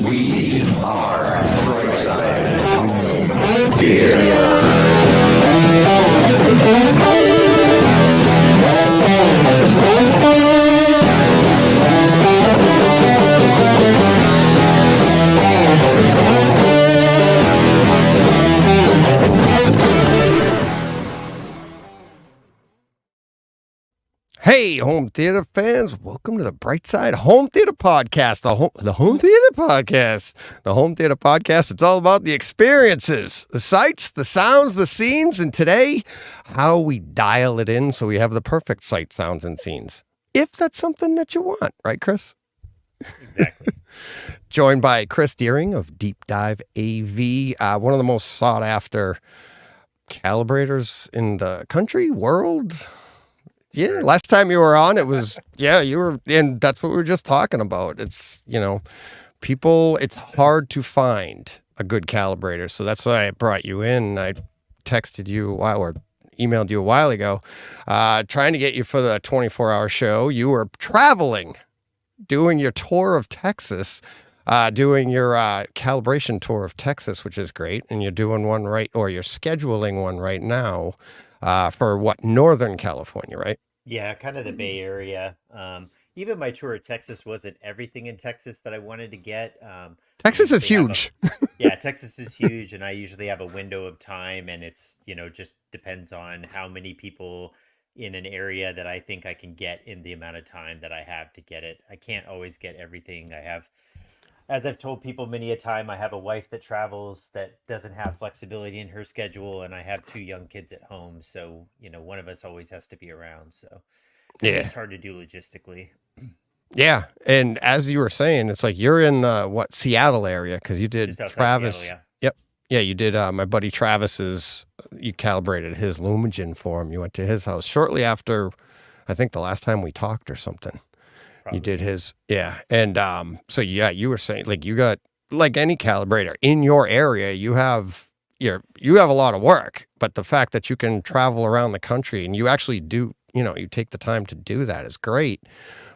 We are Brightside Home Theater. Hey, home theater fans, welcome to the Brightside Home Theater Podcast, the Home Theater Podcast. The Home Theater Podcast, it's all about the experiences, the sights, the sounds, the scenes, and today, how we dial it in so we have the perfect sight, sounds, and scenes. If that's something that you want, right, Chris? Exactly. Joined by Chris Deering of Deep Dive AV, one of the most sought after calibrators in the country, world. Yeah, Sure. last time you were on, it was, you were, and that's what we were just talking about. It's, it's hard to find a good calibrator. So that's why I brought you in. I texted you or emailed you a while ago, trying to get you for the 24-hour show. You were traveling, doing your tour of Texas, doing your calibration tour of Texas, which is great. And you're doing one you're scheduling one right now. For Northern California, right? Yeah, kind of the Bay Area. Even my tour of Texas wasn't everything in Texas that I wanted to get. Texas is huge. Yeah, Texas is huge, and I usually have a window of time, and it's, just depends on how many people in an area that I think I can get in the amount of time that I have to get it. I can't always get everything. As I've told people many a time, I have a wife that travels that doesn't have flexibility in her schedule, and I have 2 young kids at home. So, one of us always has to be around. So Yeah, it's hard to do logistically. yeah. And as you were saying, it's like you're in Seattle area, because you did Just outside Travis. Seattle, Yep. Yeah, you did my buddy Travis's, you calibrated his Lumigen for him. You went to his house shortly after, I think the last time we talked or something. Probably. You did his, yeah. And you were saying, like, you got, like any calibrator in your area, you have a lot of work, but the fact that you can travel around the country and you actually do, you take the time to do that is great,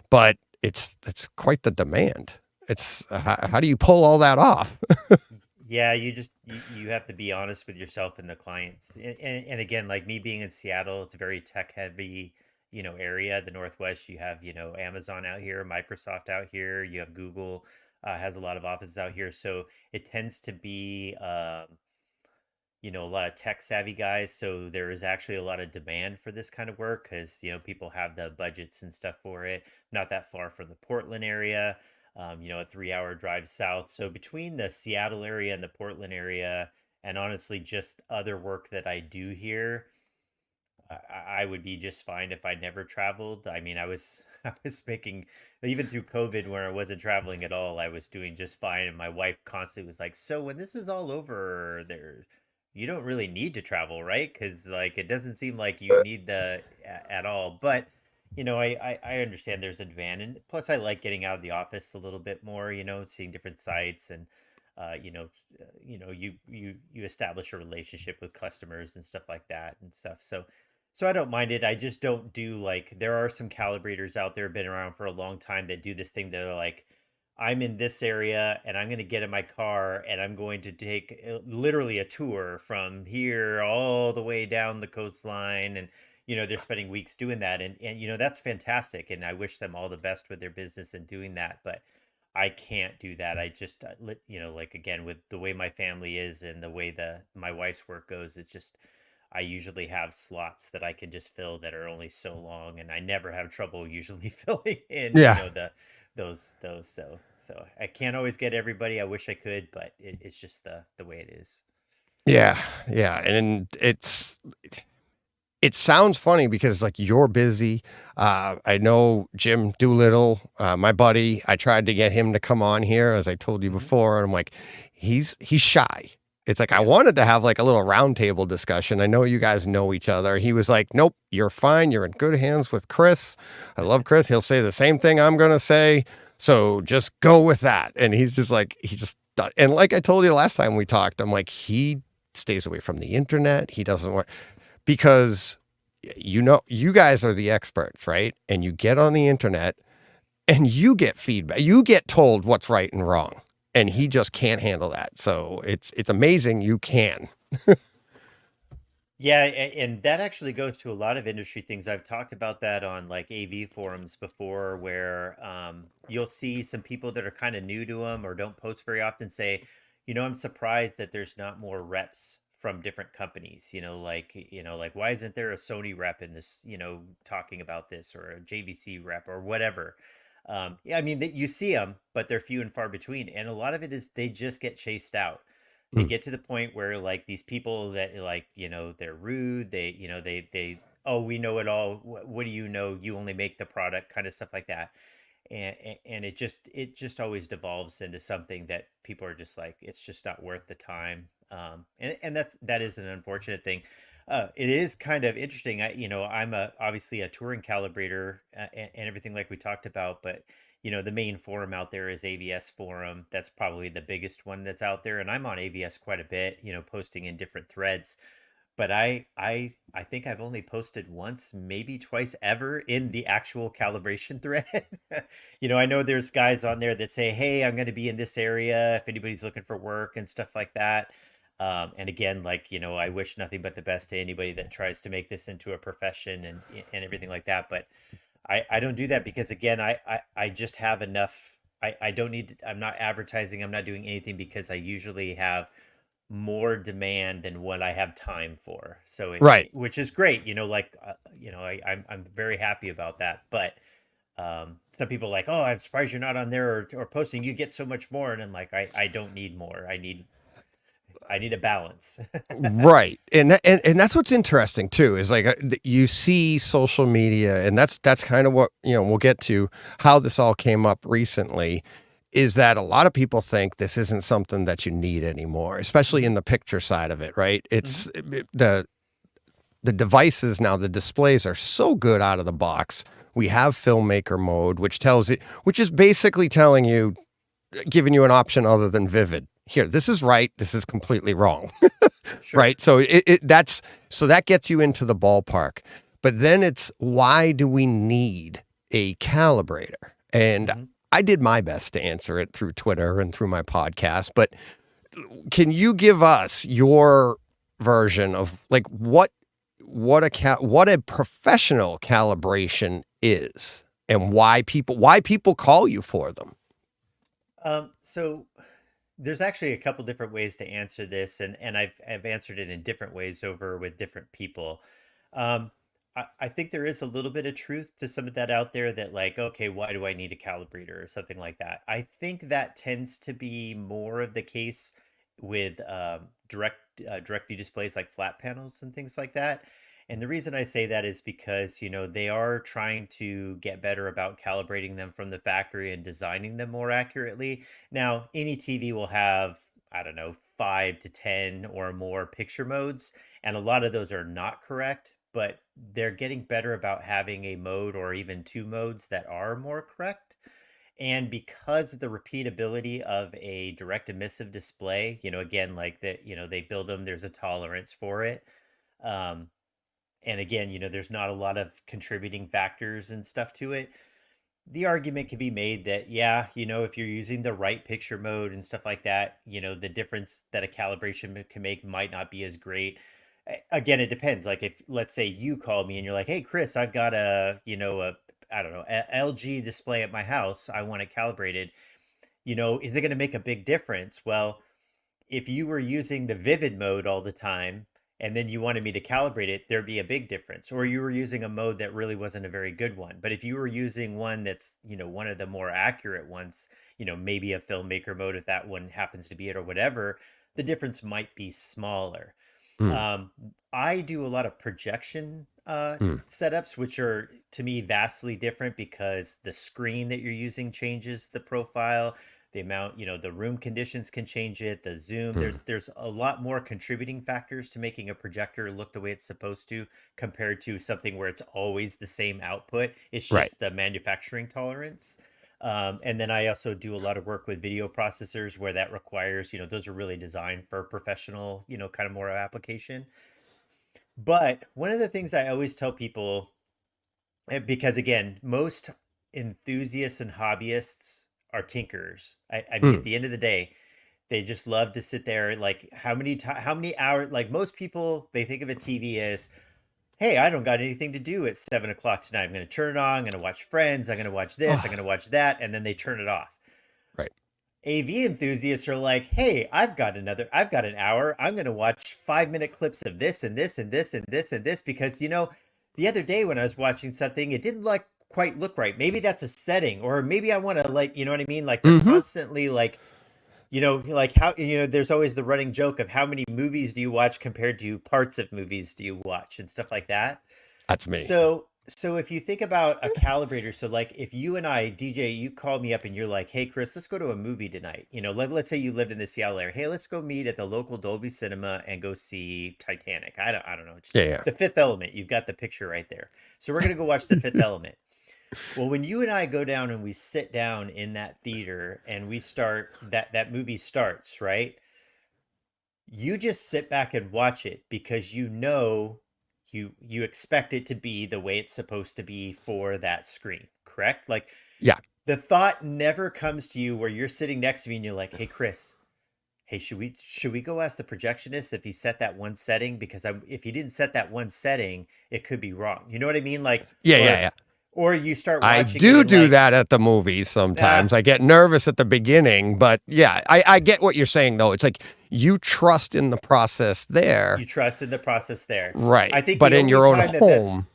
but it's quite the demand. It's how do you pull all that off? Yeah, you have to be honest with yourself and the clients. And again, like me being in Seattle, it's a very tech heavy, area. The Northwest, you have, Amazon out here, Microsoft out here, you have Google, has a lot of offices out here. So it tends to be, a lot of tech savvy guys. So there is actually a lot of demand for this kind of work because, people have the budgets and stuff for it. Not that far from the Portland area, a 3-hour drive south. So between the Seattle area and the Portland area, and honestly, just other work that I do here, I would be just fine if I never traveled. I mean, I was making, even through COVID where I wasn't traveling at all, I was doing just fine. And my wife constantly was like, so when this is all over, you don't really need to travel, right? Because like it doesn't seem like you need at all. But I understand there's a demand, and plus I like getting out of the office a little bit more. Seeing different sites, and you establish a relationship with customers and stuff like that and stuff. So I don't mind it. I just don't do, like, there are some calibrators out there, been around for a long time, that do this thing that are like, I'm in this area and I'm going to get in my car and I'm going to take literally a tour from here all the way down the coastline. And, they're spending weeks doing that. And that's fantastic. And I wish them all the best with their business and doing that. But I can't do that. I just, like, again, with the way my family is and the way my wife's work goes, it's just, I usually have slots that I can just fill that are only so long, and I never have trouble usually filling in, those. So I can't always get everybody. I wish I could, but it's just the way it is. Yeah. And it sounds funny because, like, you're busy. I know Jim Doolittle, my buddy, I tried to get him to come on here, as I told you before. And I'm like, he's shy. It's like, I wanted to have like a little roundtable discussion. I know you guys know each other. He was like, nope, you're fine. You're in good hands with Chris. I love Chris. He'll say the same thing I'm going to say. So just go with that. And he's just like, and like I told you last time we talked, I'm like, he stays away from the internet. He doesn't want, because you guys are the experts, right? And you get on the internet and you get feedback. You get told what's right and wrong. and he just can't handle that. So it's amazing you can. Yeah, and that actually goes to a lot of industry things. I've talked about that on like AV forums before, where you'll see some people that are kind of new to them or don't post very often say, I'm surprised that there's not more reps from different companies. Like why isn't there a Sony rep in this, talking about this, or a JVC rep or whatever? Yeah, I mean, you see them, but they're few and far between, and a lot of it is they just get chased out. They Mm. get to the point where like these people that like they're rude, they oh, we know it all, what do you know, you only make the product, kind of stuff like that. And it just always devolves into something that people are just like, it's just not worth the time. And that is an unfortunate thing. It is kind of interesting. I'm obviously a touring calibrator, and everything like we talked about, but the main forum out there is AVS forum. That's probably the biggest one that's out there, and I'm on AVS quite a bit, posting in different threads. But I think I've only posted once, maybe twice ever in the actual calibration thread. I know there's guys on there that say, "Hey, I'm going to be in this area if anybody's looking for work," and stuff like that. And again, like, I wish nothing but the best to anybody that tries to make this into a profession and everything like that. But I don't do that because, again, I just have enough. I don't need, I'm not advertising. I'm not doing anything because I usually have more demand than what I have time for. So Right. which is great, like, I'm very happy about that. But some people are like, oh, I'm surprised you're not on there or posting. You get so much more. And I'm like, I don't need more. I need a balance. Right. And that's what's interesting too, is like you see social media, and that's kind of what, we'll get to how this all came up recently, is that a lot of people think this isn't something that you need anymore, especially in the picture side of it, right? It's the devices now, the displays are so good out of the box. We have filmmaker mode, which is basically telling you, giving you an option other than vivid. Here, this is right. This is completely wrong. Sure. Right. So that gets you into the ballpark. But then it's, why do we need a calibrator? And Mhm. I did my best to answer it through Twitter and through my podcast. But can you give us your version of like what a professional calibration is, and why people call you for them? So there's actually a couple different ways to answer this, and I've answered it in different ways over with different people. Um, I think there is a little bit of truth to some of that out there, that like, okay, why do I need a calibrator or something like that? I think that tends to be more of the case with direct view displays like flat panels and things like that. And the reason I say that is because, they are trying to get better about calibrating them from the factory and designing them more accurately. Now, any TV will have, I don't know, 5 to 10 or more picture modes, and a lot of those are not correct, but they're getting better about having a mode or even two modes that are more correct. And because of the repeatability of a direct emissive display, again, like that, they build them, there's a tolerance for it. Um, and again, there's not a lot of contributing factors and stuff to it. The argument can be made that, yeah, if you're using the right picture mode and stuff like that, the difference that a calibration can make might not be as great. Again, it depends. Like, if, let's say, you call me and you're like, hey, Chris, I've got I don't know, a LG display at my house, I want it calibrated. Is it going to make a big difference? Well, if you were using the vivid mode all the time and then you wanted me to calibrate it, there'd be a big difference. Or you were using a mode that really wasn't a very good one. But if you were using one that's, one of the more accurate ones, maybe a filmmaker mode, if that one happens to be it or whatever, the difference might be smaller. Mm, Um, I do a lot of projection mm, setups, which are, to me, vastly different because the screen that you're using changes the profile, the amount, the room conditions can change it, the zoom. mm. There's a lot more contributing factors to making a projector look the way it's supposed to, compared to something where it's always the same output. It's Right. just the manufacturing tolerance. And then I also do a lot of work with video processors where that requires, those are really designed for professional, kind of more application. But one of the things I always tell people, because again, most enthusiasts and hobbyists are tinkerers. I mean, at Mm. the end of the day, they just love to sit there. Like how many hours? Like most people, they think of a TV as, hey, I don't got anything to do at 7 o'clock tonight. I'm going to turn it on. I'm going to watch Friends. I'm going to watch this. I'm going Oh, to watch that, and then they turn it off. right. AV enthusiasts are like, hey, I've got an hour. I'm going to watch 5 minute clips of this and this and this and this and this because, the other day when I was watching something, it didn't like quite look right. Maybe that's a setting, or maybe I want to like, you know what I mean? Like they're Hmm. constantly like, like how, there's always the running joke of how many movies do you watch compared to parts of movies do you watch and stuff like that. That's me. So if you think about a calibrator, so like if you and I, DJ, you call me up and you're like, hey, Chris, let's go to a movie tonight. Let's say you lived in the Seattle area. Hey, let's go meet at the local Dolby Cinema and go see Titanic. I don't know. Just Yeah, yeah. The Fifth Element. You've got the picture right there. So we're going to go watch The Fifth Element. Well, when you and I go down and we sit down in that theater and we start, that movie starts, right? You just sit back and watch it because you expect it to be the way it's supposed to be for that screen, correct? Like Yeah. the thought never comes to you where you're sitting next to me and you're like, hey Chris, hey, should we go ask the projectionist if he set that one setting? Because if he didn't set that one setting, it could be wrong. You know what I mean? Like, Yeah, yeah, yeah. or you start I watching it and do like, that at the movies sometimes. I get nervous at the beginning, but yeah, I get what you're saying though. It's like you trust in the process there. you trust in the process there. Right. I think But the in only your own time that's home.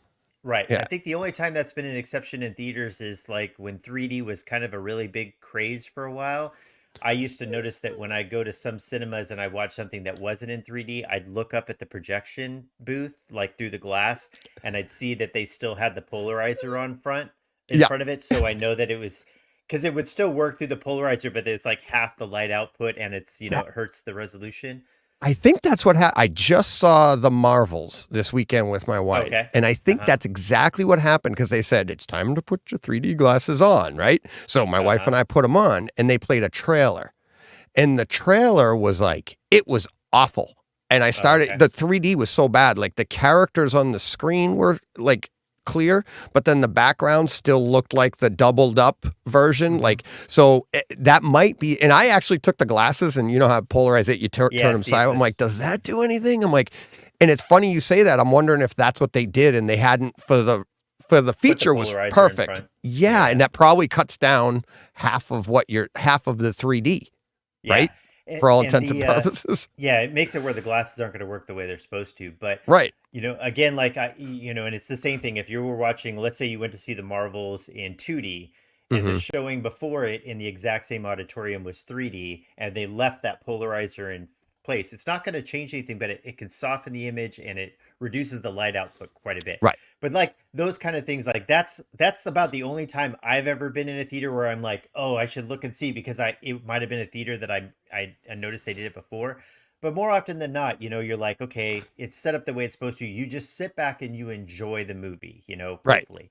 right. Yeah. I think the only time that's been an exception in theaters is like when 3D was kind of a really big craze for a while. I used to notice that when I go to some cinemas and I watch something that wasn't in 3D, I'd look up at the projection booth, like through the glass, and I'd see that they still had the polarizer in Yeah. front of it. So I know that it was because it would still work through the polarizer, but it's like half the light output and it's, it hurts the resolution. I think that's what happened. I just saw the Marvels this weekend with my wife. Okay. And I think Uh-huh. that's exactly what happened because they said it's time to put your 3D glasses on, right? So my wife and I put them on and they played a trailer. And the trailer was like, it was awful. And I started, the 3D was so bad. Like the characters on the screen were like clear, but then the background still looked like the doubled up version. Like, so that might be, and I actually took the glasses and you know how polarized it, you turn them sideways. I'm like, does that do anything? I'm like, and it's funny you say that. I'm wondering if that's what they did and they hadn't for the feature was perfect. Yeah. And that probably cuts down half of the 3D. Yeah. Right? For all intents and purposes. Yeah, it makes it where the glasses aren't going to work the way they're supposed to. But, right. Again, like, and it's the same thing. If you were watching, let's say you went to see the Marvels in 2D and the showing before it in the exact same auditorium was 3D and they left that polarizer in place, it's not going to change anything, but it can soften the image and it reduces the light output quite a bit. Right. But like those kind of things, like that's about the only time I've ever been in a theater where I'm like, oh, I should look and see because it might have been a theater that I noticed they did it before. But more often than not, you're like, okay, it's set up the way it's supposed to. You just sit back and you enjoy the movie, playfully.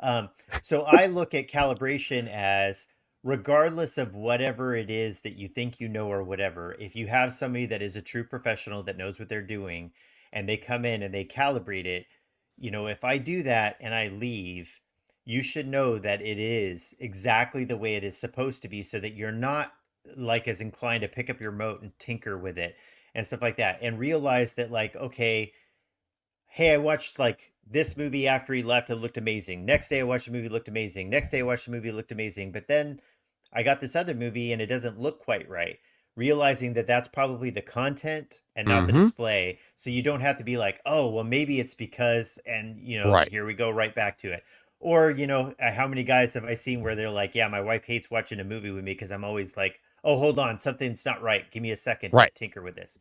Right. So I look at calibration as regardless of whatever it is that you think or whatever, if you have somebody that is a true professional that knows what they're doing and they come in and they calibrate it, if I do that and I leave, you should know that it is exactly the way it is supposed to be so that you're not like as inclined to pick up your remote and tinker with it and stuff like that and realize that like, okay, hey, I watched like this movie after he left, it looked amazing. Next day I watched the movie, it looked amazing. Next day I watched the movie, it looked amazing. But then I got this other movie and it doesn't look quite right. Realizing that that's probably the content and not the display. So you don't have to be like, oh, well, maybe it's because, and here we go right back to it. Or, how many guys have I seen where they're like, yeah, my wife hates watching a movie with me because I'm always like, oh, hold on, something's not right. Give me a second to tinker with this.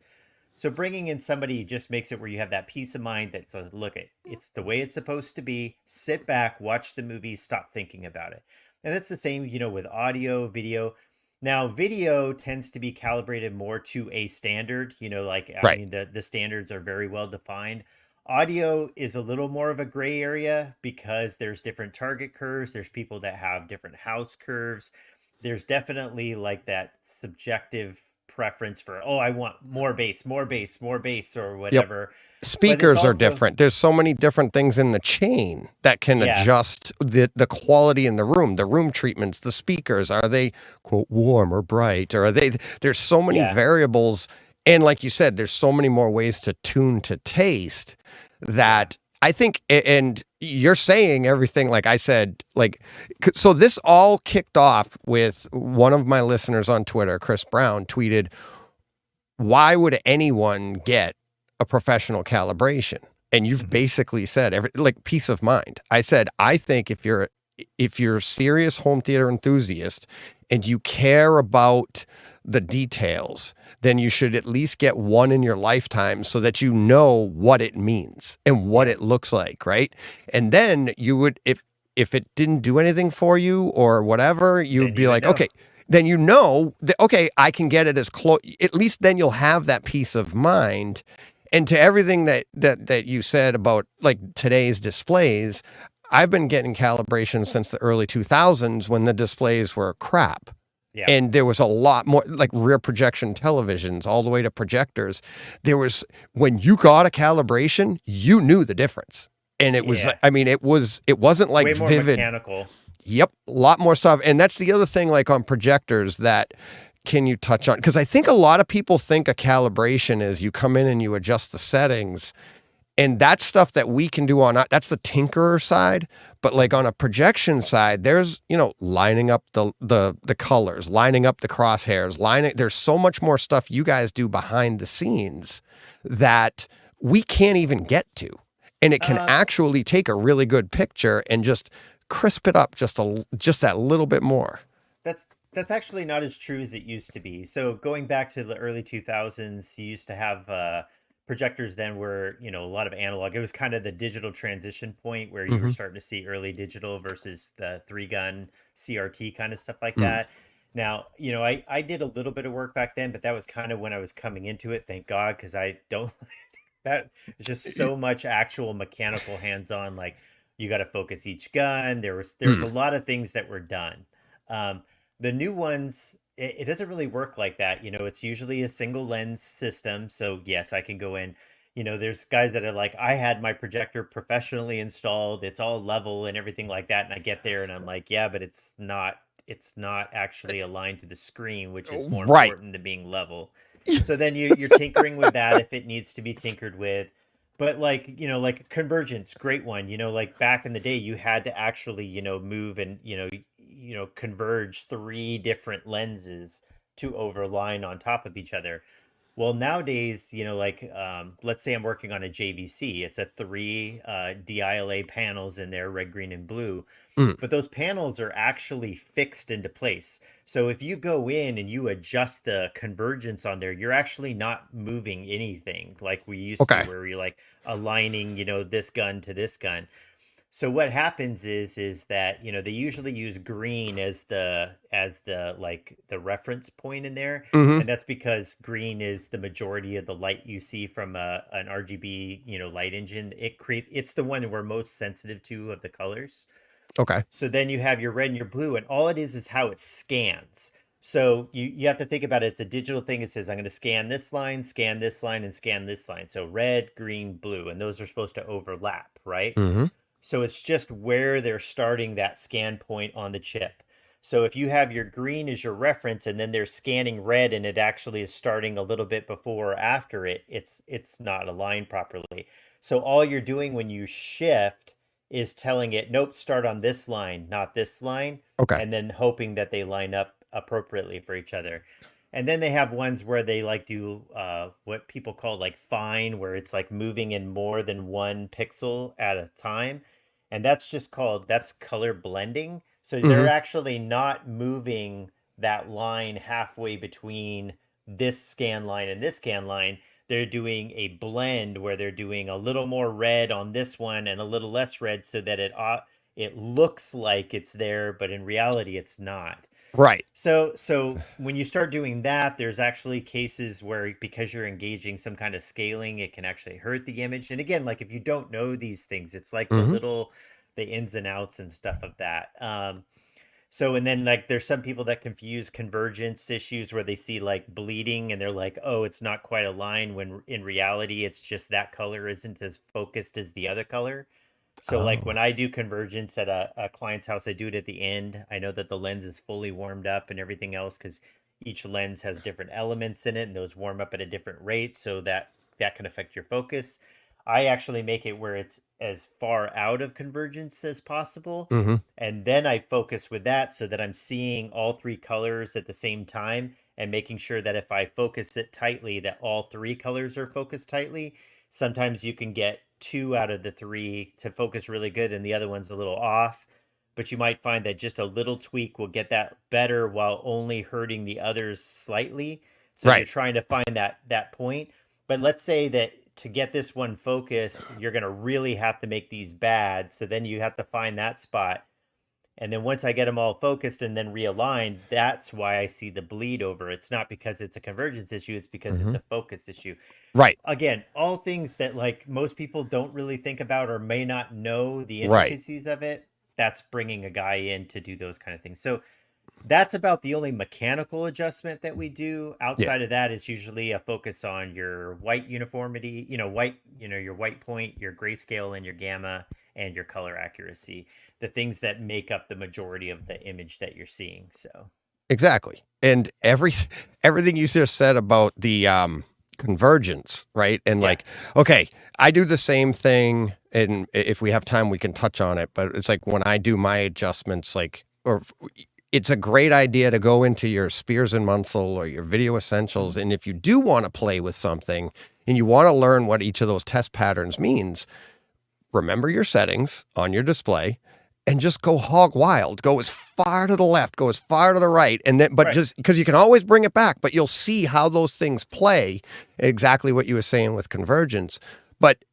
So bringing in somebody just makes it where you have that peace of mind that's a look at it's the way it's supposed to be. Sit back, watch the movie, stop thinking about it. And that's the same, with audio, video. Now, video tends to be calibrated more to a standard, I mean, the standards are very well defined. Audio is a little more of a gray area because there's different target curves. There's people that have different house curves. There's definitely like that subjective preference for, oh, I want more bass, more bass, more bass, or Yep. whatever. But it's Speakers are also, different. There's so many different things in the chain that can yeah, adjust the quality in the room treatments, the speakers. Are they quote warm or bright? Or are they there's so many yeah. variables. And like you said, there's so many more ways to tune to taste Yeah. that I think, and you're saying everything like I said, like, so this all kicked off with one of my listeners on Twitter, Chris Brown, tweeted, why would anyone get a professional calibration? And you've basically said like peace of mind. I said, I think if you're a serious home theater enthusiast and you care about the details, then you should at least get one in your lifetime so that you know what it means and what it looks like, right? And then you would, if it didn't do anything for you or whatever, you'd Then be you would like, know. okay, then you know that, okay, I can get it as close. At least then you'll have that peace of mind. And to everything that you said about like today's displays, I've been getting calibration since the early 2000s when the displays were crap. Yeah. And there was a lot more like rear projection televisions all the way to projectors. There was, when you got a calibration, you knew the difference. And it was, Yeah. I mean, it wasn't like Way more vivid. mechanical. Yep, a lot more stuff. And that's the other thing, like on projectors, that can you touch on? Because I think a lot of people think a calibration is you come in and you adjust the settings. And that's stuff that we can do that's the tinkerer side. But like on a projection side, there's, lining up the colors, lining up the crosshairs, there's so much more stuff you guys do behind the scenes that we can't even get to. And it can actually take a really good picture and just crisp it up just that little bit more. That's actually not as true as it used to be. So going back to the early 2000s, you used to have projectors then were, a lot of analog. It was kind of the digital transition point where you were starting to see early digital versus the 3-gun CRT kind of stuff like that. Now, I did a little bit of work back then, but that was kind of when I was coming into it, thank God, because I don't that is just so much actual mechanical hands-on, like you got to focus each gun. There's a lot of things that were done. The new ones, it doesn't really work like that. It's usually a single lens system. So yes, I can go in, there's guys that are like, I had my projector professionally installed. It's all level and everything like that. And I get there and I'm like, yeah, but it's not actually aligned to the screen, which is more Right. important than being level. So then you're tinkering with that if it needs to be tinkered with. But like, like convergence, great one. Like back in the day, you had to actually, move and, converge 3 different lenses to overline on top of each other. Well, nowadays, let's say I'm working on a JVC. It's a 3 DILA panels in there, red, green, and blue. But those panels are actually fixed into place. So if you go in and you adjust the convergence on there, you're actually not moving anything like we used to, where we're like aligning, this gun to this gun. So what happens is that, they usually use green as the like the reference point in there. And that's because green is the majority of the light you see from an RGB, light engine. It's the one that we're most sensitive to of the colors. Okay. So then you have your red and your blue, and all it is how it scans. So you have to think about it. It's a digital thing. It says, I'm going to scan this line, and scan this line. So red, green, blue, and those are supposed to overlap, right? So it's just where they're starting that scan point on the chip. So if you have your green as your reference and then they're scanning red and it actually is starting a little bit before or after it, it's not aligned properly. So all you're doing when you shift is telling it, nope, start on this line, not this line. Okay. And then hoping that they line up appropriately for each other. And then they have ones where they like do what people call like fine, where it's like moving in more than 1 pixel at a time. And that's color blending. So they're actually not moving that line halfway between this scan line and this scan line. They're doing a blend where they're doing a little more red on this one and a little less red so that it looks like it's there, but in reality it's not. Right. So when you start doing that, there's actually cases where, because you're engaging some kind of scaling, it can actually hurt the image. And again, like if you don't know these things, it's like the ins and outs and stuff of that. So, and then like there's some people that confuse convergence issues where they see like bleeding and they're like, oh, it's not quite aligned, when in reality, it's just that color isn't as focused as the other color. So like Oh. when I do convergence at a client's house, I do it at the end. I know that the lens is fully warmed up and everything else because each lens has different elements in it and those warm up at a different rate. So that can affect your focus. I actually make it where it's as far out of convergence as possible. Hmm. And then I focus with that so that I'm seeing all three colors at the same time and making sure that if I focus it tightly, that all three colors are focused tightly. Sometimes you can get two out of the three to focus really good and the other one's a little off, but you might find that just a little tweak will get that better while only hurting the others slightly. So you're Right. trying to find that point. But let's say that to get this one focused, you're going to really have to make these bad. So then you have to find that spot. And then once I get them all focused and then realigned, that's why I see the bleed over. It's not because it's a convergence issue, it's because it's Hmm. a focus issue. Right. Again, all things that like most people don't really think about or may not know the Right. intricacies of it. That's bringing a guy in to do those kind of things. So that's about the only mechanical adjustment that we do. Yeah. Outside of that, it's usually a focus on your white uniformity, white, your white point, your grayscale, and your gamma, and your color accuracy, the things that make up the majority of the image that you're seeing. So, Exactly. And everything you just said about the convergence, right? And yeah, like, okay, I do the same thing, and if we have time, we can touch on it. But it's like when I do my adjustments, like, or it's a great idea to go into your Spears and Munsell or your Video Essentials, and if you do want to play with something and you want to learn what each of those test patterns means, remember your settings on your display and just go hog wild. Go as far to the left, go as far to the right. And then, but right. just because you can always bring it back, but you'll see how those things play, exactly what you were saying with convergence. But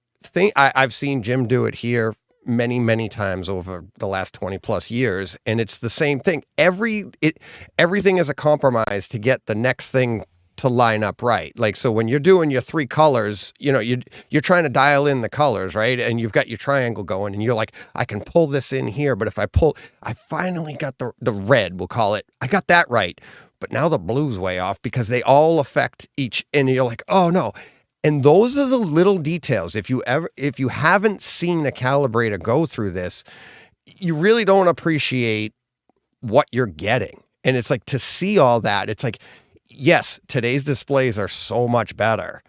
I've seen Jim do it here many, many times over the last 20 plus years. And it's the same thing. Everything is a compromise to get the next thing to line up right. Like, so when you're doing your three colors, you're trying to dial in the colors, right? And you've got your triangle going and you're like, I can pull this in here, but if I finally got the red, we'll call it, I got that right. But now the blue's way off because they all affect each, and you're like, oh no. And those are the little details. If you haven't seen a calibrator go through this, you really don't appreciate what you're getting. And it's like, to see all that, it's like, yes, today's displays are so much better,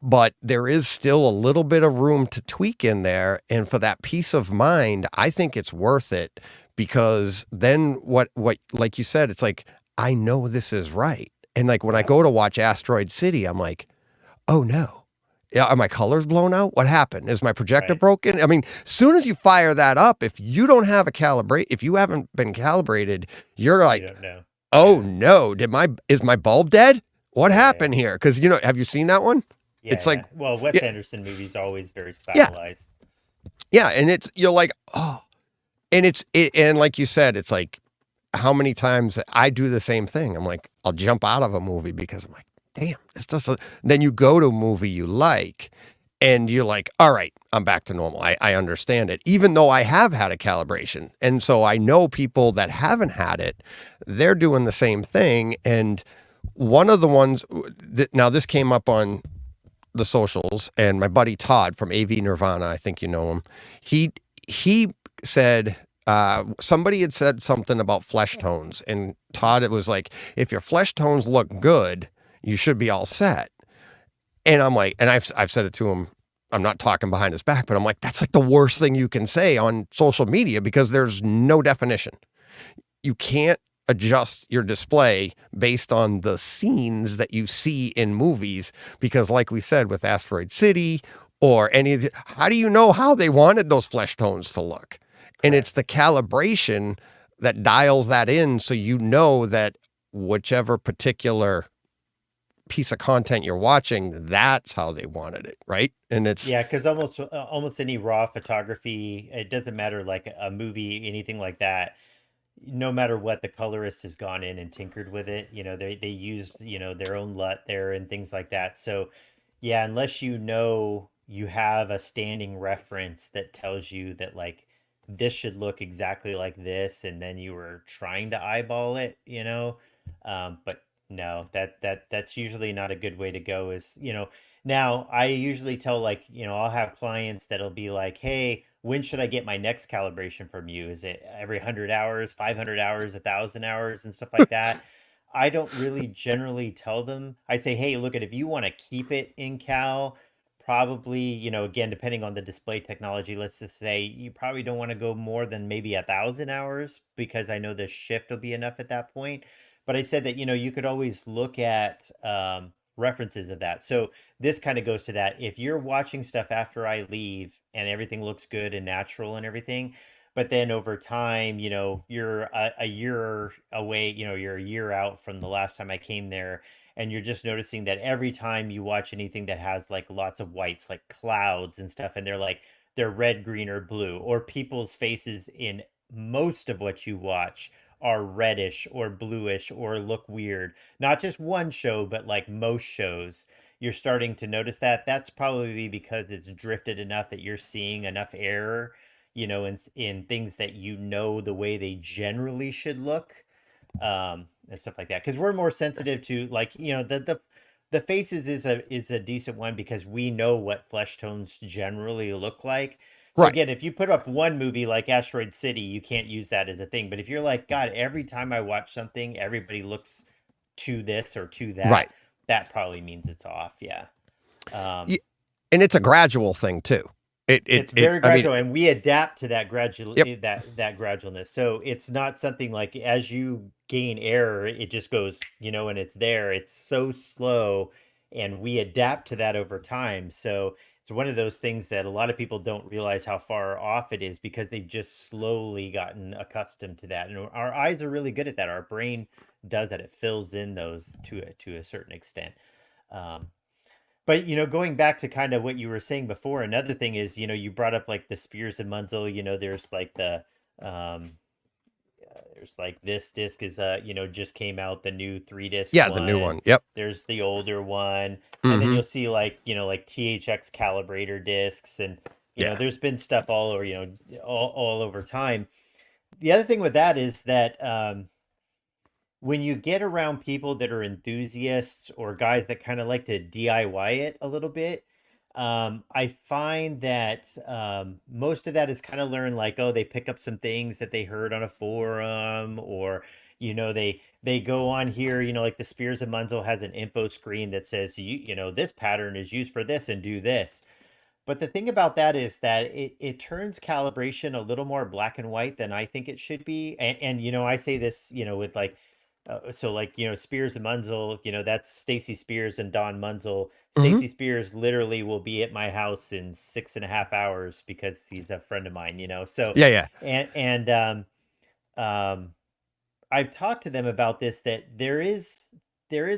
but there is still a little bit of room to tweak in there. And for that peace of mind, I think it's worth it, because then what, like you said, it's like, I know this is right. And like when I go to watch Asteroid City, I'm like, oh no. Yeah, are my colors blown out? What happened? Is my projector Right. broken? I mean, soon as you fire that up, if you don't have if you haven't been calibrated, you're You like, don't know. oh Yeah. no, is my bulb dead? What Yeah. happened here? Because have you seen that one? Yeah. It's like, Well, Wes yeah, Anderson movies are always very yeah, stylized. yeah, and you're like, oh, and and like you said, it's like, how many times I do the same thing. I'm like, I'll jump out of a movie because I'm like, damn, this doesn't. Then you go to a movie you like, and you're like, all right, I'm back to normal. I understand it, even though I have had a calibration. And so I know people that haven't had it, they're doing the same thing. And one of the ones now this came up on the socials, and my buddy Todd from AV Nirvana, I think you know him. He said, somebody had said something about flesh tones, and Todd, it was like, if your flesh tones look good, you should be all set. And I'm like, and I've said it to him, I'm not talking behind his back, but I'm like, that's like the worst thing you can say on social media, because there's no definition. You can't adjust your display based on the scenes that you see in movies, because like we said with Asteroid City or how do you know how they wanted those flesh tones to look? And it's the calibration that dials that in, so you know that whichever particular piece of content you're watching, that's how they wanted it, right? And it's Yeah, because almost any raw photography, it doesn't matter, like a movie, anything like that. No matter what, the colorist has gone in and tinkered with it. They used their own LUT there and things like that. So yeah, unless you have a standing reference that tells you that like this should look exactly like this, and then you were trying to eyeball it, but no, that's usually not a good way to go. Now I usually tell, like, I'll have clients that'll be like, hey, when should I get my next calibration from you? Is it every 100 hours, 500 hours, 1,000 hours, and stuff like that? I don't really generally tell them. I say, hey, look, if you want to keep it in cal, probably, again, depending on the display technology, let's just say you probably don't want to go more than maybe 1,000 hours, because I know the shift will be enough at that point. But I said that, you could always look at references of that. So this kind of goes to that. If you're watching stuff after I leave and everything looks good and natural and everything, but then over time, you're a year away, you're a year out from the last time I came there, and you're just noticing that every time you watch anything that has like lots of whites, like clouds and stuff, and they're red, green, or blue, or people's faces in most of what you watch are reddish or bluish or look weird. Not just one show, but like most shows, you're starting to notice that. That's probably because it's drifted enough that you're seeing enough error, in things that the way they generally should look, and stuff like that. Because we're more sensitive to, like, the faces is a decent one, because we know what flesh tones generally look like. So Right. again, if you put up one movie like Asteroid City, you can't use that as a thing. But if you're like, God, every time I watch something, everybody looks to this or to Right. that probably means it's off. Yeah. Um, And it's a gradual thing too. it's very I mean, gradual, and we adapt to that yep. that gradualness. So it's not something like, as you gain error, it just goes, and it's there. It's so slow, and we adapt to that over time. So it's one of those things that a lot of people don't realize how far off it is, because they've just slowly gotten accustomed to that. And our eyes are really good at that. Our brain does that. It fills in those to a certain extent. Um, but going back to kind of what you were saying before, another thing is, you brought up like the Spears and Munzel. There's like um, there's like this disc is just came out, the new 3 disc Yeah, the new one. one. Yep. There's the older one, and then Mm-hmm. you'll see like like THX calibrator discs, and Yeah. there's been stuff all over, all over time. The other thing with that is that when you get around people that are enthusiasts, or guys that kind of like to DIY it a little bit, I find that most of that is kind of learned, like, oh, they pick up some things that they heard on a forum, or they go on here, like the Spears and Munzel has an info screen that says, this pattern is used for this, and do this. But the thing about that is that it turns calibration a little more black and white than I think it should be. And I say this, with like, so like, Spears and Munzel, that's Stacy Spears and Don Munzel. Mm-hmm. Stacy Spears literally will be at my house in 6.5 hours, because he's a friend of mine, So, Yeah. Yeah. and um, I've talked to them about this, that there is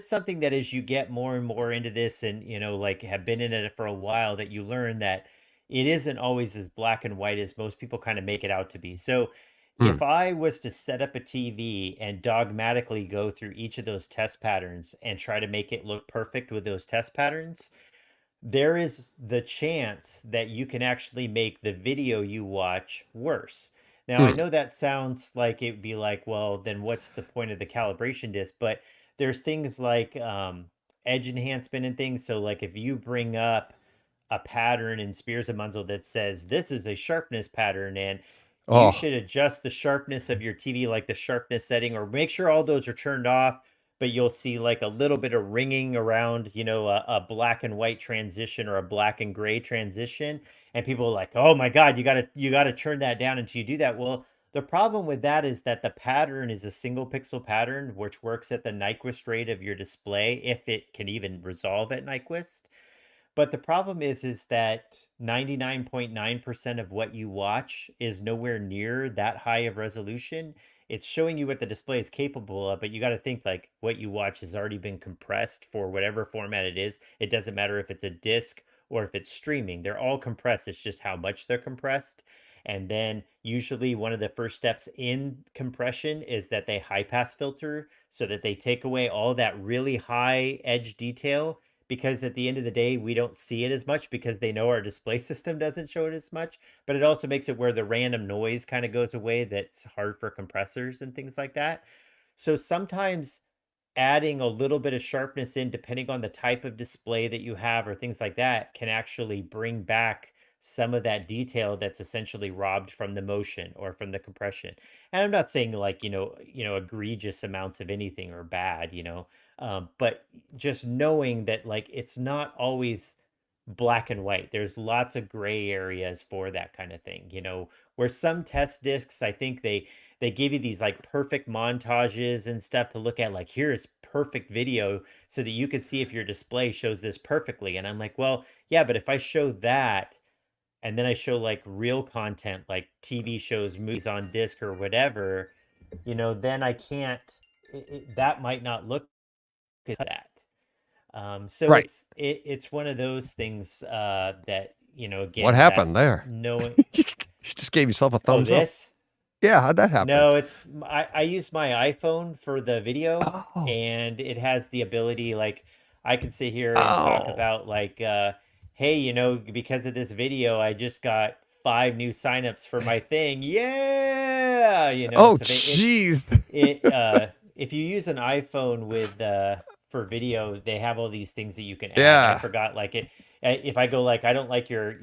something that, as you get more and more into this, and like have been in it for a while, that you learn that it isn't always as black and white as most people kind of make it out to be. So if Mm. I was to set up a TV and dogmatically go through each of those test patterns and try to make it look perfect with those test patterns, there is the chance that you can actually make the video you watch worse. Now, I Mm. know that sounds like it'd be like, well, then what's the point of the calibration disc? But there's things like edge enhancement and things. So, like, if you bring up a pattern in Spears and Munzel that says this is a sharpness pattern, and you Oh, should adjust the sharpness of your TV, like the sharpness setting, or make sure all those are turned off, but you'll see like a little bit of ringing around, a black and white transition, or a black and gray transition. And people are like, oh my God, you gotta turn that down until you do that. Well, the problem with that is that the pattern is a single pixel pattern, which works at the Nyquist rate of your display, if it can even resolve at Nyquist. But the problem is that 99.9% of what you watch is nowhere near that high of resolution. It's showing you what the display is capable of, but you got to think, like, what you watch has already been compressed for whatever format it is. It doesn't matter if it's a disc or if it's streaming. They're all compressed. It's just how much they're compressed. And then usually one of the first steps in compression is that they high pass filter, so that they take away all that really high edge detail, because at the end of the day, we don't see it as much because they know our display system doesn't show it as much. But it also makes it where the random noise kind of goes away. That's hard for compressors and things like that. So sometimes adding a little bit of sharpness in, depending on the type of display that you have or things like that, can actually bring back some of that detail that's essentially robbed from the motion or from the compression. And I'm not saying like, egregious amounts of anything or bad, but just knowing that like it's not always black and white. There's lots of gray areas for that kind of thing, where some test discs, I think they give you these like perfect montages and stuff to look at, like here's perfect video so that you can see if your display shows this perfectly. And I'm like, well, yeah, but if I show that and then I show like real content, like TV shows, movies on disc or whatever, then I can't, that might not look at that. So Right. it's one of those things that, again, What that happened there? knowing, You just gave yourself a oh, thumbs up. this, Yeah, how'd that happen? no, I use my iPhone for the video, Oh, and it has the ability, like I can sit here and talk oh, about like, hey, because of this video, I just got 5 new signups for my thing. Yeah, oh, so jeez. if you use an iPhone with for video, they have all these things that you can add. I Yeah. forgot like it. If I go like I don't like your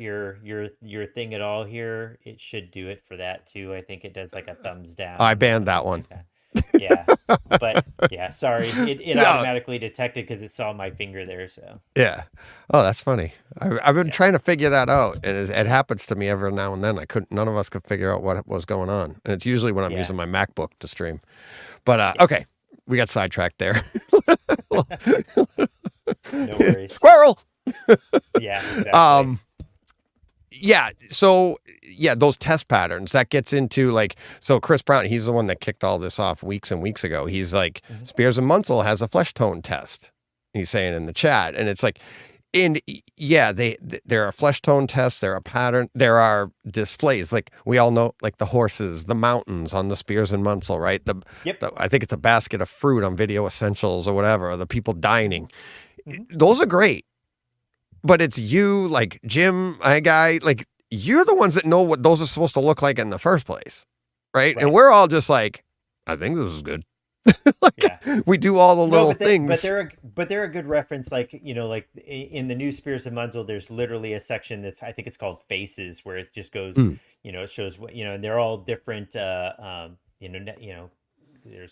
thing at all here, it should do it for that too. I think it does like a thumbs down. I or banned that something one. like that. Yeah, but yeah, sorry, it No, automatically detected because it saw my finger there. So yeah. Oh, that's funny. I've been yeah, trying to figure that out, and it happens to me every now and then. None of us could figure out what was going on, and it's usually when I'm yeah, using my MacBook to stream. But yeah. okay, we got sidetracked there. No worries. Squirrel. Yeah, exactly. Yeah. So yeah, those test patterns that gets into like, so Chris Brown, he's the one that kicked all this off weeks and weeks ago. He's like, Mhm. Spears and Munsell has a flesh tone test. He's saying in the chat, and it's like, and yeah, there are flesh tone tests, there are pattern, there are displays. Like we all know, like the horses, the mountains on the Spears and Munsell, right? Yep. I think it's a basket of fruit on Video Essentials or whatever, or the people dining. Mhm. Those are great. But it's you, like Jim, my guy, like you're the ones that know what those are supposed to look like in the first place, right? And Right. we're all just like, I think this is good. Like Yeah. we do all the No, little but things. they're a good reference. Like like in the new Spears and Munsell, there's literally a section that's I think it's called Faces, where it just goes, Mm, it shows what and they're all different. There's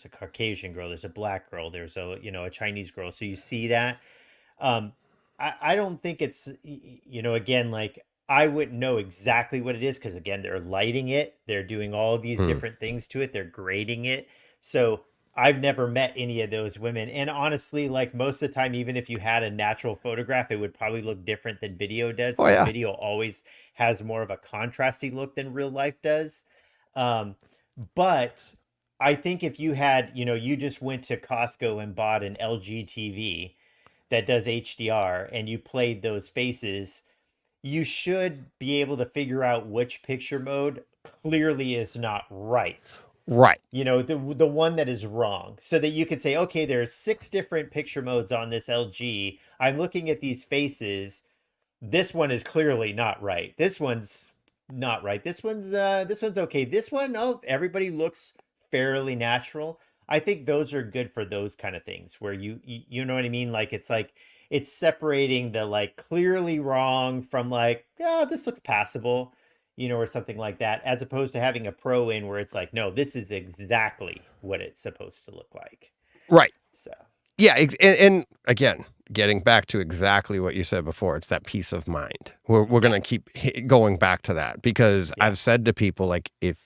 a Caucasian girl, there's a black girl, there's a Chinese girl. So you see that. Um, I don't think it's again like I wouldn't know exactly what it is because again they're lighting it, they're doing all these mm. different things to it, they're grading it. So I've never met any of those women. And honestly, like most of the time, even if you had a natural photograph, it would probably look different than video does Oh because yeah. video always has more of a contrasty look than real life does. Um, but I think if you had, you just went to Costco and bought an LG TV that does HDR and you played those faces, you should be able to figure out which picture mode clearly is not right. Right. The one that is wrong, so that you could say, okay, there's 6 different picture modes on this LG. I'm looking at these faces. This one is clearly not right. This one's not right. This one's okay. This one, oh, everybody looks fairly natural. I think those are good for those kind of things where you know what I mean? Like it's separating the like clearly wrong from like, oh, this looks passable, or something like that, as opposed to having a pro in where it's like, no, this is exactly what it's supposed to look like. Right. So Yeah. And again, getting back to exactly what you said before, it's that peace of mind. We're yeah, going to keep going back to that because yeah, I've said to people, like, if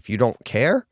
you don't care,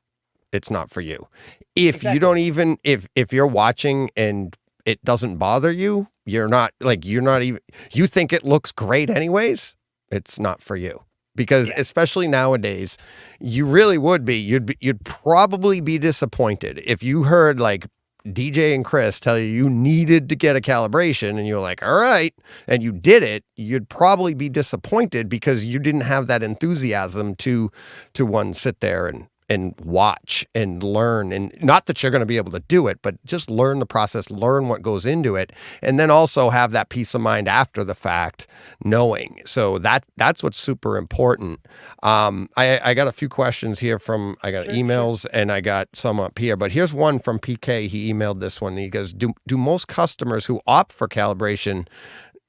it's not for you. If you exactly. don't even, if you're watching and it doesn't bother you, you're not even, you think it looks great anyways, it's not for you. Because Yeah, especially nowadays, you really would be, you'd probably be disappointed if you heard like DJ and Chris tell you needed to get a calibration and you're like, all right, and you did it, you'd probably be disappointed because you didn't have that enthusiasm to one sit there and watch and learn. And not that you're going to be able to do it, but just learn the process, learn what goes into it. And then also have that peace of mind after the fact, knowing. So that's what's super important. I got a few questions here I got emails and I got some up here, but here's one from PK. He emailed this one. He goes, do most customers who opt for calibration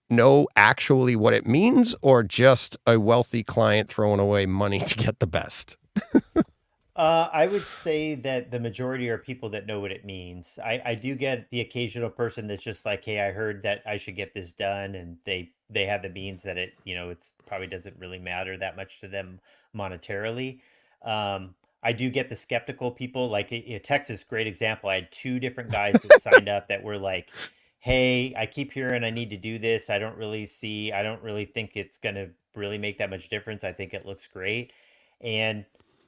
know actually what it means, or just a wealthy client throwing away money to get the best? I would say that the majority are people that know what it means. I do get the occasional person that's just like, hey, I heard that I should get this done, and they have the means that it's probably doesn't really matter that much to them monetarily. I do get the skeptical people, like Texas, great example. I had 2 different guys that signed up that were like, hey, I keep hearing I need to do this. I don't really think it's going to really make that much difference. I think it looks great. And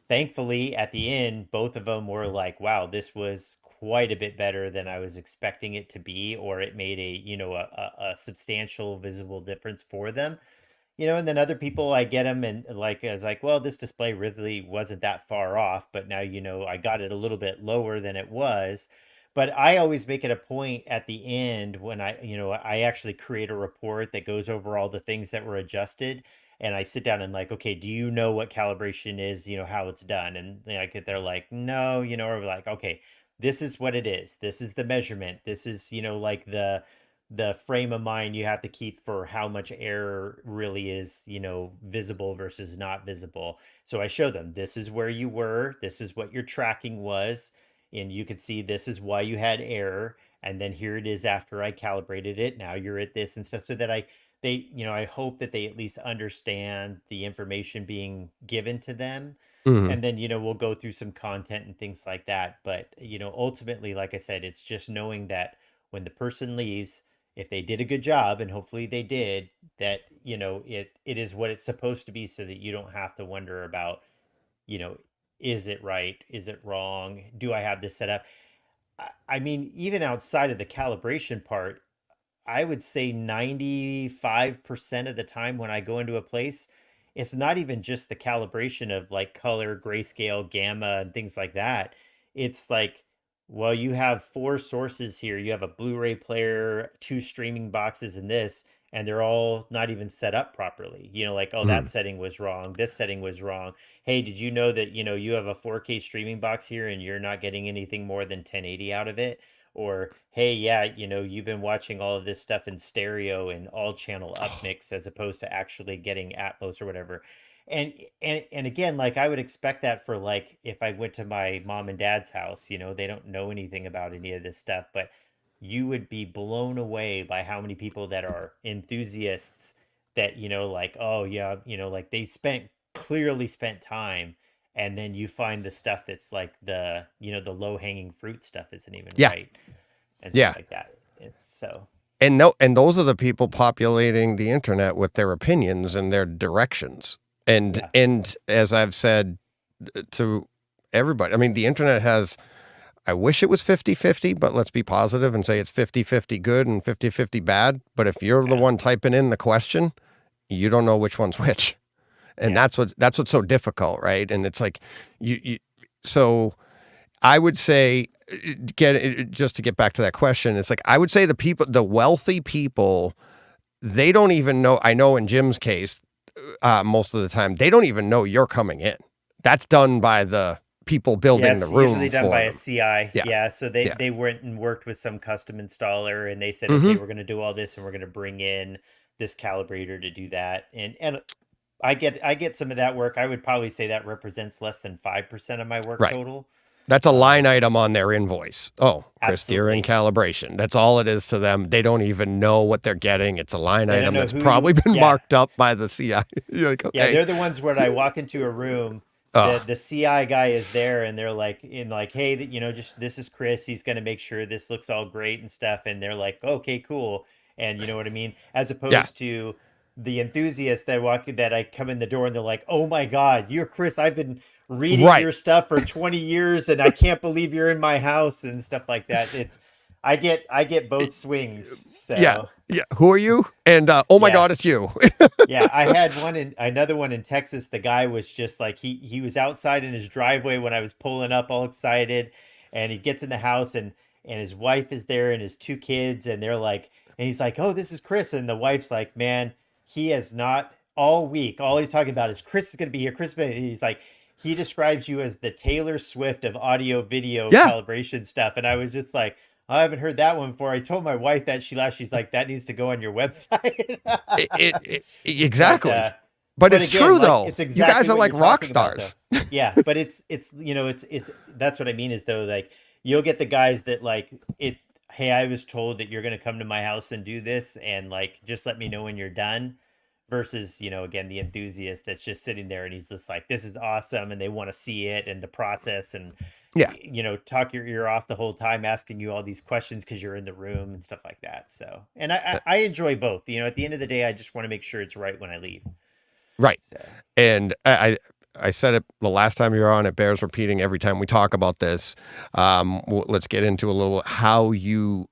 thankfully, at the end, both of them were like, wow, this was quite a bit better than I was expecting it to be, or it made a substantial visible difference for them. And then other people, I get them and like, I was like, well, this display really wasn't that far off, but now, I got it a little bit lower than it was. But I always make it a point at the end when I actually create a report that goes over all the things that were adjusted. And I sit down and like, okay, do you know what calibration is, how it's done? And they're like, no, or we're like, okay, this is what it is. This is the measurement. This is, like the frame of mind you have to keep for how much error really is, visible versus not visible. So I show them, this is where you were, this is what your tracking was, and you can see this is why you had error. And then here it is after I calibrated it. Now you're at this and stuff, so that I hope that they at least understand the information being given to them. And then, we'll go through some content and things like that. But, ultimately, like I said, it's just knowing that when the person leaves, if they did a good job, and hopefully they did, that, it is what it's supposed to be, so that you don't have to wonder about, is it right? Is it wrong? Do I have this set up? I mean, even outside of the calibration part, I would say 95% of the time when I go into a place, it's not even just the calibration of like color, grayscale, gamma, and things like that. It's like, well, you have 4 sources here. You have a Blu-ray player, 2 streaming boxes, and this, and they're all not even set up properly. Like, oh, that setting was wrong. This setting was wrong. Hey, did you know that, you have a 4K streaming box here and you're not getting anything more than 1080 out of it? Or, hey, yeah, you've been watching all of this stuff in stereo and all channel up mix as opposed to actually getting Atmos or whatever. And again, like I would expect that for like if I went to my mom and dad's house, they don't know anything about any of this stuff, but you would be blown away by how many people that are enthusiasts that, like, oh yeah, like they clearly spent time. And then you find the stuff that's like the low hanging fruit stuff isn't even right. And stuff like that. It's so. And those are the people populating the internet with their opinions and their directions. And as I've said to everybody, I mean, the internet has, I wish it was 50-50, but let's be positive and say it's 50-50 good and 50-50 bad. But if you're the one typing in the question, you don't know which one's which. And that's what's so difficult, right? And it's like so I would say, just to get back to that question, it's like I would say the wealthy people, they don't even know. I know in Jim's case, most of the time they don't even know you're coming in. That's done by the people building the room. Usually done by them. a CI. Yeah. So they went and worked with some custom installer, and they said, okay, we're going to do all this, and we're going to bring in this calibrator to do that, and I get some of that work. I would probably say that represents less than 5% of my work total. That's a line item on their invoice. Oh, Chris Deering calibration. That's all it is to them. They don't even know what they're getting. It's a line item that's probably been marked up by the CI. You're like, okay. Yeah, they're the ones where I walk into a room, the CI guy is there, and they're like, hey, just this is Chris. He's going to make sure this looks all great and stuff. And they're like, okay, cool. And you know what I mean? As opposed to the enthusiasts that I come in the door and they're like, oh my God, you're Chris. I've been reading your stuff for 20 years and I can't believe you're in my house and stuff like that. I get both swings. Yeah. So Yeah. Who are you? And oh my yeah. God, it's you. Yeah, I had another one in Texas. The guy was just like he was outside in his driveway when I was pulling up all excited, and he gets in the house and his wife is there and his two kids, and they're like, and he's like, "Oh, this is Chris." And the wife's like, "Man, he has not all week. All he's talking about is Chris is going to be here. Chris is gonna-" He's like, he describes you as the Taylor Swift of audio video Yeah. calibration stuff. And I was just like, I haven't heard that one before. I told my wife that. She laughed. She's like, that needs to go on your website. But Exactly. But it's again, true like though. it's You guys exactly are what like you're rock talking about, though. stars. Yeah, but it's you know it's that's what I mean is though, like you'll get the guys that like it. Hey, I was told that you're going to come to my house and do this, and like just let me know when you're done. Versus, again, the enthusiast that's just sitting there and he's just like, this is awesome, and they want to see it and the process, and Yeah. talk your ear off the whole time, asking you all these questions because you're in the room and stuff like that. So, and I enjoy both. At the end of the day, I just want to make sure it's right when I leave. Right. So, And I said it the last time you were on. It bears repeating every time we talk about this. Let's get into a little how you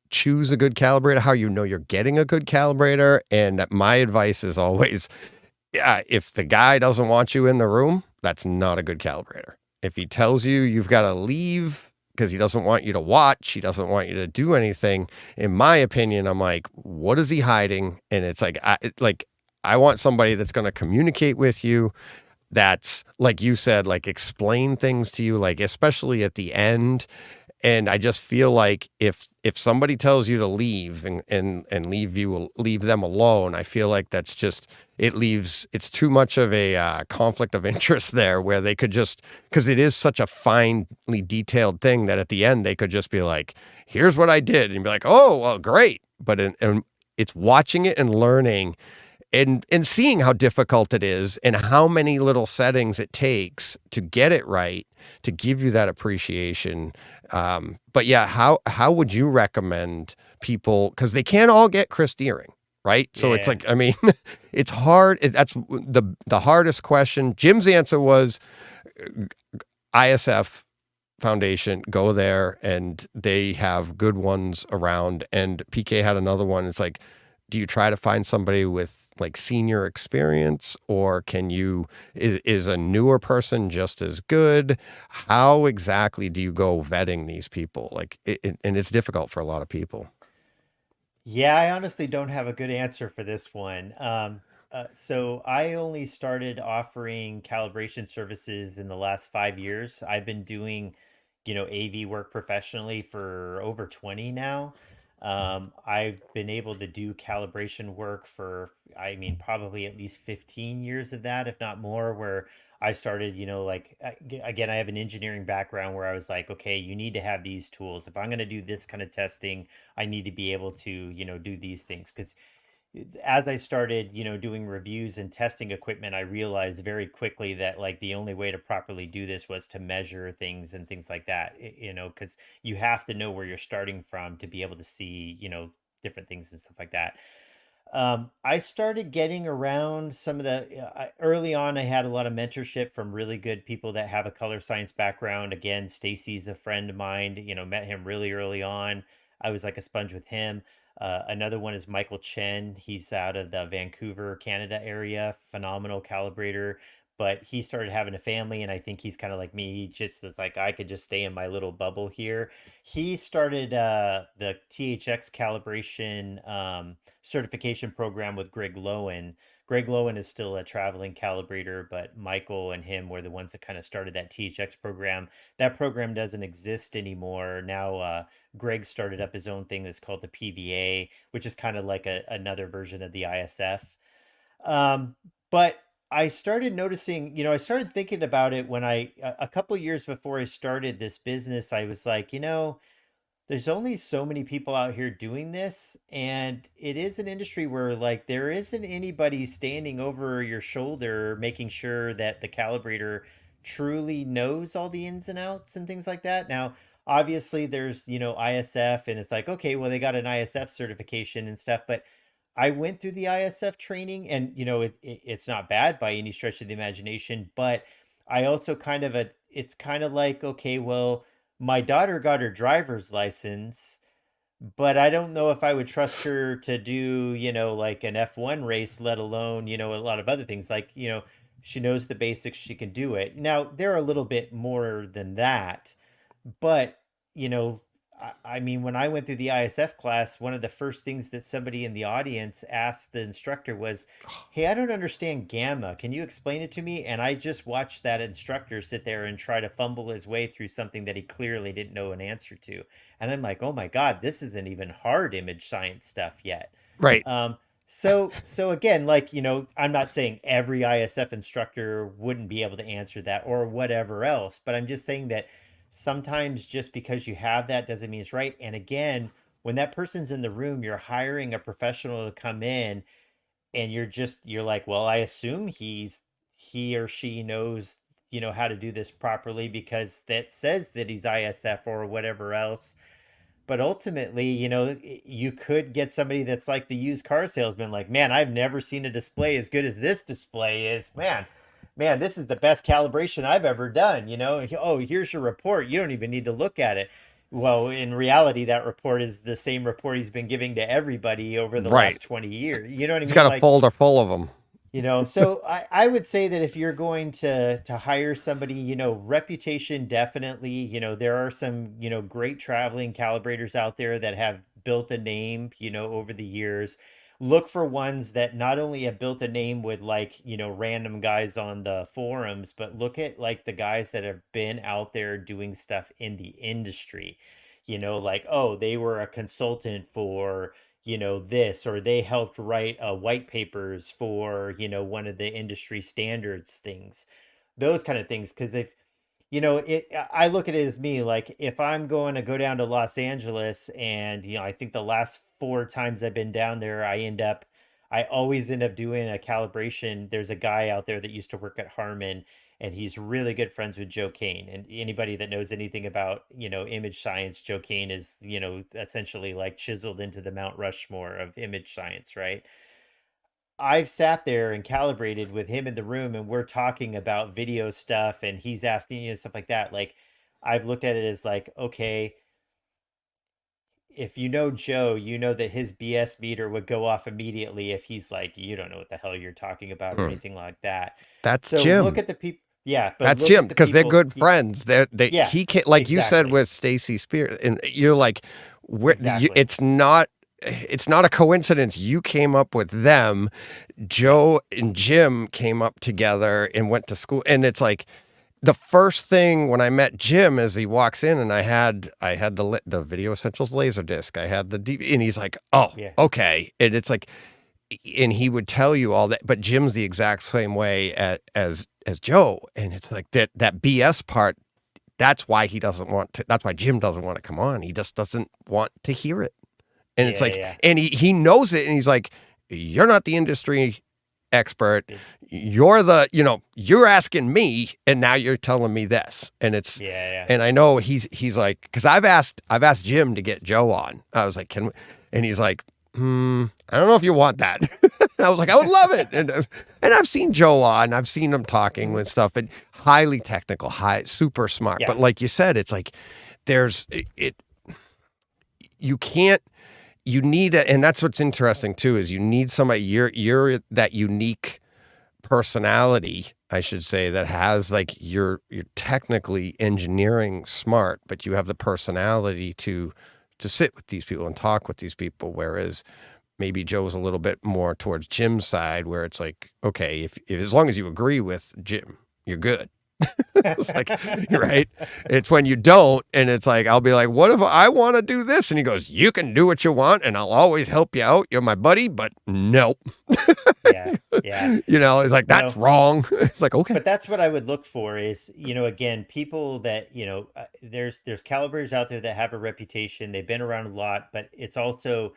choose a good calibrator, how you know you're getting a good calibrator. And my advice is always, if the guy doesn't want you in the room, that's not a good calibrator. If he tells you you've got to leave because he doesn't want you to watch, he doesn't want you to do anything, in my opinion, I'm like, what is he hiding? And it's like, I want somebody that's going to communicate with you, that's, like you said, like explain things to you, like especially at the end. And I just feel like if somebody tells you to leave and leave them alone, I feel like that's just, it's too much of a conflict of interest there, where they could just, because it is such a finely detailed thing that at the end they could just be like, here's what I did, and be like, oh well, great. But and it's watching it and learning and seeing how difficult it is and how many little settings it takes to get it right, to give you that appreciation. But yeah, how would you recommend people, because they can't all get Chris Deering, right? So it's yeah. like, I mean, it's hard. That's the hardest question. Jim's answer was ISF Foundation, go there, and they have good ones around. And PK had another one. It's like, do you try to find somebody with like senior experience, or is a newer person just as good? How exactly do you go vetting these people? Like, and it's difficult for a lot of people. Yeah, I honestly don't have a good answer for this one. So I only started offering calibration services in the last 5 years. I've been doing, AV work professionally for over 20 now. I've been able to do calibration work for, I mean, probably at least 15 years of that, if not more, where I started, again, I have an engineering background where I was like, okay, you need to have these tools. If I'm going to do this kind of testing, I need to be able to, do these things. Because as I started, doing reviews and testing equipment, I realized very quickly that like the only way to properly do this was to measure things and things like that, because you have to know where you're starting from to be able to see, different things and stuff like that. I started getting around some of early on. I had a lot of mentorship from really good people that have a color science background. Again, Stacy's a friend of mine, met him really early on. I was like a sponge with him. Another one is Michael Chen. He's out of the Vancouver, Canada area, phenomenal calibrator. But he started having a family, and I think he's kind of like me. He just was like, I could just stay in my little bubble here. He started the THX calibration certification program with Greg Lowen. Greg Lowen is still a traveling calibrator, but Michael and him were the ones that kind of started that THX program. That program doesn't exist anymore. Now, Greg started up his own thing that's called the PVA, which is kind of like another version of the ISF. But I started noticing, I started thinking about it when a couple years before I started this business, I was like, there's only so many people out here doing this, and it is an industry where like there isn't anybody standing over your shoulder making sure that the calibrator truly knows all the ins and outs and things like that. Now, obviously there's, ISF, and it's like, okay, well, they got an ISF certification and stuff, but I went through the ISF training, and it's not bad by any stretch of the imagination, but I also it's kind of like, okay, well, My daughter got her driver's license, but I don't know if I would trust her to do, like an F1 race, let alone, a lot of other things. Like, she knows the basics, she can do it. Now, they're a little bit more than that, but, you know, I mean, when I went through the ISF class, one of the first things that somebody in the audience asked the instructor was, "Hey, I don't understand gamma. Can you explain it to me?" And I just watched that instructor sit there and try to fumble his way through something that he clearly didn't know an answer to. And I'm like, oh my God, this isn't even hard image science stuff yet. Right. So again, like, I'm not saying every ISF instructor wouldn't be able to answer that or whatever else, but I'm just saying that sometimes just because you have that doesn't mean it's right. And again, when that person's in the room, you're hiring a professional to come in, and you're like, well, I assume he or she knows, how to do this properly because that says that he's ISF or whatever else. But ultimately, you could get somebody that's like the used car salesman, like, man, I've never seen a display as good as this display is. Man, this is the best calibration I've ever done. Oh, here's your report. You don't even need to look at it. Well, in reality, that report is the same report he's been giving to everybody over the Right. last 20 years. You know what I He's mean? got a Like, folder full of them. so I would say that if you're going to hire somebody, reputation definitely, there are some, great traveling calibrators out there that have built a name, over the years. Look for ones that not only have built a name with, like, random guys on the forums, but look at like the guys that have been out there doing stuff in the industry. Like, oh, they were a consultant for, this, or they helped write white papers for, one of the industry standards things, those kind of things. Because if, I look at it as me, like, if I'm going to go down to Los Angeles and, I think the last 4 times I've been down there, I always end up doing a calibration. There's a guy out there that used to work at Harman, and he's really good friends with Joe Kane. And anybody that knows anything about, image science, Joe Kane is, essentially like chiseled into the Mount Rushmore of image science, right? I've sat there and calibrated with him in the room, and we're talking about video stuff, and he's asking stuff like that. Like, I've looked at it as like, okay, if you know Joe, you know that his BS meter would go off immediately if he's like, you don't know what the hell you're talking about or Hmm. anything like that. That's So look Jim. at the people. Yeah, but That's look Jim at the because they're people. good friends. Yeah, He can't, like you said exactly. with Stacy Spears, and you're like, Exactly. it's not a coincidence. You came up with them. Yep. Joe and Jim came up together and went to school, and it's like the first thing when I met Jim is he walks in, and I had the Video Essentials laser disc. I had the and he's like, oh, Yeah. okay, and it's like, and he would tell you all that, but Jim's the exact same way as Joe, and it's like that BS part. That's why he doesn't want to. That's why Jim doesn't want to come on. He just doesn't want to hear it, and it's Yeah. like, Yeah. and he knows it, and he's like, you're not the industry expert. Yeah. You're asking me, and now you're telling me this, and it's, Yeah. and I know he's like, because I've asked Jim to get Joe on. I was like, can we? And he's like, I don't know if you want that. And I was like, I would love it. And I've seen Joe on. I've seen him talking with stuff, and highly technical, super smart. Yeah. But like you said, it's like there's it. You can't. You need it, and that's what's interesting too. Is you need somebody. You're that unique personality, I should say, that has, like, you're technically engineering smart, but you have the personality to sit with these people and talk with these people. Whereas maybe Joe's a little bit more towards Jim's side, where it's like, okay, if as long as you agree with Jim, you're good. It's like, you're right. It's when you don't, and it's like, I'll be like, what if I want to do this? And he goes, you can do what you want, and I'll always help you out. You're my buddy, but no. Yeah. Yeah. It's like, that's wrong. It's like, okay. But that's what I would look for is, again, people that, there's calibrators out there that have a reputation. They've been around a lot, but it's also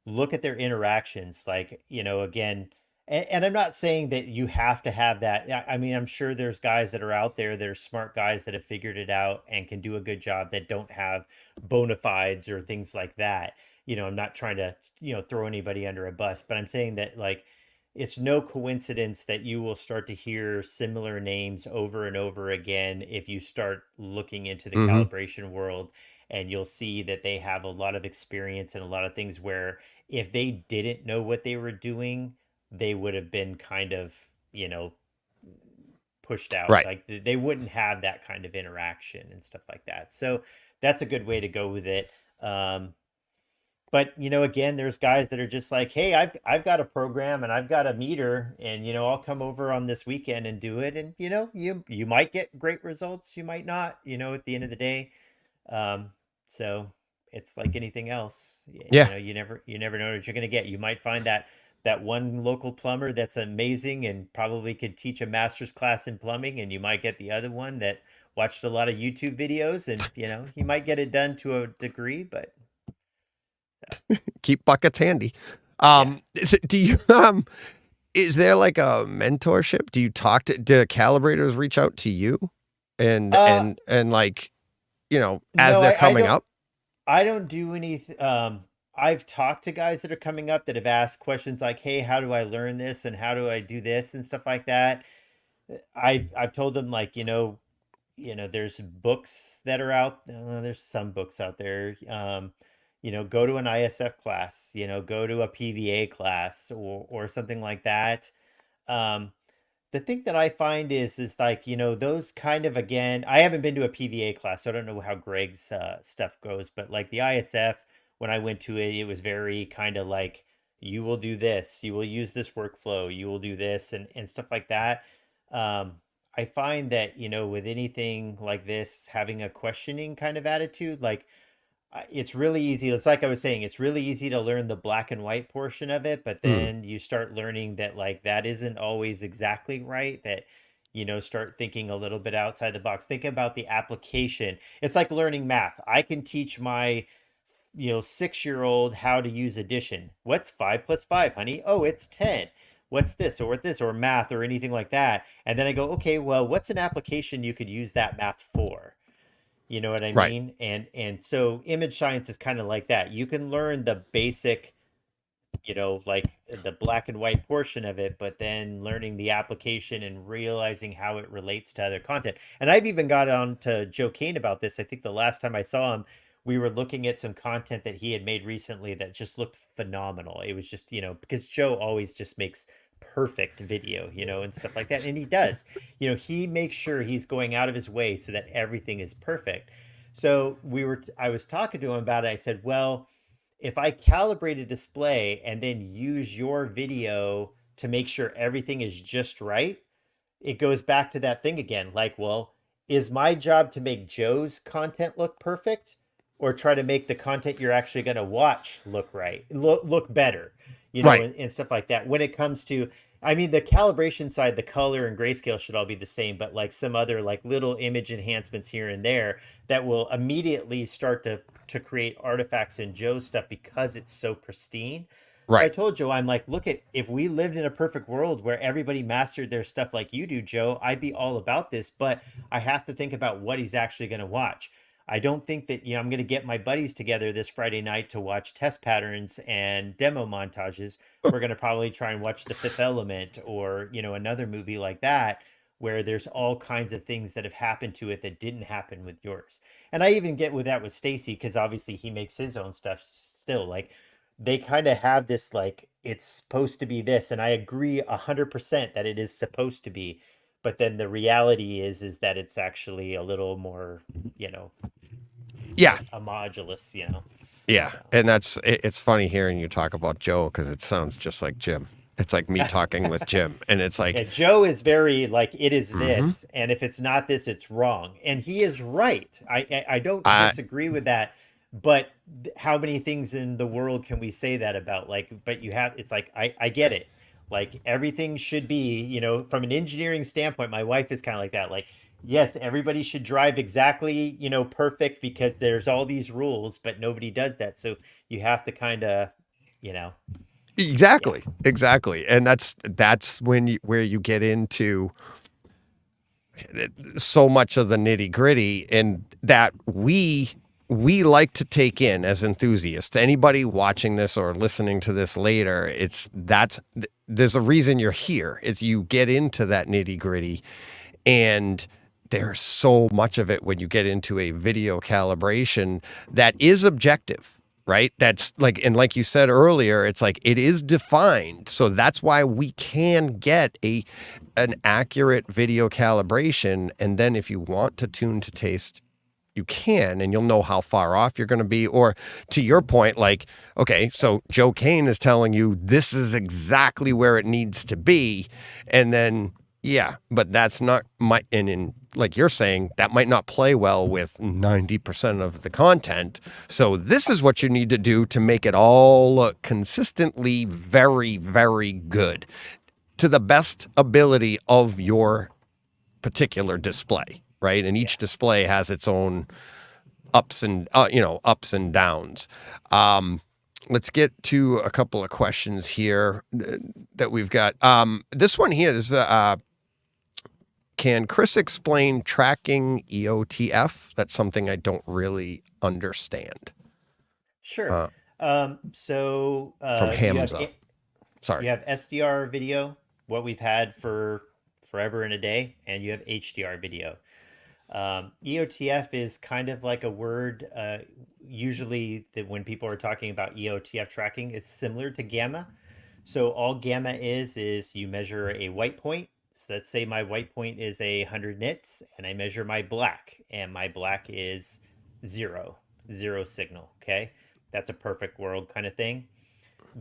look at their interactions. Like, again, and I'm not saying that you have to have that. I mean, I'm sure there's guys that are out there that are smart guys that have figured it out and can do a good job that don't have bona fides or things like that. I'm not trying to, throw anybody under a bus, but I'm saying that, like, it's no coincidence that you will start to hear similar names over and over again if you start looking into the Mm-hmm. calibration world, and you'll see that they have a lot of experience and a lot of things where if they didn't know what they were doing, they would have been kind of, pushed out. Right. Like they wouldn't have that kind of interaction and stuff like that. So that's a good way to go with it. But again, there's guys that are just like, hey, I've got a program and I've got a meter, and I'll come over on this weekend and do it, and you might get great results, you might not, at the end of the day. So it's like anything else. Yeah. You never know what you're gonna get. You might find that one local plumber that's amazing and probably could teach a master's class in plumbing, and you might get the other one that watched a lot of YouTube videos, and he might get it done to a degree, but Keep buckets handy. yeah. Do you is there like a mentorship? Do you talk to, do calibrators reach out to you and like, as No, they're coming up? I don't do anything. I've talked to guys that are coming up that have asked questions like, "Hey, how do I learn this and how do I do this and stuff like that?" I've told them like, there's books that are out. There's some books out there. Go to an ISF class. Go to a PVA class or something like that. The thing that I find is like, those kind of, again, I haven't been to a PVA class, so I don't know how Greg's stuff goes, but like the ISF, when I went to it, it was very kind of like, you will do this, you will use this workflow, you will do this and stuff like that. I find that, with anything like this, having a questioning kind of attitude, like, it's really easy. It's like I was saying, it's really easy to learn the black and white portion of it, but Mm, then you start learning that like that isn't always exactly right, that start thinking a little bit outside the box. Think about the application. It's like learning math. I can teach my 6-year-old how to use addition. What's 5 plus 5, honey? Oh, it's 10. What's this or math or anything like that? And then I go, okay, well, what's an application you could use that math for? You know what I right. mean? And so image science is kind of like that. You can learn the basic, like the black and white portion of it, but then learning the application and realizing how it relates to other content. And I've even got on to Joe Kane about this. I think the last time I saw him, we were looking at some content that he had made recently that just looked phenomenal. It was just, because Joe always just makes perfect video, and stuff like that. And he does, he makes sure he's going out of his way so that everything is perfect. So I was talking to him about it. I said, well, if I calibrate a display and then use your video to make sure everything is just right, it goes back to that thing again. Like, well, is my job to make Joe's content look perfect, or try to make the content you're actually going to watch look right, look better, Right. and stuff like that. When it comes to, I mean, the calibration side, the color and grayscale should all be the same, but like some other like little image enhancements here and there that will immediately start to create artifacts in Joe's stuff because it's so pristine. So I Right. told Joe, I'm like, look, if we lived in a perfect world where everybody mastered their stuff like you do, Joe, I'd be all about this, but I have to think about what he's actually going to watch. I don't think that, I'm going to get my buddies together this Friday night to watch test patterns and demo montages. We're going to probably try and watch The Fifth Element or, another movie like that, where there's all kinds of things that have happened to it that didn't happen with yours. And I even get with that with Stacy, because obviously he makes his own stuff still. Like, they kind of have this, like, it's supposed to be this. And I agree 100% that it is supposed to be. But then the reality is that it's actually a little more, Yeah. a modulus, Yeah. So. And it's funny hearing you talk about Joe because it sounds just like Jim. It's like me talking with Jim. And it's Yeah, like, Joe is very like, it is mhm. this, and if it's not this, it's wrong, and he is right. I don't I, disagree with that, but how many things in the world can we say that about? Like, but it's like, I get it. Like, everything should be, from an engineering standpoint, my wife is kind of like that. Like, yes, everybody should drive exactly, perfect, because there's all these rules, but nobody does that. So you have to kind of, yeah. exactly. Exactly. And that's where you get into so much of the nitty gritty, and that we like to take in as enthusiasts. Anybody watching this or listening to this later, there's a reason you're here. It's you get into that nitty gritty, and there's so much of it when you get into a video calibration that is objective, right? That's like, and like you said earlier, it's like it is defined. So that's why we can get an accurate video calibration. And then if you want to tune to taste, you can, and you'll know how far off you're going to be. Or to your point, like, okay, so Joe Kane is telling you this is exactly where it needs to be. And then, yeah, but that's not my, and in, like you're saying, that might not play well with 90% of the content. So this is what you need to do to make it all look consistently very, very good to the best ability of your particular display. Right. And each display has its own ups and, ups and downs. Let's get to a couple of questions here that we've got. This one here is, can Chris explain tracking EOTF? That's something I don't really understand. Sure. So From Hamza. Sorry. You have SDR video, what we've had for forever and a day, and you have HDR video. EOTF is kind of like a word, usually that when people are talking about EOTF tracking, it's similar to gamma. So all gamma is you measure a white point. So let's say my white point is 100 nits, and I measure my black, and my black is zero signal. Okay. That's a perfect world kind of thing.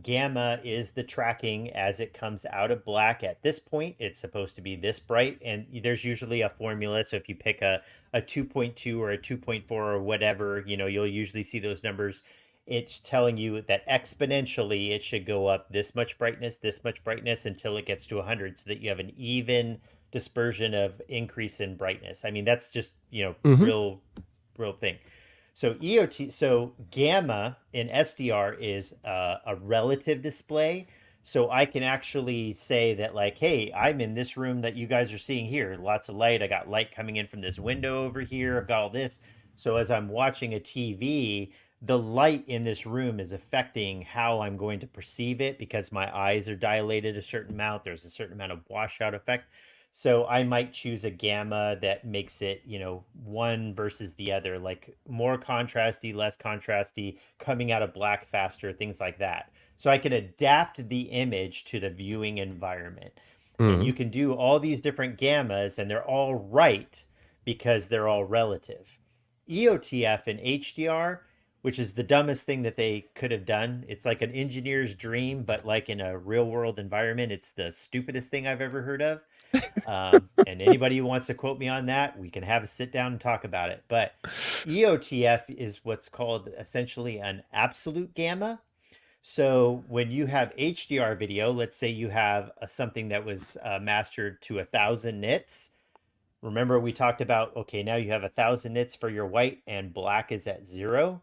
Gamma is the tracking as it comes out of black. At this point, it's supposed to be this bright, and there's usually a formula. So if you pick a 2.2 or a 2.4 or whatever, you'll usually see those numbers. It's telling you that exponentially it should go up this much brightness until it gets to 100, so that you have an even dispersion of increase in brightness. I mean, that's just, real thing. So gamma in SDR is a relative display. So I can actually say that, like, hey, I'm in this room that you guys are seeing here. Lots of light. I got light coming in from this window over here. I've got all this. So as I'm watching a TV, the light in this room is affecting how I'm going to perceive it, because my eyes are dilated a certain amount. There's a certain amount of washout effect. So I might choose a gamma that makes it, one versus the other, like more contrasty, less contrasty, coming out of black faster, things like that. So I can adapt the image to the viewing environment. And you can do all these different gammas, and they're all right because they're all relative. EOTF and HDR, which is the dumbest thing that they could have done. It's like an engineer's dream, but like in a real world environment, it's the stupidest thing I've ever heard of. And anybody who wants to quote me on that, we can have a sit down and talk about it. But EOTF is what's called essentially an absolute gamma. So when you have HDR video, let's say you have something that was mastered to 1,000 nits. Remember, we talked about, okay, now you have 1,000 nits for your white and black is at 0.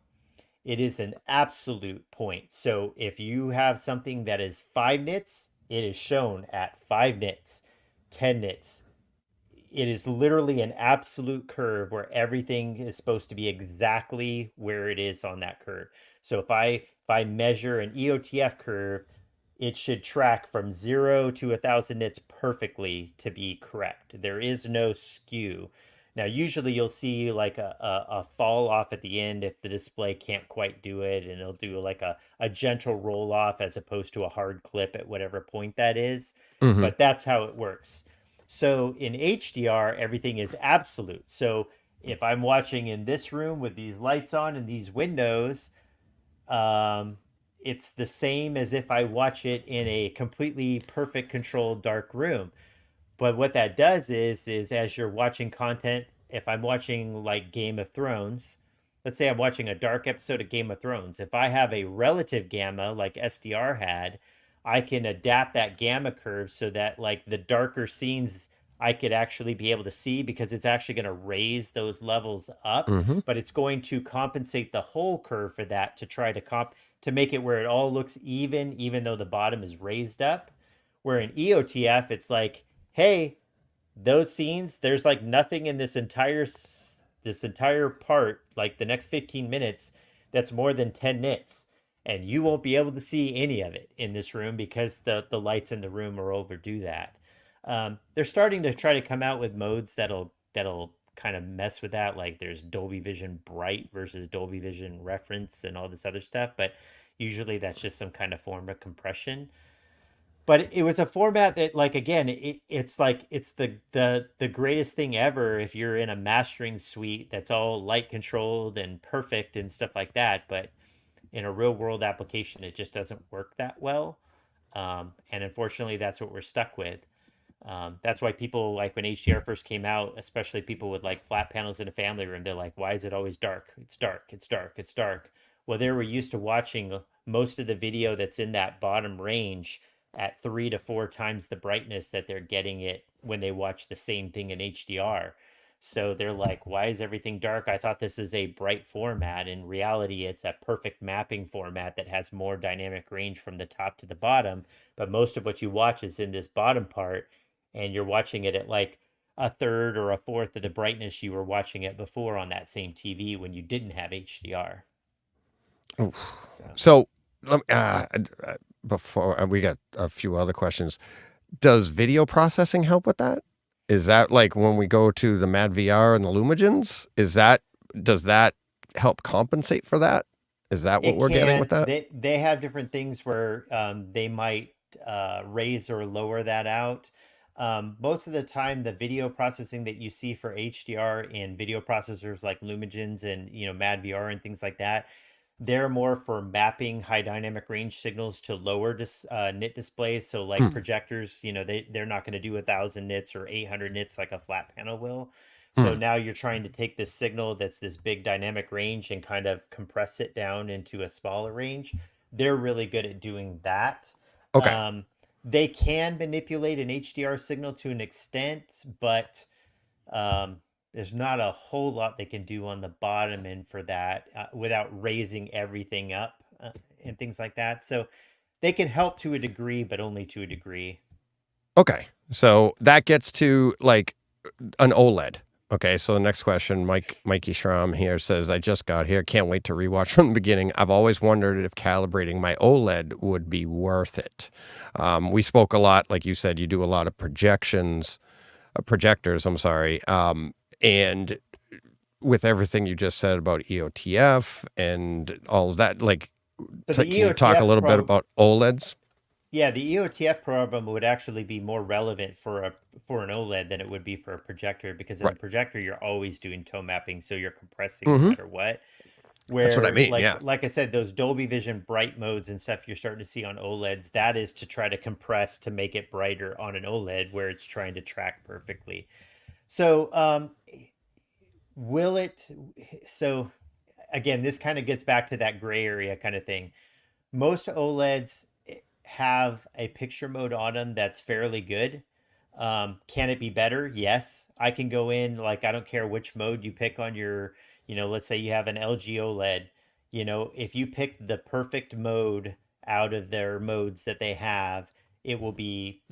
It is an absolute point. So if you have something that is 5 nits, it is shown at 5 nits, 10 nits. It is literally an absolute curve where everything is supposed to be exactly where it is on that curve. So if I measure an EOTF curve, it should track from 0 to 1,000 nits perfectly to be correct. There is no skew. Now, usually you'll see like a fall off at the end if the display can't quite do it, and it'll do like a gentle roll off as opposed to a hard clip at whatever point that is. But that's how it works. So in HDR, everything is absolute. So if I'm watching in this room with these lights on and these windows, it's the same as if I watch it in a completely perfect controlled dark room. But what that does is as you're watching content, if I'm watching like Game of Thrones, let's say I'm watching a dark episode of Game of Thrones, if I have a relative gamma like SDR had, I can adapt that gamma curve so that like the darker scenes I could actually be able to see, because it's actually going to raise those levels up, but it's going to compensate the whole curve for that to try to make it where it all looks even though the bottom is raised up. Where in EOTF, it's like, hey, those scenes, there's like nothing in this entire part, like the next 15 minutes, that's more than 10 nits. and you won't be able to see any of it in this room because the lights in the room are overdo that. They're starting to try to come out with modes that'll kind of mess with that. Like there's Dolby Vision Bright versus Dolby Vision Reference and all this other stuff, but usually that's just some kind of form of compression. But it was a format that, like, again, it's like it's the greatest thing ever if you're in a mastering suite that's all light controlled and perfect and stuff like that. But in a real world application, it just doesn't work that well. And unfortunately, that's what we're stuck with. That's why people, like when HDR first came out, especially people with like flat panels in a family room, they're like, why is it always dark? It's dark, it's dark, it's dark. Well, they were used to watching most of the video that's in that bottom range at 3 to 4 times the brightness that they're getting it when they watch the same thing in HDR. So they're like, why is everything dark? I thought this is a bright format. In reality, it's a perfect mapping format that has more dynamic range from the top to the bottom. But most of what you watch is in this bottom part, and you're watching it at like a third or a fourth of the brightness you were watching it before on that same TV when you didn't have HDR. Oof. So So before we got a few other questions, does video processing help with that? Is that like when we go to the Mad VR and the Lumigens? Does that help compensate for that? Is that what it we're getting with can. that? They have different things where they might raise or lower that out. Most of the time, the video processing that you see for HDR in video processors like Lumigens and Mad VR and things like that, they're more for mapping high dynamic range signals to lower nit displays. So like Hmm. projectors, they're not going to do 1,000 nits or 800 nits like a flat panel will. So Hmm. now you're trying to take this signal that's this big dynamic range and kind of compress it down into a smaller range. They're really good at doing that. Okay. Um, they can manipulate an HDR signal to an extent, but um, there's not a whole lot they can do on the bottom end for that without raising everything up and things like that. So they can help to a degree, but only to a degree. Okay. So that gets to like an OLED. Okay, so the next question, Mikey Schramm here says, I just got here. Can't wait to rewatch from the beginning. I've always wondered if calibrating my OLED would be worth it. We spoke a lot, like you said, you do a lot of projectors, I'm sorry. And with everything you just said about EOTF and all of that, like, So the can you talk a EOTF little bit about OLEDs? yeah, the EOTF problem would actually be more relevant for an OLED than it would be for a projector, because in a Right. projector you're always doing tone mapping, so you're compressing no Mm-hmm. matter what. That's what I Where mean. Yeah. like I said, those Dolby Vision bright modes and stuff you're starting to see on OLEDs, that is to try to compress to make it brighter on an OLED where it's trying to track perfectly. So will it? So again, this kind of gets back to that gray area kind of thing. Most OLEDs have a picture mode on them that's fairly good. Can it be better? Yes. I can go in, like, I don't care which mode you pick on your, let's say you have an LG OLED, if you pick the perfect mode out of their modes that they have, it will be,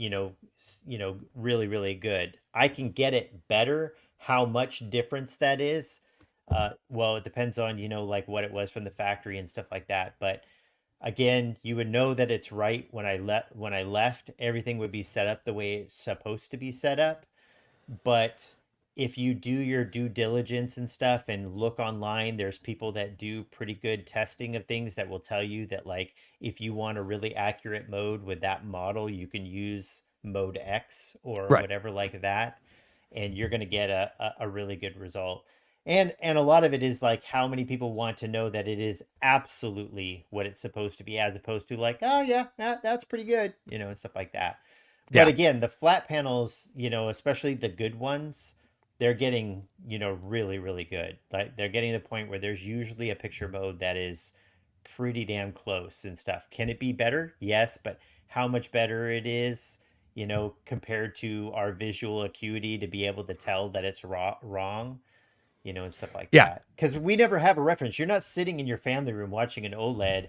really, really good. I can get it better. How much difference that is? Well, it depends on, like what it was from the factory and stuff like that. But again, you would know that it's right when I left, everything would be set up the way it's supposed to be set up. But if you do your due diligence and stuff and look online, there's people that do pretty good testing of things that will tell you that, like, if you want a really accurate mode with that model, you can use mode X or Right. whatever like that, and you're going to get a really good result. And a lot of it is like how many people want to know that it is absolutely what it's supposed to be, as opposed to like, oh yeah, that's pretty good, and stuff like that. But Yeah. again, the flat panels, especially the good ones, they're getting, really, really good. Like they're getting to the point where there's usually a picture mode that is pretty damn close and stuff. Can it be better? Yes, but how much better it is, compared to our visual acuity to be able to tell that it's wrong, and stuff like Yeah. that. Because we never have a reference. You're not sitting in your family room watching an OLED.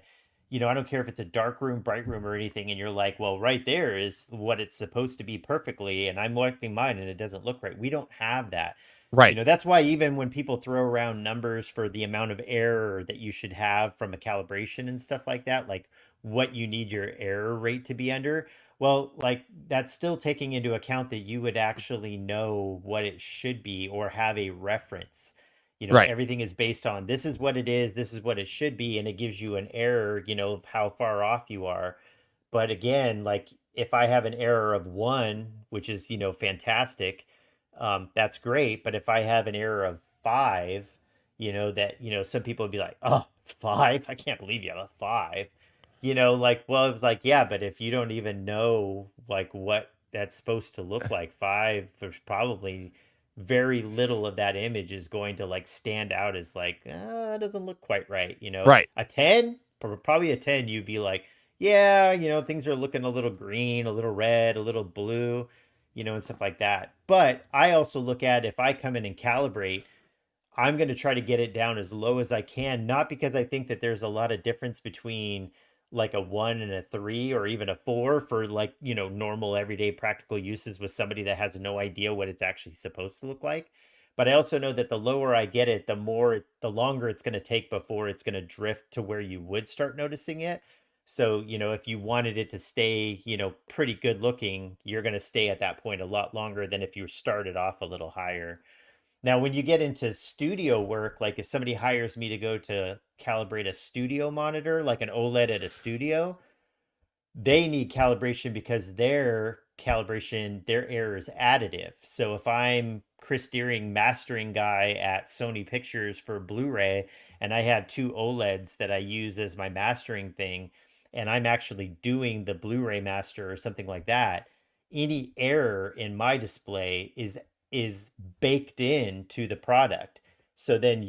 I don't care if it's a dark room, bright room, or anything, and you're like, well, right there is what it's supposed to be perfectly, and I'm watching mine and it doesn't look right. We don't have that. Right. That's why even when people throw around numbers for the amount of error that you should have from a calibration and stuff like that, like what you need your error rate to be under, well, like that's still taking into account that you would actually know what it should be or have a reference. Right. Everything is based on this is what it is, this is what it should be, and it gives you an error, of how far off you are. But again, like if I have an error of 1, which is, fantastic, that's great. But if I have an error of 5, that, some people would be like, oh, 5? I can't believe you have a 5. Like, well, it was like, yeah, but if you don't even know like what that's supposed to look like, 5, there's probably very little of that image is going to like stand out as like, that doesn't look quite right. Right. A 10, probably a 10, you'd be like, yeah, things are looking a little green, a little red, a little blue, and stuff like that. But I also look at if I come in and calibrate, I'm going to try to get it down as low as I can, not because I think that there's a lot of difference between like a 1 and a 3 or even a 4 for like, normal everyday practical uses with somebody that has no idea what it's actually supposed to look like. But I also know that the lower I get it, the longer it's going to take before it's going to drift to where you would start noticing it. So, if you wanted it to stay, pretty good looking, you're going to stay at that point a lot longer than if you started off a little higher. Now, when you get into studio work, like if somebody hires me to go to calibrate a studio monitor, like an OLED at a studio, they need calibration because their error is additive. So if I'm Chris Deering mastering guy at Sony Pictures for Blu-ray, and I have 2 OLEDs that I use as my mastering thing, and I'm actually doing the Blu-ray master or something like that, any error in my display is baked into the product. So then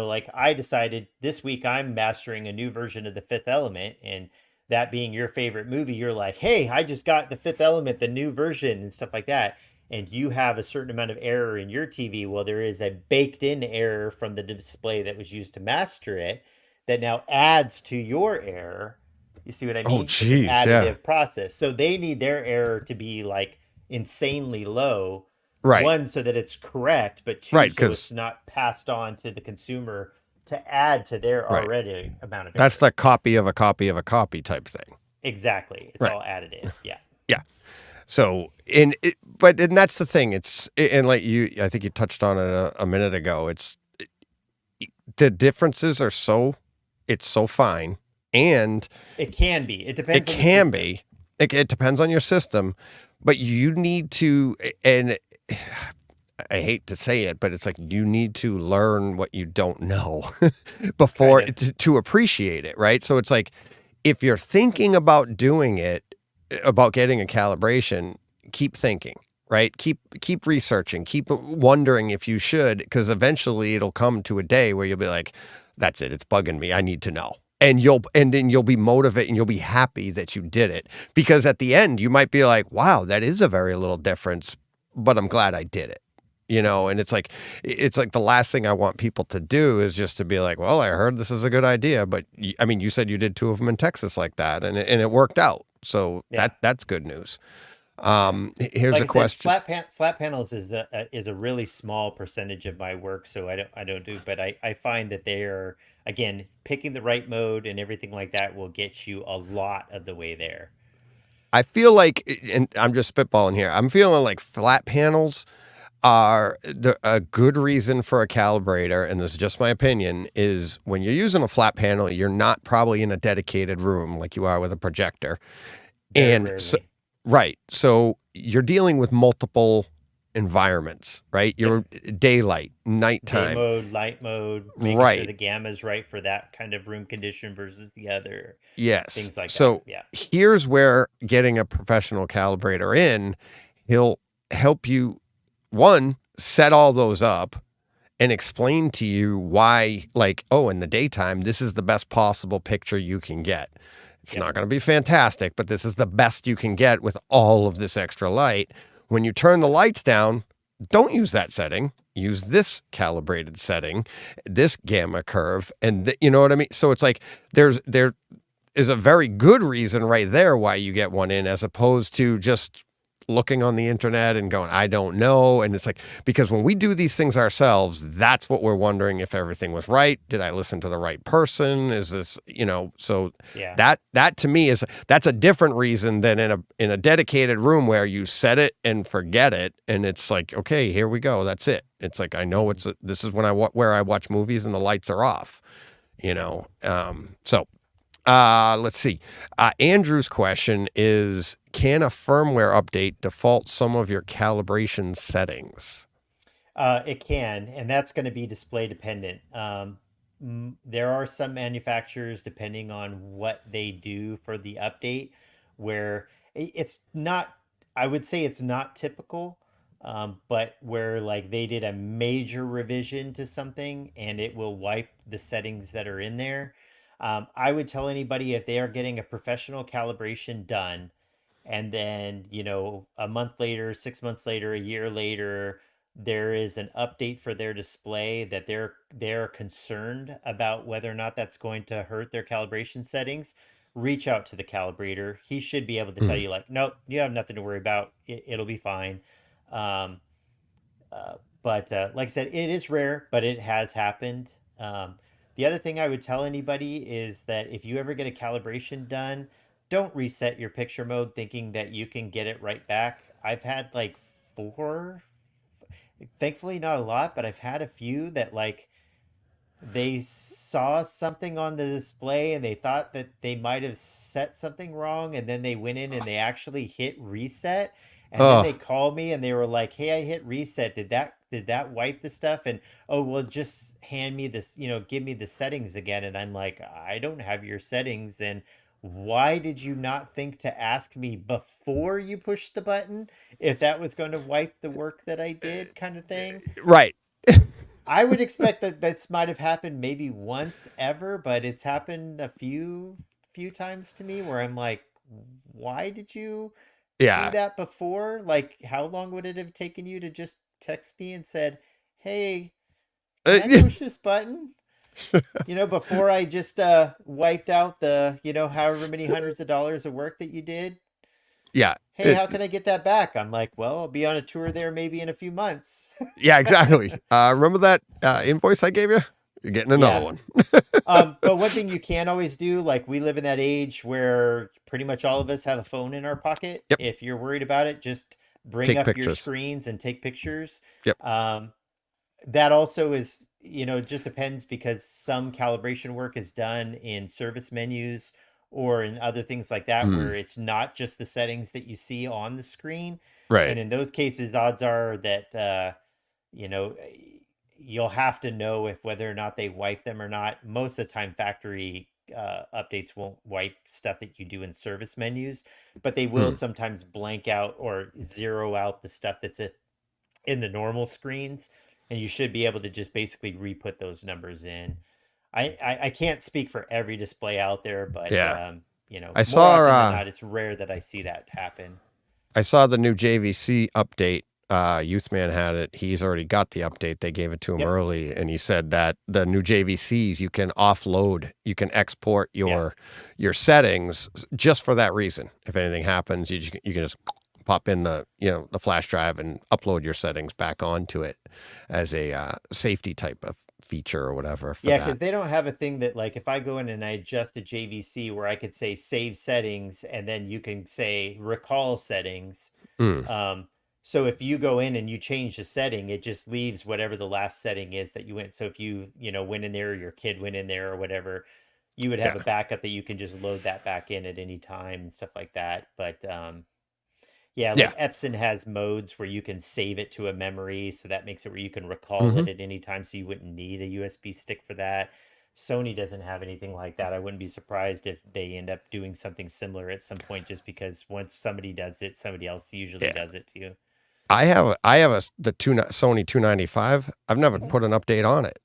like I decided this week I'm mastering a new version of The Fifth Element, and that being your favorite movie, you're like, hey, I just got The Fifth Element, the new version and stuff like that. And you have a certain amount of error in your TV. Well, there is a baked in error from the display that was used to master it that now adds to your error. You see what I mean? Oh, geez, it's an yeah. additive process. So they need their error to be like insanely low. Right. 1, so that it's correct, but 2, Right, so it's not passed on to the consumer to add to their Right. already amount of error. That's the copy of a copy of a copy type thing. Exactly. It's Right. all additive. Yeah. Yeah. So, and that's the thing. And like I think you touched on it a minute ago. The differences are it's so fine, and It can be. It depends. it on the can system. be. It depends on your system, but you need to, and I hate to say it, but it's like you need to learn what you don't know before Kind to appreciate it, right? So it's like if you're thinking about doing it, about getting a calibration, keep thinking, right? Keep researching, keep wondering if you should, because eventually it'll come to a day where you'll be like, that's it, it's bugging me, I need to know. And then you'll be motivated and you'll be happy that you did it, because at the end you might be like, wow, that is a very little difference, but I'm glad I did it. And it's like the last thing I want people to do is just to be like, well, I heard this is a good idea, but you said you did 2 of them in Texas like that, and it worked out. So Yeah. that's good news. Here's like a I question. said, flat panels is a really small percentage of my work, so I don't do. But I find that they are, again, picking the right mode and everything like that will get you a lot of the way there. I feel like, and I'm just spitballing here, I'm feeling like flat panels are a good reason for a calibrator, and this is just my opinion, is when you're using a flat panel, you're not probably in a dedicated room like you are with a projector. Very And rarely. so, right. So you're dealing with multiple environments, right? You're daylight, Day nighttime. mode, light mode, making Right. sure the gamma's right for that kind of room condition versus the other. Yes. Things like So that. Yeah. here's where getting a professional calibrator in, he'll help you, one, set all those up and explain to you why, like, oh, in the daytime, this is the best possible picture you can get. It's Yep. not going to be fantastic, but this is the best you can get with all of this extra light. When you turn the lights down, don't use that setting. Use this calibrated setting, this gamma curve, and you know what I mean? So it's like there is a very good reason right there why you get one in, as opposed to just looking on the internet and going, I don't know. And it's like, because when we do these things ourselves, that's what we're wondering if everything was right. Did I listen to the right person? Is this, so Yeah. that to me that's a different reason than in a dedicated room where you set it and forget it. And it's like, okay, here we go. That's it. It's like, I know this is where I watch movies and the lights are off, so let's see. Andrew's question is, can a firmware update default some of your calibration settings? It can, and that's going to be display dependent. There are some manufacturers, depending on what they do for the update, where it's not, I would say it's not typical, but where like they did a major revision to something and it will wipe the settings that are in there. I would tell anybody, if they are getting a professional calibration done, and then, a month later, 6 months later, a year later, there is an update for their display that they're concerned about whether or not that's going to hurt their calibration settings, reach out to the calibrator. He should be able to tell you, like, nope, you have nothing to worry about. It'll be fine. Um, but like I said, it is rare, but it has happened. The other thing I would tell anybody is that if you ever get a calibration done, don't reset your picture mode thinking that you can get it right back. I've had like 4, thankfully not a lot, but I've had a few that like they saw something on the display and they thought that they might have set something wrong, and then they went in and they actually hit reset, and then they called me and they were like, hey, I hit reset, did that wipe the stuff? And oh, well, just hand me this, give me the settings again. And I'm like, I don't have your settings, and why did you not think to ask me before you pushed the button if that was going to wipe the work that I did, kind of thing? Right. I would expect that this might have happened maybe once ever, but it's happened a few times to me where I'm like, why did you do that before? Like, how long would it have taken you to just text me and said, hey, can I push this button? Before I just wiped out the, however many hundreds of dollars of work that you did. Yeah. Hey, how can I get that back? I'm like, well, I'll be on a tour there maybe in a few months. Yeah, exactly. Remember that invoice I gave you? You're getting another one. But one thing you can always do, like we live in that age where pretty much all of us have a phone in our pocket. Yep. If you're worried about it, just bring up your screens and take pictures. Yep. That also is, it just depends, because some calibration work is done in service menus or in other things like that, where it's not just the settings that you see on the screen. Right. And in those cases, odds are that, you'll have to know if whether or not they wipe them or not. Most of the time, factory updates won't wipe stuff that you do in service menus, but they will sometimes blank out or zero out the stuff that's in the normal screens. And you should be able to just basically re-put those numbers in. I can't speak for every display out there, but I saw more often than not, it's rare that I see that happen. I saw the new JVC update. Youthman had it. He's already got the update. They gave it to him early, and he said that the new JVCs, you can offload, you can export your settings just for that reason. If anything happens, you can just pop in the the flash drive and upload your settings back onto it as a safety type of feature or whatever. Because they don't have a thing that, like, if I go in and I adjust a JVC where I could say save settings and then you can say recall settings. So if you go in and you change the setting, it just leaves whatever the last setting is that you went. So if you went in there, or your kid went in there or whatever, you would have a backup that you can just load that back in at any time and stuff like that. But Epson has modes where you can save it to a memory, so that makes it where you can recall it at any time, so you wouldn't need a USB stick for that. Sony doesn't have anything like that. I wouldn't be surprised if they end up doing something similar at some point, just because once somebody does it, somebody else usually does it too. I have the Sony 295. I've never put an update on it,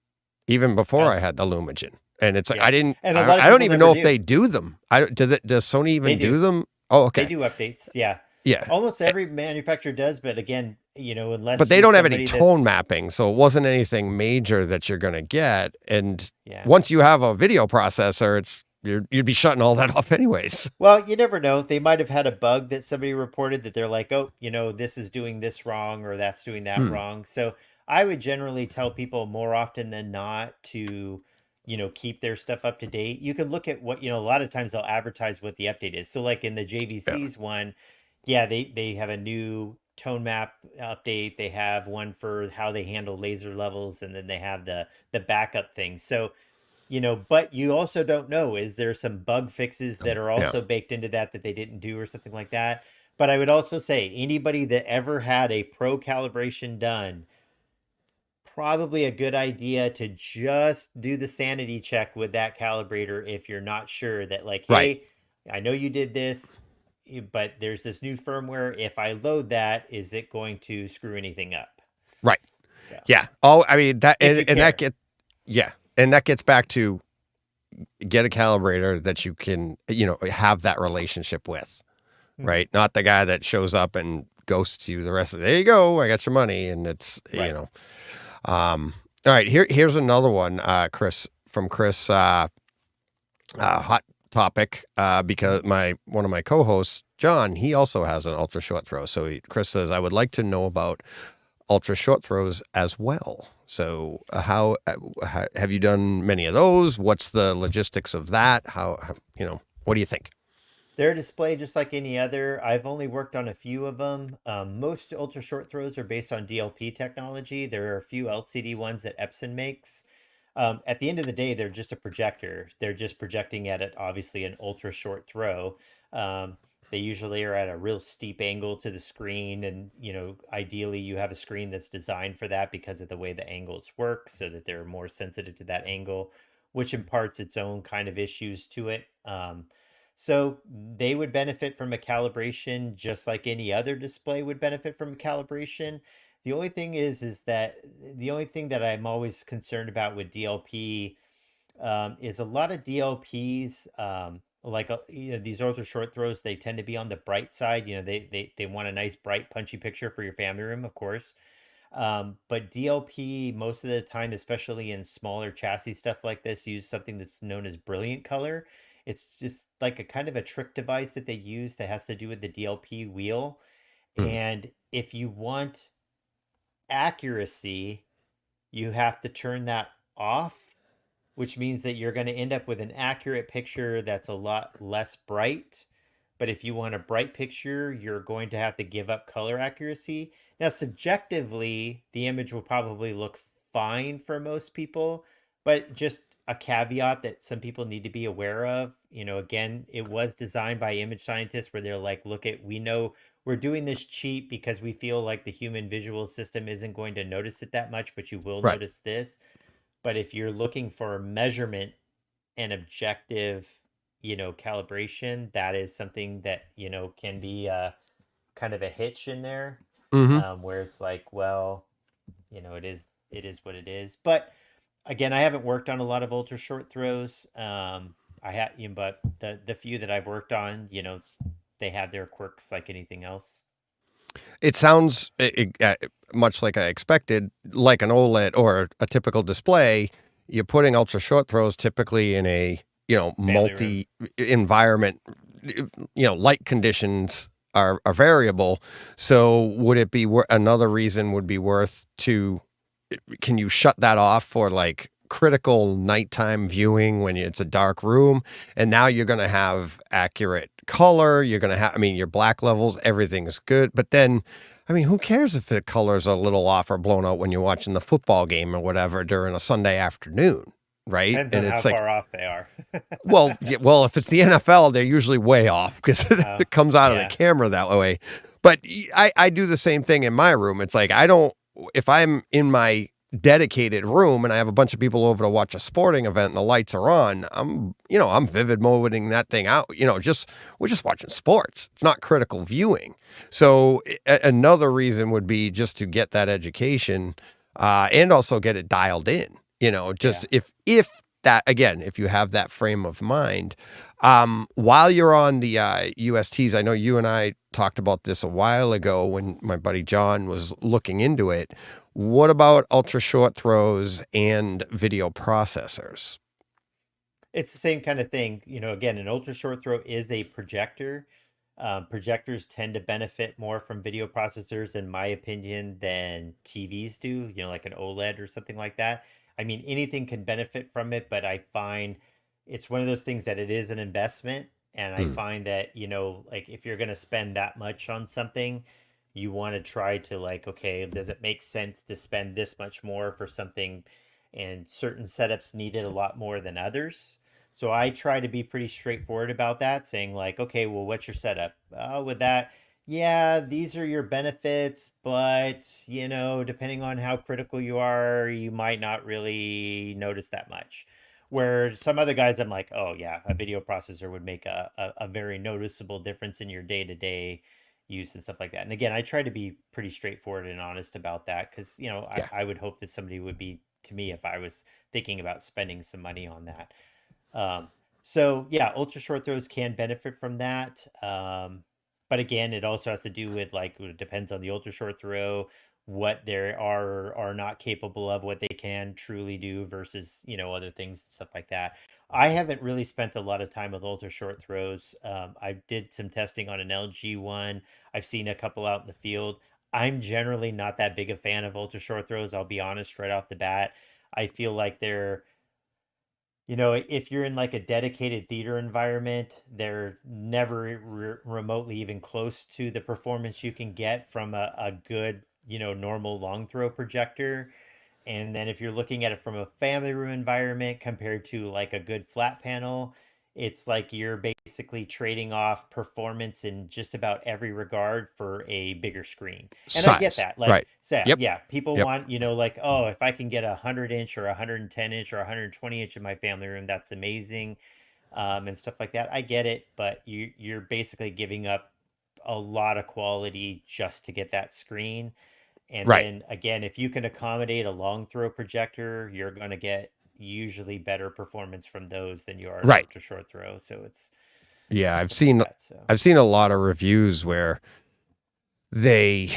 even before I had the Lumagen. And it's like, I don't even know if they do them. Does Sony even do them? Oh, okay. They do updates. Yeah. Yeah. Almost every manufacturer does, but again, unless. But they don't have any tone mapping, so it wasn't anything major that you're going to get. And once you have a video processor, you'd be shutting all that off anyways. Well, you never know. They might have had a bug that somebody reported that they're like, oh, this is doing this wrong or that's doing that Hmm. wrong. So I would generally tell people more often than not to, keep their stuff up to date. You can look at what, a lot of times they'll advertise what the update is. So like in the Yeah. JVC's one, yeah, they have a new tone map update. They have one for how they handle laser levels, and then they have the backup thing. So but you also don't know, is there some bug fixes that are Yeah. also baked into that they didn't do or something like that? But I would also say anybody that ever had a pro calibration done, probably a good idea to just do the sanity check with that calibrator if you're not sure that like, Right. hey, I know you did this, but there's this new firmware. If I load that, is it going to screw anything up? Right. So Yeah. Oh, I mean that, if you and that care. yeah, and that gets back to get a calibrator that you can, have that relationship with, Mhm. right? Not the guy that shows up and ghosts you the rest of the, there you go, I got your money, and it's Right. All right, here's another one, Chris, from Chris, hot topic, because one of my co-hosts, John, he also has an ultra short throw. So Chris says, I would like to know about ultra short throws as well. So how have you done many of those? What's the logistics of that? How what do you think? They're a display just like any other. I've only worked on a few of them. Most ultra short throws are based on DLP technology. There are a few LCD ones that Epson makes. At the end of the day, they're just a projector. They're just projecting at it, obviously, an ultra short throw. They usually are at a real steep angle to the screen. And, ideally you have a screen that's designed for that because of the way the angles work, so that they're more sensitive to that angle, which imparts its own kind of issues to it. So they would benefit from a calibration just like any other display would benefit from a calibration. The only thing is that the only thing that I'm always concerned about with DLP is a lot of DLPs, like these ultra short throws, they tend to be on the bright side. They want a nice, bright, punchy picture for your family room, of course. But DLP, most of the time, especially in smaller chassis stuff like this, use something that's known as brilliant color. It's just like a kind of a trick device that they use that has to do with the DLP wheel. Mhm. And if you want accuracy, you have to turn that off, which means that you're going to end up with an accurate picture that's a lot less bright. But if you want a bright picture, you're going to have to give up color accuracy. Now, subjectively, the image will probably look fine for most people, but just a caveat that some people need to be aware of. Again, it was designed by image scientists where they're like, look, we know we're doing this cheap because we feel like the human visual system isn't going to notice it that much, but you will Right. notice this. But if you're looking for measurement and objective, calibration, that is something that, can be kind of a hitch in there, Mm-hmm. where it's like, well, it is what it is. But again, I haven't worked on a lot of ultra short throws. I have, but the few that I've worked on, they have their quirks like anything else. It sounds much like I expected, like an OLED or a typical display. You're putting ultra short throws typically in a multi environment. Light conditions are variable. So would it be another reason would be worth to? Can you shut that off for like critical nighttime viewing when it's a dark room, and now you're going to have accurate color, you're going to have, your black levels, everything's good, but then who cares if the colors are a little off or blown out when you're watching the football game or whatever during a Sunday afternoon, right? Depends And on how it's like, far off they are. well, if it's the NFL, they're usually way off because it comes out of the Yeah. camera that way. But I do the same thing in my room. It's like, if I'm in my dedicated room and I have a bunch of people over to watch a sporting event and the lights are on, I'm vivid moding that thing out. We're just watching sports. It's not critical viewing. So another reason would be just to get that education, and also get it dialed in, if that, again, if you have that frame of mind, while you're on the USTs, I know you and I talked about this a while ago when my buddy John was looking into it. What about ultra short throws and video processors? It's the same kind of thing. Again, an ultra short throw is a projector. Projectors tend to benefit more from video processors, in my opinion, than TVs do, like an OLED or something like that. I mean, anything can benefit from it, but I find it's one of those things that it is an investment. And I Mm, find that, like if you're going to spend that much on something, you want to try to like, okay, does it make sense to spend this much more for something? And certain setups need it a lot more than others. So I try to be pretty straightforward about that, saying like, okay, well, what's your setup? With that, yeah, these are your benefits, but depending on how critical you are, you might not really notice that much. Where some other guys, I'm like, oh yeah, a video processor would make a very noticeable difference in your day-to-day use and stuff like that. And again, I try to be pretty straightforward and honest about that because, yeah, I would hope that somebody would be to me if I was thinking about spending some money on that. Um, so yeah, ultra short throws can benefit from that. But again, it also has to do with like it depends on the ultra short throw, what they are or are not capable of, what they can truly do versus other things and stuff like that. I haven't really spent a lot of time with ultra short throws. I did some testing on an LG one. I've seen a couple out in the field. I'm generally not that big a fan of ultra short throws. I'll be honest right off the bat. I feel like they're if you're in like a dedicated theater environment, they're never remotely even close to the performance you can get from a good, normal long throw projector. And then if you're looking at it from a family room environment compared to like a good flat panel, it's like you're basically trading off performance in just about every regard for a bigger screen. And I get size, that. Like, right? say, Yep, yeah, people yep, want, like, oh, if I can get a 100-inch or 110-inch or 120-inch in my family room, that's amazing, and stuff like that. I get it, but you're basically giving up a lot of quality just to get that screen. And right, then again, if you can accommodate a long throw projector, you're going to get usually better performance from those than you are an right. ultra short throw. So it's Yeah, and I've stuff like seen that. So I've seen a lot of reviews where they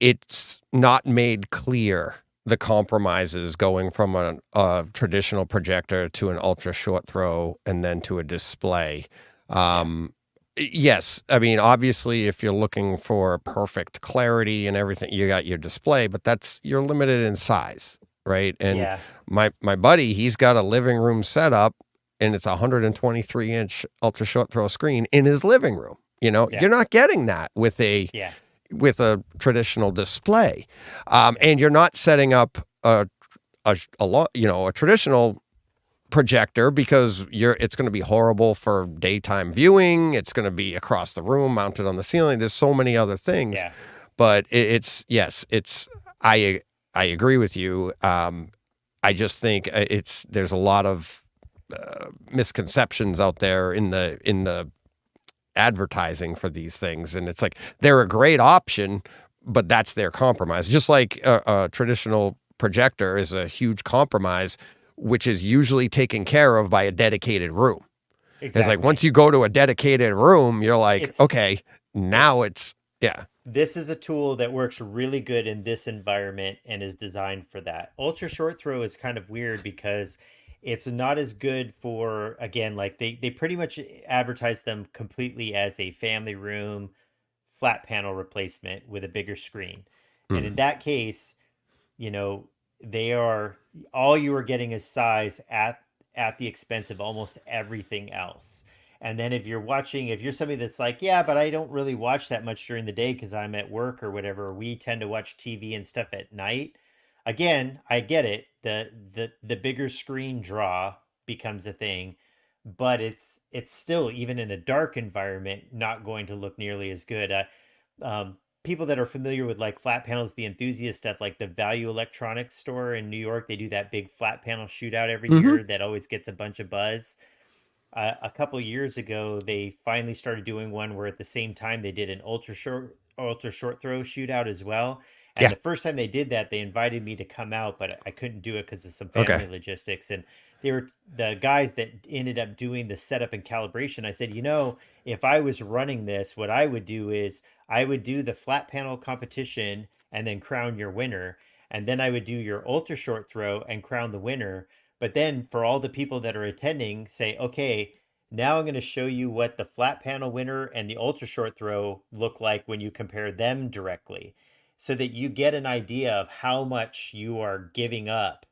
it's not made clear the compromises going from a traditional projector to an ultra short throw and then to a display. yeah, Um, yes, I mean obviously if you're looking for perfect clarity and everything, you got your display, but that's you're limited in size, right? And yeah, my buddy, he's got a living room setup and it's a 123-inch ultra short throw screen in his living room. yeah, You're not getting that yeah, with a traditional display, yeah, and you're not setting up a traditional projector because it's going to be horrible for daytime viewing. It's going to be across the room, mounted on the ceiling. There's so many other things, yeah, but it's yes, it's I agree with you. I just think there's a lot of misconceptions out there in the advertising for these things, and it's like they're a great option, but that's their compromise. Just like a traditional projector is a huge compromise, which is usually taken care of by a dedicated room. It's like once exactly. you go to a dedicated room, you're like, It's okay, now it's it's yeah, this is a tool that works really good in this environment and is designed for that. Ultra short throw is kind of weird because it's not as good for, again, like they pretty much advertise them completely as a family room flat panel replacement with a bigger screen. And mm, in that case, you know, they are all you are getting is size at the expense of almost everything else. And then if you're somebody that's like, yeah, but I don't really watch that much during the day because I'm at work or whatever, we tend to watch TV and stuff at night. Again, I get it. The bigger screen draw becomes a thing, but it's still, even in a dark environment, not going to look nearly as good. People that are familiar with like flat panels, the enthusiast stuff, like the Value Electronics store in New York, they do that big flat panel shootout every mm-hmm, year that always gets a bunch of buzz. A couple years ago, they finally started doing one where at the same time they did an ultra short throw shootout as well. And yeah, the first time they did that, they invited me to come out, but I couldn't do it because of some okay, family logistics. And they were the guys that ended up doing the setup and calibration. I said, if I was running this, what I would do is I would do the flat panel competition and then crown your winner. And then I would do your ultra short throw and crown the winner. But then for all the people that are attending, say, okay, now I'm going to show you what the flat panel winner and the ultra short throw look like when you compare them directly, so that you get an idea of how much you are giving up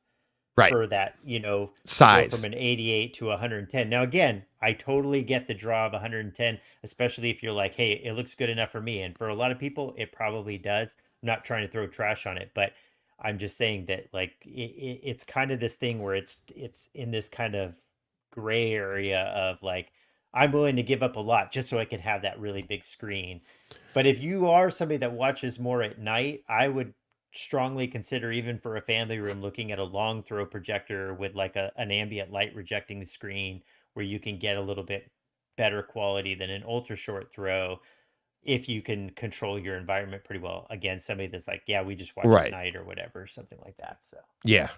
Right. for that, to go from Size. an 88 to 110. Now, again, I totally get the draw of 110, especially if you're like, hey, it looks good enough for me. And for a lot of people, it probably does. I'm not trying to throw trash on it, but I'm just saying that like it's kind of this thing where it's in this kind of gray area of like, I'm willing to give up a lot just so I can have that really big screen. But if you are somebody that watches more at night, I would strongly consider, even for a family room, looking at a long throw projector with like an ambient light rejecting screen where you can get a little bit better quality than an ultra short throw if you can control your environment pretty well. Again, somebody that's like, yeah, we just watch at Right. night or whatever, something like that. So Yeah.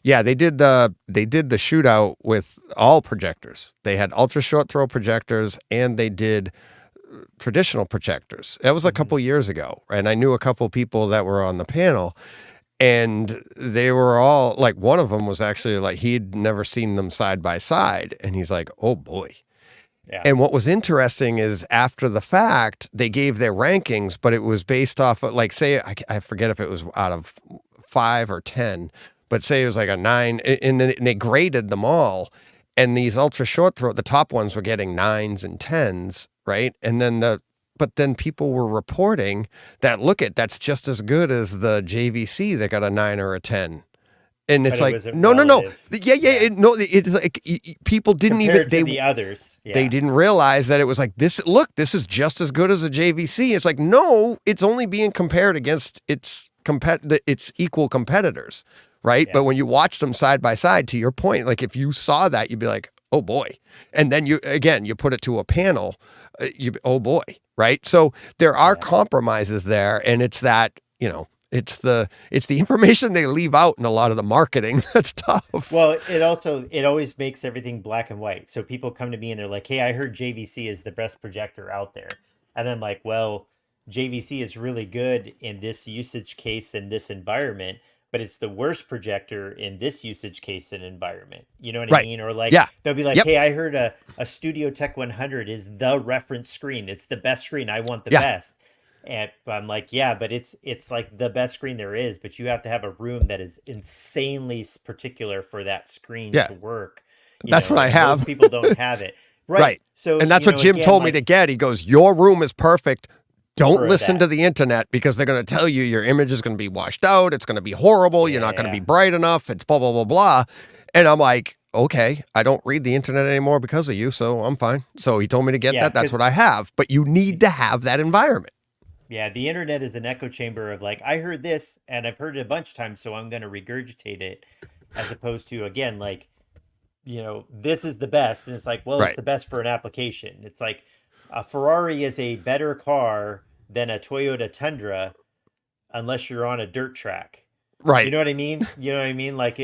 Yeah, they did the shootout with all projectors. They had ultra short throw projectors and they did traditional projectors. That was a couple years ago, and I knew a couple people that were on the panel, and they were all like, one of them was actually like, he'd never seen them side by side, and he's like, oh boy. yeah. And what was interesting is after the fact, they gave their rankings, but it was based off of like, say, I forget if it was out of 5 or 10, but say it was like a 9, and they graded them all. And these ultra short throw, the top ones were getting 9s and 10s, right? And then but then people were reporting that, that's just as good as the JVC that got a 9 or a 10. And it's But it like, wasn't no. relative. Yeah. It's like people didn't Compared even, to the others. Yeah. they didn't realize that it was like this. Look, this is just as good as a JVC. It's like, no, it's only being compared against its equal competitors, right? Yeah. But when you watch them side by side, to your point, like if you saw that, you'd be like, oh boy. And then you put it to a panel, oh boy, right? So there are compromises there, and it's that, it's the information they leave out in a lot of the marketing that's tough. Well, it always makes everything black and white. So people come to me and they're like, "Hey, I heard JVC is the best projector out there." And I'm like, "Well, JVC is really good in this usage case in this environment, but it's the worst projector in this usage case and environment." You know what I Right. mean? Or like Yeah. they'll be like, Yep. "Hey, I heard a Studio Tech 100 is the reference screen. It's the best screen. I want the Yeah. best." And I'm like, yeah, but it's like the best screen there is, but you have to have a room that is insanely particular for that screen Yeah. to work. That's what I and have. Most people don't have it. Right. So And that's what Jim again, told me like, to get. He goes, your room is perfect. Don't For listen that. to the internet, because they're going to tell you your image is going to be washed out. It's going to be horrible. You're not going to be Yeah. bright enough. It's blah, blah, blah, blah. And I'm like, okay, I don't read the internet anymore because of you, so I'm fine. So he told me to get Yeah, that. That's 'cause- what I have. But you need to have that environment. Yeah, the internet is an echo chamber of like, I heard this and I've heard it a bunch of times, so I'm going to regurgitate it, as opposed to, again, like, this is the best. And it's like, well, Right. it's the best for an application. It's like a Ferrari is a better car than a Toyota Tundra unless you're on a dirt track. Right. You know what I mean? Like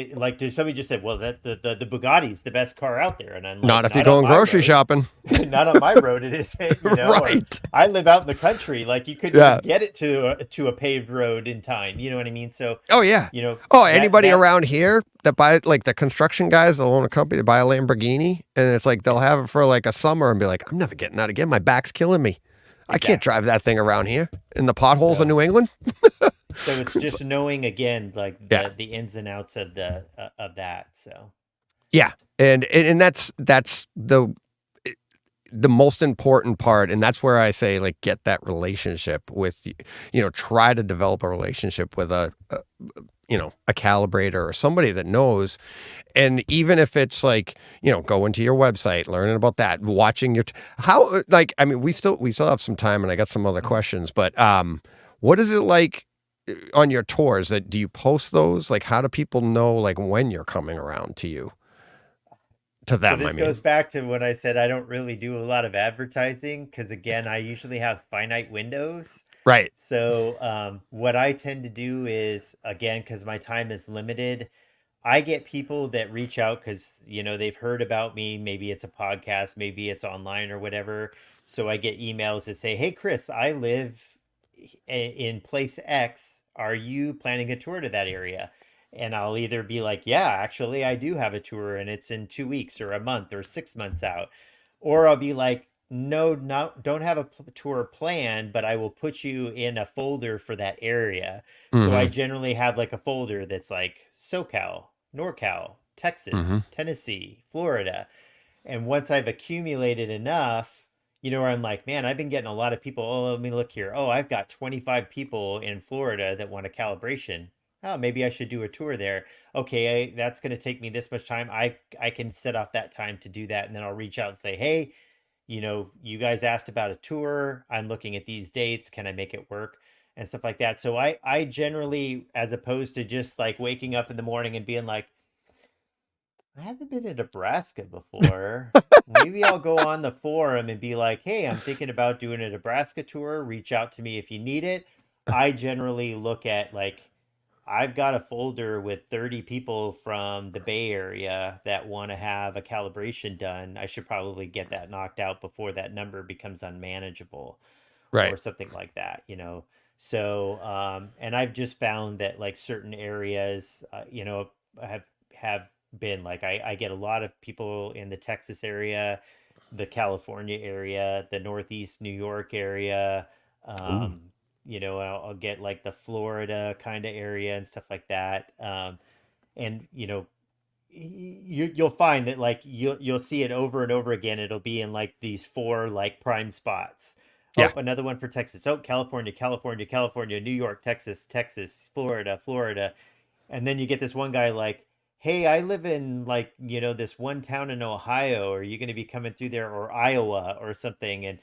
somebody just said, well, that the Bugatti's the best car out there. And I'm like, Not if you're on going my grocery road. shopping. Not on my road, it isn't. Or Right. I live out in the country. Like you couldn't Yeah. even get it to a paved road in time. You know what I mean? So Oh, yeah. Anybody around here that buy, like the construction guys, they'll own a company, they buy a Lamborghini, and it's like they'll have it for like a summer and be like, I'm never getting that again. My back's killing me. I can't drive that thing around here in the potholes of New England. So it's just knowing, again, like the ins and outs of that. So yeah, and that's the most important part, and that's where I say, like, get that relationship with, try to develop a relationship with a calibrator or somebody that knows. And even if it's like, go into your website, learning about that, watching we still have some time, and I got some other questions, but what is it like on your tours? That do you post those? Like, how do people know, like, when you're coming around to you? To them, so this goes back to when I said I don't really do a lot of advertising, because again, I usually have finite windows. Right. So what I tend to do is, again, because my time is limited, I get people that reach out because, they've heard about me. Maybe it's a podcast, maybe it's online or whatever. So I get emails that say, hey, Chris, I live in place X. Are you planning a tour to that area? And I'll either be like, yeah, actually, I do have a tour and it's in 2 weeks or a month or 6 months out. Or I'll be like, no, don't have a tour planned, but I will put you in a folder for that area. So I Mm-hmm. generally have like a folder that's like SoCal, NorCal, Mm-hmm. Texas, Tennessee, Florida. And once I've accumulated enough, where I'm like, man, I've been getting a lot of people. Oh, let me look here. Oh, I've got 25 people in Florida that want a calibration. Oh, maybe I should do a tour there. Okay, that's going to take me this much time. I can set off that time to do that, and then I'll reach out and say, hey, you guys asked about a tour. I'm looking at these dates. Can I make it work? And stuff like that. So I generally, as opposed to just like waking up in the morning and being like, I haven't been to Nebraska before. Maybe I'll go on the forum and be like, hey, I'm thinking about doing a Nebraska tour. Reach out to me if you need it. I generally look at like, I've got a folder with 30 people from the Bay Area that want to have a calibration done. I should probably get that knocked out before that number becomes unmanageable Right. or something like that. So, and I've just found that like certain areas, have been like I get a lot of people in the Texas area, the California area, the Northeast New York area. Ooh. I'll get like the Florida kind of area and stuff like that. And you'll find that like you'll see it over and over again. It'll be in like these four like prime spots. Yeah. Oh, another one for Texas. Oh, California, California, California, New York, Texas, Texas, Florida, Florida. And then you get this one guy like, hey, I live in like, this one town in Ohio. Are you going to be coming through there, or Iowa or something? And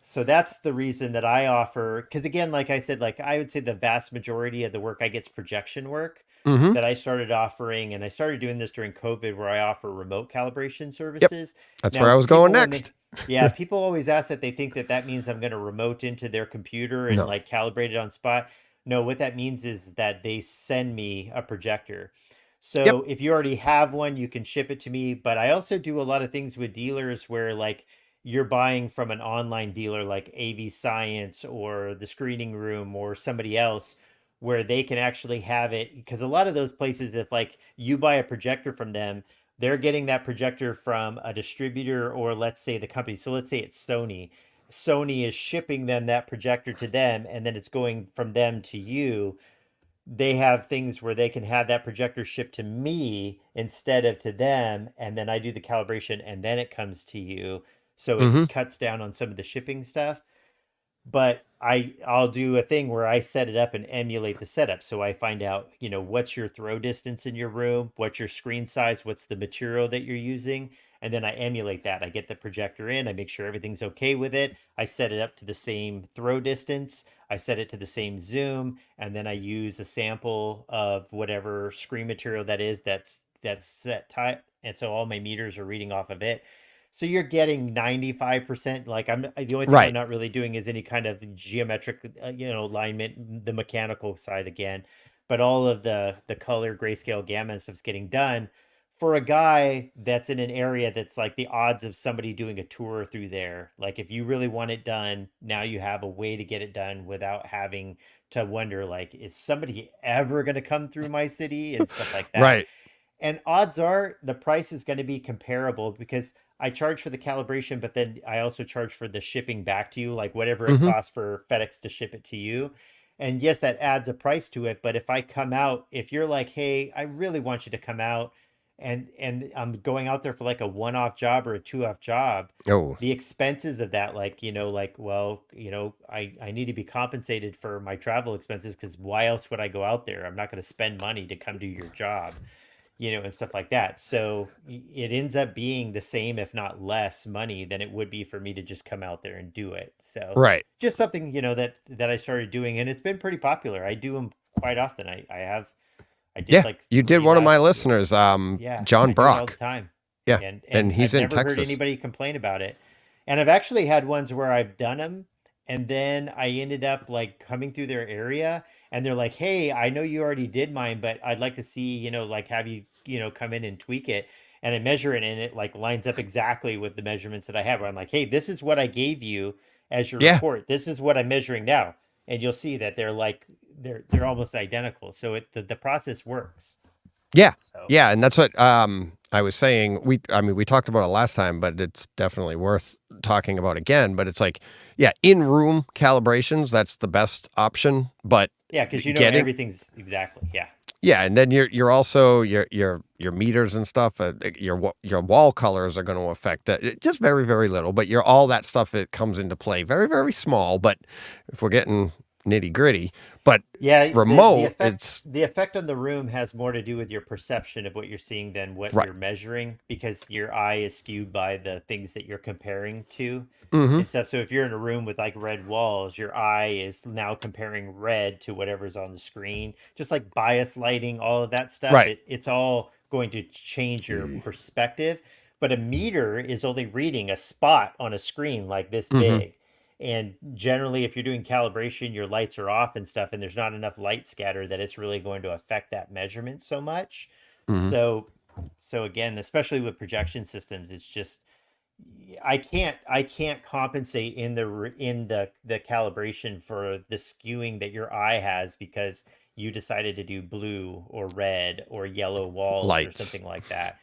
so that's the reason that I offer, because again, like I said, like I would say the vast majority of the work I get's projection work Mm-hmm. that I started offering, and I started doing this during COVID, where I offer remote calibration Yep. services. That's where Now, I was going people when they next. yeah, people always ask that, they think that that means I'm going to remote into their computer and No. like calibrate it on spot. No, what that means is that they send me a projector. Yep. So if you already have one, you can ship it to me. But I also do a lot of things with dealers where like you're buying from an online dealer like AV Science or the Screening Room or somebody else, where they can actually have it. Because a lot of those places, if like you buy a projector from them, they're getting that projector from a distributor, or let's say the company. So let's say it's Sony. Sony is shipping them that projector to them, and then it's going from them to you. They have things where they can have that projector shipped to me instead of to them, and then I do the calibration and then it comes to you. So Mm-hmm. it cuts down on some of the shipping stuff. But I'll do a thing where I set it up and emulate the setup. So I find out, what's your throw distance in your room, what's your screen size, what's the material that you're using, and then I emulate that. I get the projector in, I make sure everything's okay with it. I set it up to the same throw distance, I set it to the same zoom, and then I use a sample of whatever screen material that is that's set type. And so all my meters are reading off of it. So you're getting 95%. Like the only thing I'm Right. not really doing is any kind of geometric, alignment, the mechanical side again, but all of the color, grayscale, gamma and stuff's getting done for a guy that's in an area that's like the odds of somebody doing a tour through there. Like if you really want it done, now you have a way to get it done without having to wonder like, is somebody ever going to come through my city and stuff like that. Right. And odds are the price is going to be comparable, because I charge for the calibration, but then I also charge for the shipping back to you, like whatever it Mm-hmm. costs for FedEx to ship it to you. And yes, that adds a price to it. But if I come out, if you're like, hey, I really want you to come out, and I'm going out there for like a one-off job or a two-off job, Oh. the expenses of that, like, like, well, I need to be compensated for my travel expenses, because why else would I go out there? I'm not going to spend money to come do your job, and stuff like that. So it ends up being the same, if not less money than it would be for me to just come out there and do it. So Right. just something, that I started doing, and it's been pretty popular. I do them quite often. I did Yeah. like You did 3 one of my last, listeners, yeah, John I do it all the Brock. time. Yeah. And And he's I've in never heard Texas. anybody complain about it. And I've actually had ones where I've done them, and then I ended up like coming through their area, and they're like, "Hey, I know you already did mine, but I'd like to see, like have you, come in and tweak it." And I measure it, and it like lines up exactly with the measurements that I have. Where I'm like, "Hey, this is what I gave you as your Yeah. report. This is what I'm measuring now." And you'll see that they're like they're almost identical. So the process works. Yeah. So Yeah. And that's what I was saying. We talked about it last time, but it's definitely worth talking about again. But it's like, yeah, in-room calibrations, that's the best option. But yeah, because getting everything's exactly. Yeah. yeah, and then you're also your meters and stuff. Your wall colors are going to affect that just very very little, but your all that stuff it comes into play very very small. But if we're getting nitty gritty, but Yeah, remote, it's the effect on the room has more to do with your perception of what you're seeing than what right. you're measuring, because your eye is skewed by the things that you're comparing to Mm-hmm. and stuff. So if you're in a room with like red walls, your eye is now comparing red to whatever's on the screen. Just like bias lighting, all of that stuff, Right. it's all going to change your perspective. But a meter is only reading a spot on a screen like this Mm-hmm. big. And generally, if you're doing calibration, your lights are off and stuff, and there's not enough light scatter that it's really going to affect that measurement so much. Mm-hmm. So, so again, especially with projection systems, it's just I can't compensate in the calibration for the skewing that your eye has because you decided to do blue or red or yellow walls or Lights. something like that.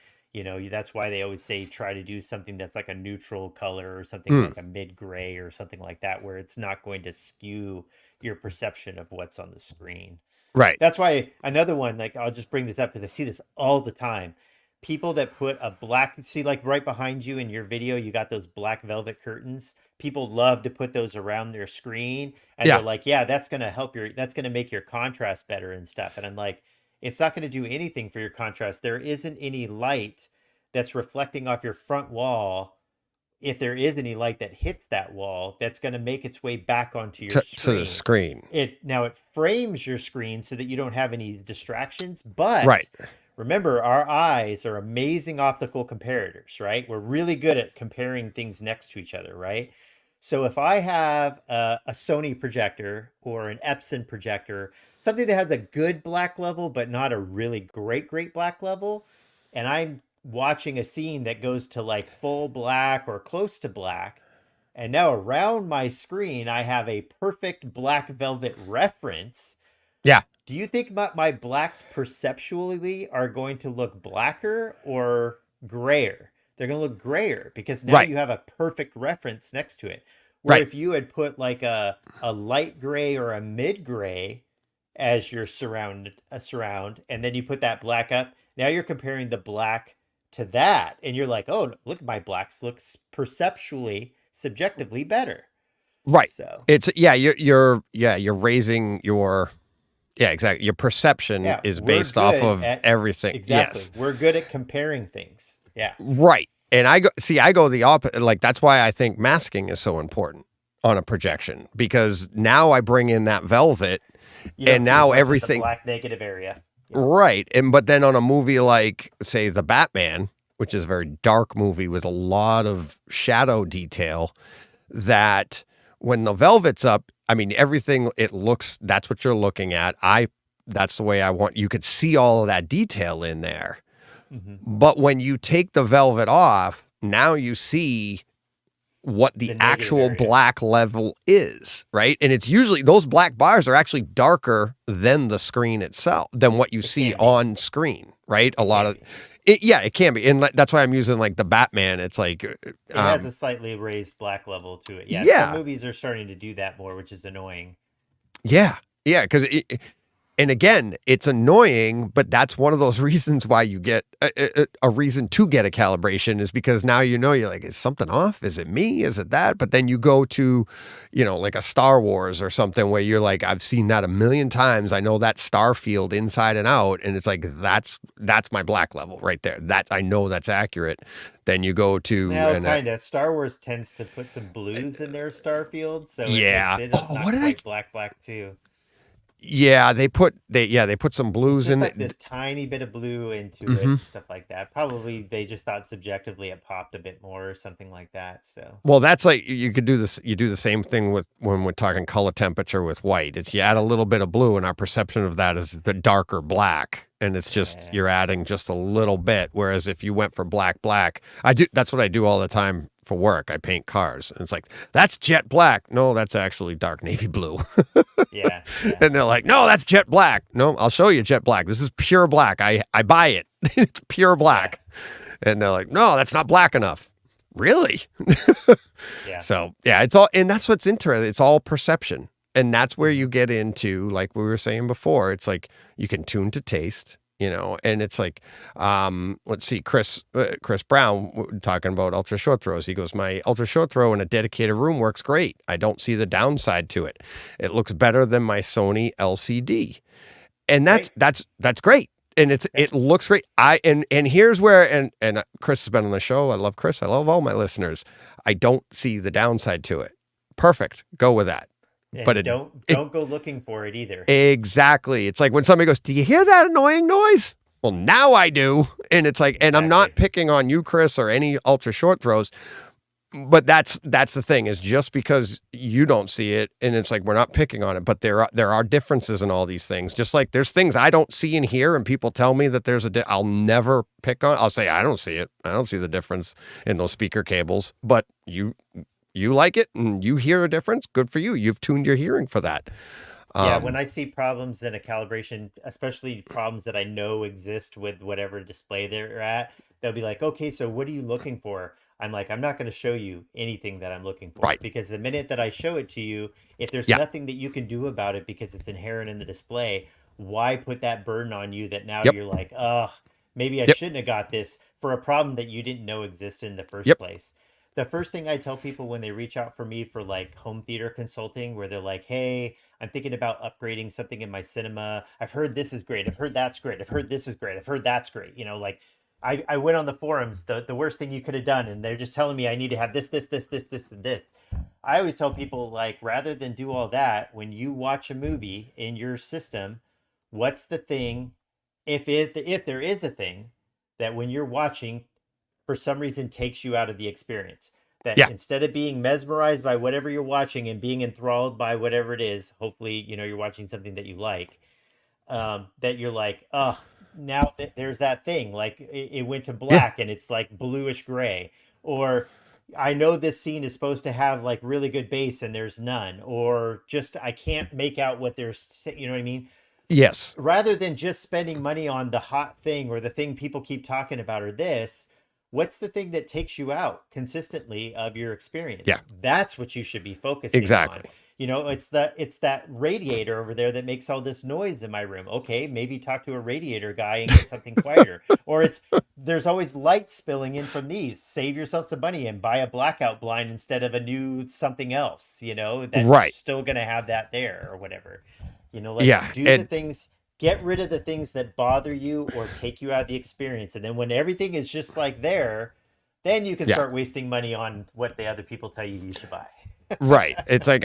That's why they always say try to do something that's like a neutral color or something Mm. like a mid gray or something like that, where it's not going to skew your perception of what's on the screen. Right. That's why another one, like I'll just bring this up because I see this all the time. People that put a black, see, like right behind you in your video, you got those black velvet curtains. People love to put those around their screen, and they're Yeah. like, yeah, that's going to make your contrast better and stuff. And I'm like, it's not going to do anything for your contrast. There isn't any light that's reflecting off your front wall. If there is any light that hits that wall, that's going to make its way back onto your To the screen. screen. It frames your screen so that you don't have any distractions, Right. but remember, our eyes are amazing optical comparators, right? We're really good at comparing things next to each other, right? So if I have a Sony projector or an Epson projector, something that has a good black level, but not a really great black level, and I'm watching a scene that goes to like full black or close to black, and now around my screen, I have a perfect black velvet reference. Yeah. Do you think my blacks perceptually are going to look blacker or grayer? They're going to look grayer because now Right. you have a perfect reference next to it. Where Right. if you had put like a light gray or a mid gray as your surround, and then you put that black up, now you're comparing the black to that, and you're like, oh, look, my blacks looks perceptually, subjectively better. Right. So It's you're raising your yeah, exactly. Your perception yeah, is we're based off good of at everything. exactly. Yes. We're good at comparing things. Yeah. Right. And I go the opposite. Like, that's why I think masking is so important on a projection, because now I bring in that velvet You don't and see as now much of the everything. black negative area. Yeah. Right. But then on a movie like, say, The Batman, which is a very dark movie with a lot of shadow detail, that when the velvet's up, I mean, everything, that's what you're looking at. That's the way I want, you could see all of that detail in there. Mm-hmm. But when you take the velvet off, now you see what the actual area. black level is, right? And it's usually, those black bars are actually darker than the screen itself, than what you see on screen, right? It can be. And that's why I'm using like the Batman. It's like, it has a slightly raised black level to it. Yeah. Some movies are starting to do that more, which is annoying. Yeah. Yeah. Because and again, it's annoying, but that's one of those reasons why you get a reason to get a calibration, is because now you're like, is something off? Is it me? Is it that? But then you go to, like a Star Wars or something where you're like, I've seen that a million times. I know that star field inside and out, and it's like that's my black level right there. That I know that's accurate. Then you go to kind of Star Wars tends to put some blues in their star field, so yeah. it makes it not quite black too. Yeah, they put some blues in like it. This tiny bit of blue into it, and stuff like that. Probably they just thought subjectively it popped a bit more or something like that. So well, that's like you could do this. You do the same thing with when we're talking color temperature with white. It's you add a little bit of blue, and our perception of that is the darker black, and it's just you're adding just a little bit. Whereas if you went for black, that's what I do all the time for work. I paint cars. And it's like, that's jet black. No, that's actually dark navy blue. Yeah. Yeah. And they're like, no, that's jet black. No, I'll show you jet black. This is pure black. I buy it. It's pure black. And they're like, no, that's not black enough. Really? Yeah. So yeah, it's all, and that's what's interesting. It's all perception. And that's where you get into, like we were saying before, it's like you can tune to taste, you know, and it's like, let's see, Chris Brown talking about ultra short throws. He goes, my ultra short throw in a dedicated room works great. I don't see the downside to it. It looks better than my Sony LCD. And that's great. And it looks great. And here's where, and Chris has been on the show. I love Chris. I love all my listeners. I don't see the downside to it. Perfect. Go with that. And But don't go looking for it either. exactly. It's like when somebody goes, do you hear that annoying noise? Well, now I do. And it's like, and I'm not picking on you, Chris, or any ultra short throws, but that's the thing, is just because you don't see it, and it's like, we're not picking on it, but there are differences in all these things. Just like there's things I don't see and hear, and people tell me that there's I'll never pick on. I'll say, I don't see it. I don't see the difference in those speaker cables, but you like it and you hear a difference. Good for you. You've tuned your hearing for that. Yeah, when I see problems in a calibration, especially problems that I know exist with whatever display they're at, they'll be like, okay, so what are you looking for? I'm like, I'm not going to show you anything that I'm looking for. Right. Because the minute that I show it to you, if there's Yeah. nothing that you can do about it because it's inherent in the display, why put that burden on you that now Yep. you're like, ugh, maybe I Yep. shouldn't have got this for a problem that you didn't know existed in the first Yep. place. The first thing I tell people when they reach out for me for like home theater consulting, where they're like, hey, I'm thinking about upgrading something in my cinema. I've heard this is great. I've heard that's great. I've heard this is great. I've heard that's great. You know, like I went on the forums, the worst thing you could have done. And they're just telling me I need to have this, and this. I always tell people, like, rather than do all that, when you watch a movie in your system, what's the thing, if there is a thing that when you're watching, for some reason takes you out of the experience, that Yeah. instead of being mesmerized by whatever you're watching and being enthralled by whatever it is, hopefully, you know, you're watching something that you like, that you're like, oh, now there's that thing, like it went to black and it's like bluish gray, or I know this scene is supposed to have like really good bass and there's none, or just I can't make out what they're saying, you know what I mean? Yes. Rather than just spending money on the hot thing or the thing people keep talking about or this, what's the thing that takes you out consistently of your experience? Yeah. That's what you should be focusing Exactly. on. You know, it's that radiator over there that makes all this noise in my room. Okay, maybe talk to a radiator guy and get something quieter. Or there's always light spilling in from these. Save yourself some money and buy a blackout blind instead of a new something else, you know, that's Right. still going to have that there or whatever. You know, like the things, get rid of the things that bother you or take you out of the experience. And then when everything is just like there, then you can start wasting money on what the other people tell you should buy. Right. It's like,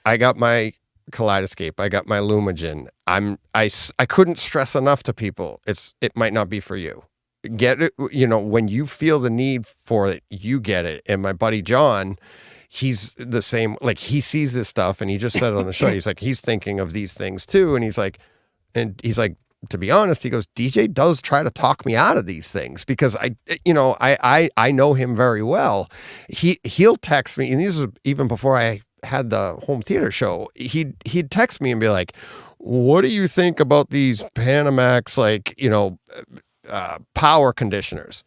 I got my Kaleidoscape. I got my Lumagen. I couldn't stress enough to people. It might not be for you. Get it. You know, when you feel the need for it, you get it. And my buddy John, he's the same, like he sees this stuff and he just said it on the show. He's like, he's thinking of these things too. And he's like, to be honest, he goes, DJ does try to talk me out of these things because I know him very well. He'll text me, and these are even before I had the home theater show. He'd text me and be like, what do you think about these Panamax, like, you know, power conditioners?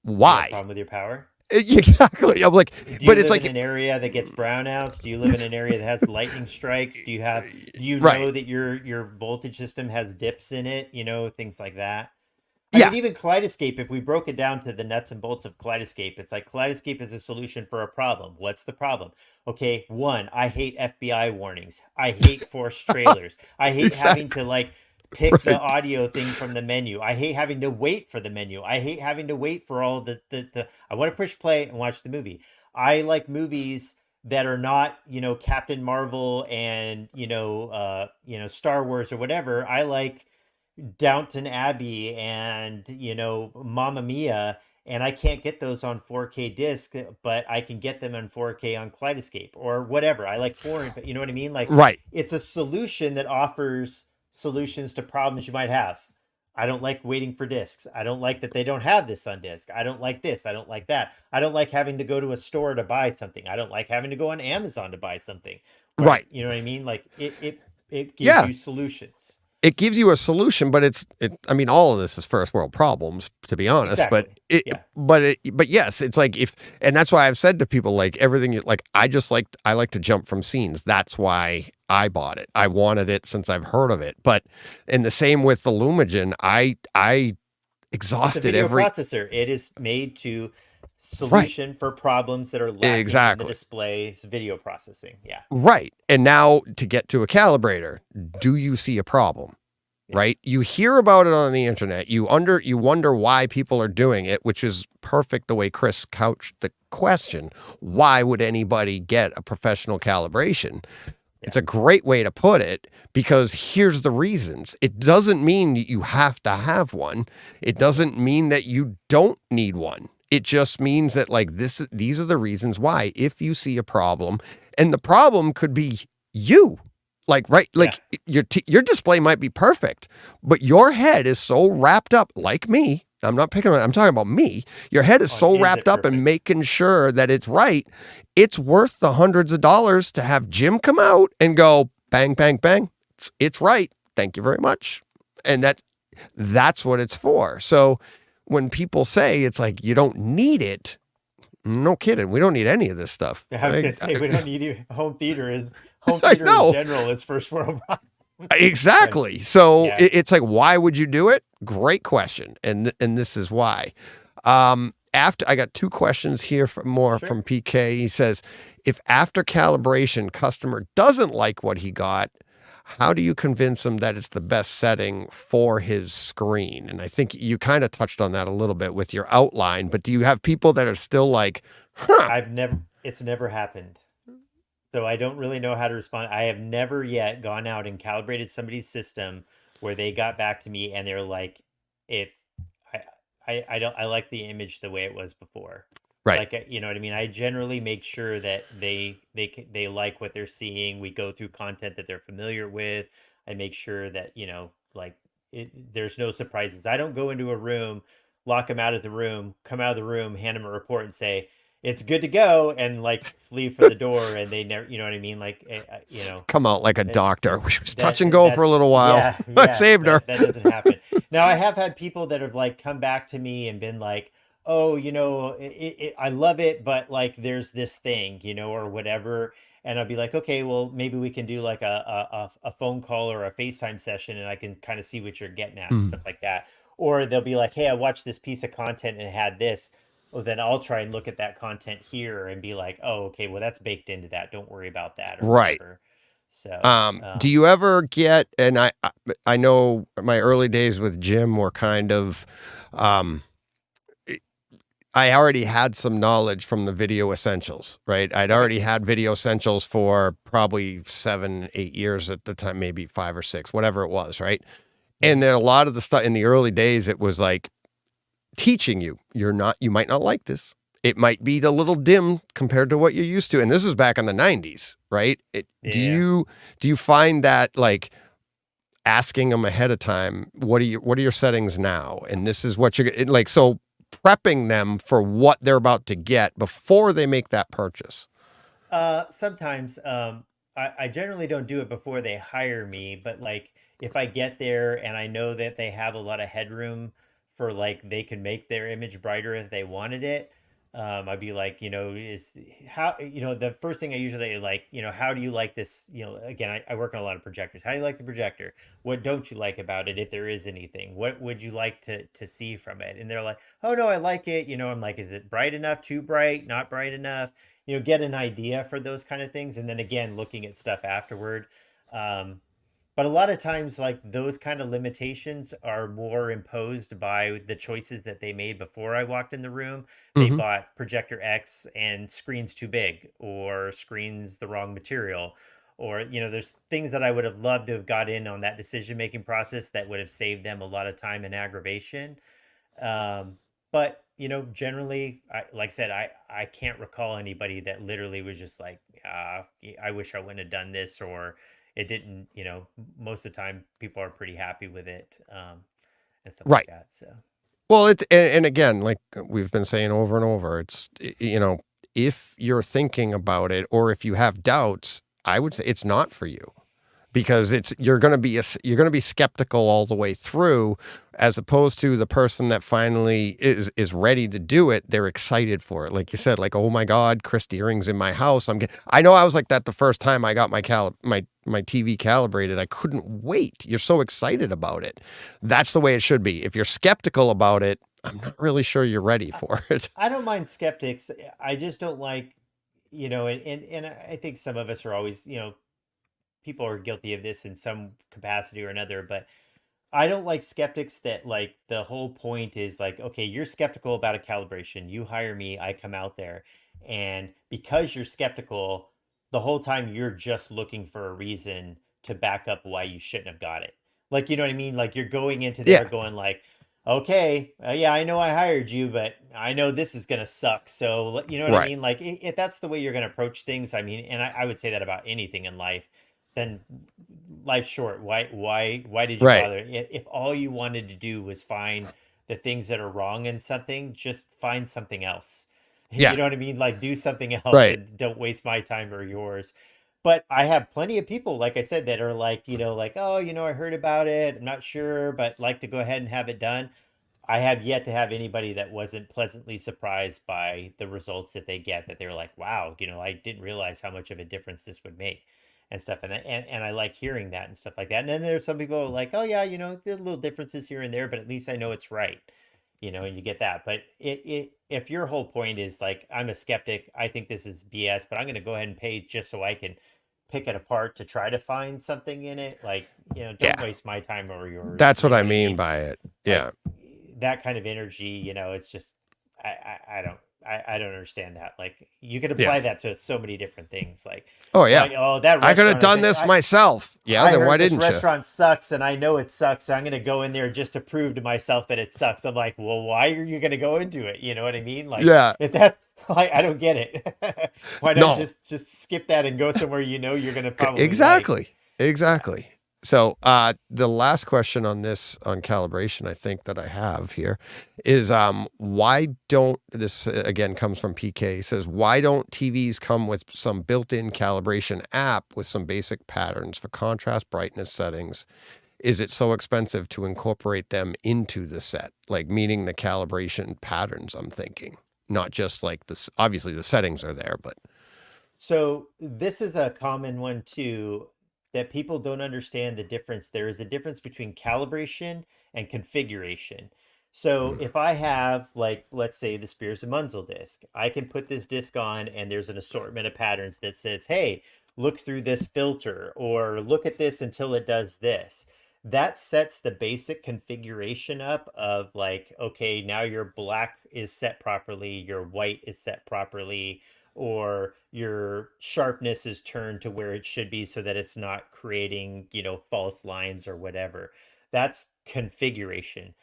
Why? Problem with your power? Exactly. I'm like, Do you but it's live like in an area that gets brownouts? Do you live in an area that has lightning strikes? Do you know that your voltage system has dips in it? You know, things like that. I mean, even Kaleidoscape, if we broke it down to the nuts and bolts of Kaleidoscape, it's like Kaleidoscape is a solution for a problem. What's the problem? Okay, one, I hate FBI warnings. I hate forced trailers. I hate having to like pick the audio thing from the menu. I hate having to wait for the menu. I hate having to wait for all the I want to push play and watch the movie. I like movies that are not, you know, Captain Marvel and, Star Wars or whatever. I like Downton Abbey and, you know, Mamma Mia, and I can't get those on 4K disc, but I can get them on 4K on Kaleidoscape or whatever. I like foreign, you know what I mean? Like, right. It's a solution that offers solutions to problems you might have. I don't like waiting for discs. I don't like that they don't have this on disc. I don't like this. I don't like that. I don't like having to go to a store to buy something. I don't like having to go on Amazon to buy something. Right? Right. You know what I mean? Like it gives Yeah. you solutions. It gives you a solution, but I mean, all of this is first world problems, to be honest, Exactly. Yeah. but yes, it's like and that's why I've said to people, like, everything, like, I like to jump from scenes. That's why I bought it. I wanted it since I've heard of it. But in the same with the Lumagen, I It's a exhausted video every, processor. It is made to right, solution for problems that are lacking in the exactly. display's video processing. Yeah. Right. And now to get to a calibrator, do you see a problem? Yeah. Right? You hear about it on the internet. You wonder why people are doing it, which is perfect the way Chris couched the question. Why would anybody get a professional calibration? It's a great way to put it, because here's the reasons. It doesn't mean you have to have one. It doesn't mean that you don't need one. It just means that, like, these are the reasons why. If you see a problem, and the problem could be you, like, right, like, your display might be perfect, but your head is so wrapped up, like me. I'm not picking on, I'm talking about me. Your head is so wrapped up in making sure that it's right. It's worth the hundreds of dollars to have Jim come out and go bang, bang, bang. It's right. Thank you very much. And that's what it's for. So when people say it's like, you don't need it, no kidding. We don't need any of this stuff. I was gonna say we don't need home theater in general is first world problem. Exactly. So it's like, why would you do it? Great question. And this is why. After I got two questions here from PK. He says, if after calibration customer doesn't like what he got, how do you convince him that it's the best setting for his screen? And I think you kind of touched on that a little bit with your outline, but do you have people that are still like, it's never happened. So I don't really know how to respond. I have never yet gone out and calibrated somebody's system where they got back to me and they're like, I like the image the way it was before. right. Like, you know what I mean? I generally make sure that they like what they're seeing. We go through content that they're familiar with. I make sure that, like, there's no surprises. I don't go into a room, lock them out of the room, come out of the room, hand them a report and say, it's good to go, and like leave for the door, and they never, you know what I mean? Like, come out like a doctor. We was touch and go for a little while. I saved her. That doesn't happen. Now, I have had people that have like come back to me and been like, oh, I love it, but like there's this thing, or whatever. And I'll be like, okay, well, maybe we can do like a phone call or a FaceTime session, and I can kind of see what you're getting at and stuff like that. Or they'll be like, hey, I watched this piece of content and it had this. Well, then I'll try and look at that content here and be like, oh, okay, well, that's baked into that. Don't worry about that. Or right. Whatever. So, do you ever get, and I know my early days with Jim were kind of, I already had some knowledge from the video essentials, right? I'd already had video essentials for probably 7, 8 years at the time, maybe 5 or 6, whatever it was. Right. And then a lot of the stuff in the early days, it was like teaching you, you might not like this. It might be a little dim compared to what you're used to. And this was back in the 90s, right? Do you find that, like, asking them ahead of time, what are your settings now? And this is what you're like, so prepping them for what they're about to get before they make that purchase. Sometimes, I generally don't do it before they hire me, but like if I get there and I know that they have a lot of headroom for, like, they can make their image brighter if they wanted it. I'd be like, the first thing I usually like, how do you like this? Again, I work on a lot of projectors. How do you like the projector? What don't you like about it? If there is anything, what would you like to see from it? And they're like, oh no, I like it. I'm like, is it bright enough? Too bright? Not bright enough? Get an idea for those kind of things. And then again, looking at stuff afterward. But a lot of times, like, those kind of limitations are more imposed by the choices that they made before I walked in the room. They bought Projector X and screens too big, or screens the wrong material, or, there's things that I would have loved to have got in on that decision-making process that would have saved them a lot of time and aggravation. But, generally, like I said, I can't recall anybody that literally was just like, I wish I wouldn't have done this, or it didn't, most of the time people are pretty happy with it. and stuff like Right. that. So Well, and again, like we've been saying over and over, if you're thinking about it or if you have doubts, I would say it's not for you because you're going to be skeptical all the way through, as opposed to the person that finally is ready to do it. They're excited for it, like you said, like, oh my God, Chris Deering's in my house. I know I was like that the first time I got my TV calibrated. I couldn't wait. You're so excited about it. That's the way it should be. If you're skeptical about it, I'm not really sure you're ready for it. I don't mind skeptics. I just don't like, and I think some of us are always, people are guilty of this in some capacity or another, but I don't like skeptics that like the whole point is like, okay, you're skeptical about a calibration. You hire me, I come out there. And because you're skeptical, the whole time you're just looking for a reason to back up why you shouldn't have got it. Like, you know what I mean? Like you're going into there Yeah. going like, okay, yeah, I know I hired you, but I know this is going to suck. So, you know what I Right. mean? Like if that's the way you're going to approach things, I mean, and I would say that about anything in life, then life's short. Why did you Right. bother? If all you wanted to do was find the things that are wrong in something, just find something else. You Yeah. know what I mean? Like do something else Right. and don't waste my time or yours. But I have plenty of people, like I said, that are like, like, oh, I heard about it. I'm not sure, but like to go ahead and have it done. I have yet to have anybody that wasn't pleasantly surprised by the results that they get, that they're like, wow, I didn't realize how much of a difference this would make and stuff. And I like hearing that and stuff like that. And then there's some people like, oh yeah, there's little differences here and there, but at least I know it's right, and you get that. But if your whole point is like, I'm a skeptic, I think this is BS, but I'm going to go ahead and pay just so I can pick it apart to try to find something in it. Like, don't Yeah. waste my time or yours. That's You what know I what I mean mean? by it. Yeah. Like that kind of energy, it's just I don't understand that. Like you could Yeah. apply that to so many different things. Oh yeah. Like, oh, that I could have restaurant, done this myself. Yeah. I Then why heard this didn't you? restaurant sucks and I know it sucks. So I'm going to go in there just to prove to myself that it sucks. I'm like, well, why are you going to go into it? You know what I mean? Like Yeah. if that, like, I don't get it. Why not No. just skip that and go somewhere you're going to probably like? Exactly. Exactly. So the last question on calibration, I think that I have here is why don't this again comes from PK, says why don't TVs come with some built-in calibration app with some basic patterns for contrast, brightness settings? Is it so expensive to incorporate them into the set? Like meaning the calibration patterns, I'm thinking. Not just like this, obviously the settings are there, but So this is a common one too, that people don't understand the difference. There is a difference between calibration and configuration. So mm, if I have, like, let's say the Spears and Munzel disc, I can put this disc on and there's an assortment of patterns that says, hey, look through this filter or look at this until it does this. That sets the basic configuration up of like, okay, now your black is set properly, your white is set properly, or your sharpness is turned to where it should be so that it's not creating, false lines or whatever. That's configuration.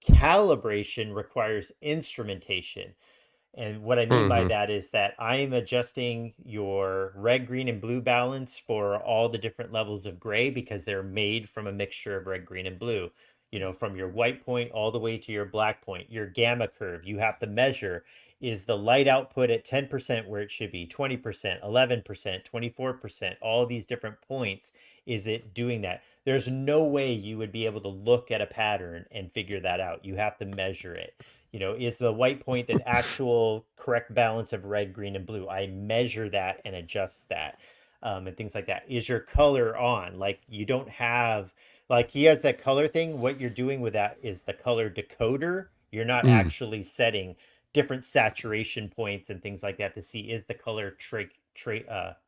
Calibration requires instrumentation. And what I mean by mhm, that is that I am adjusting your red, green, and blue balance for all the different levels of gray because they're made from a mixture of red, green, and blue. From your white point all the way to your black point, your gamma curve, you have to measure, is the light output at 10% where it should be, 20%, 11%, 24%, all these different points. Is it doing that? There's no way you would be able to look at a pattern and figure that out. You have to measure it. Is the white point an actual correct balance of red, green, and blue? I measure that and adjust that, and things like that. Is your color on? Like you don't have, like he has that color thing. What you're doing with that is the color decoder. You're not mm, actually setting different saturation points and things like that to see is the color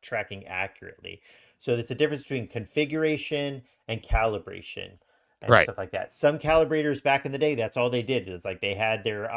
tracking accurately. So it's a difference between configuration and calibration and right. stuff like that. Some calibrators back in the day, that's all they did. Is like they had their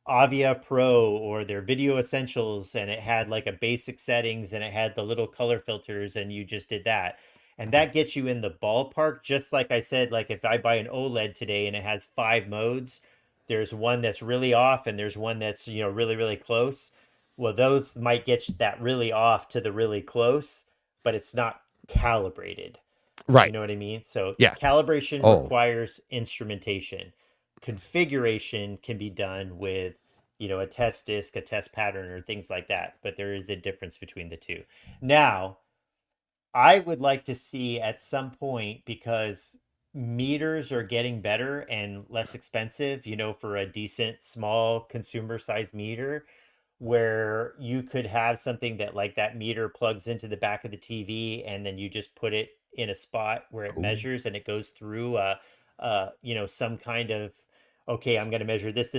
Avia Pro or their Video Essentials, and it had like a basic settings and it had the little color filters, and you just did that. And that gets you in the ballpark. Just like I said, like if I buy an OLED today and it has 5 modes, there's one that's really off and there's one that's, really, really close. Well, those might get that really off to the really close, but it's not calibrated. Right. You know what I mean? So Yeah. calibration Oh, requires instrumentation. Configuration can be done with, a test disk, a test pattern, or things like that. But there is a difference between the two. Now, I would like to see at some point, because meters are getting better and less expensive, for a decent small consumer size meter, where you could have something that like that meter plugs into the back of the TV and then you just put it in a spot where it cool. measures and it goes through some kind of, okay, I'm going to measure this,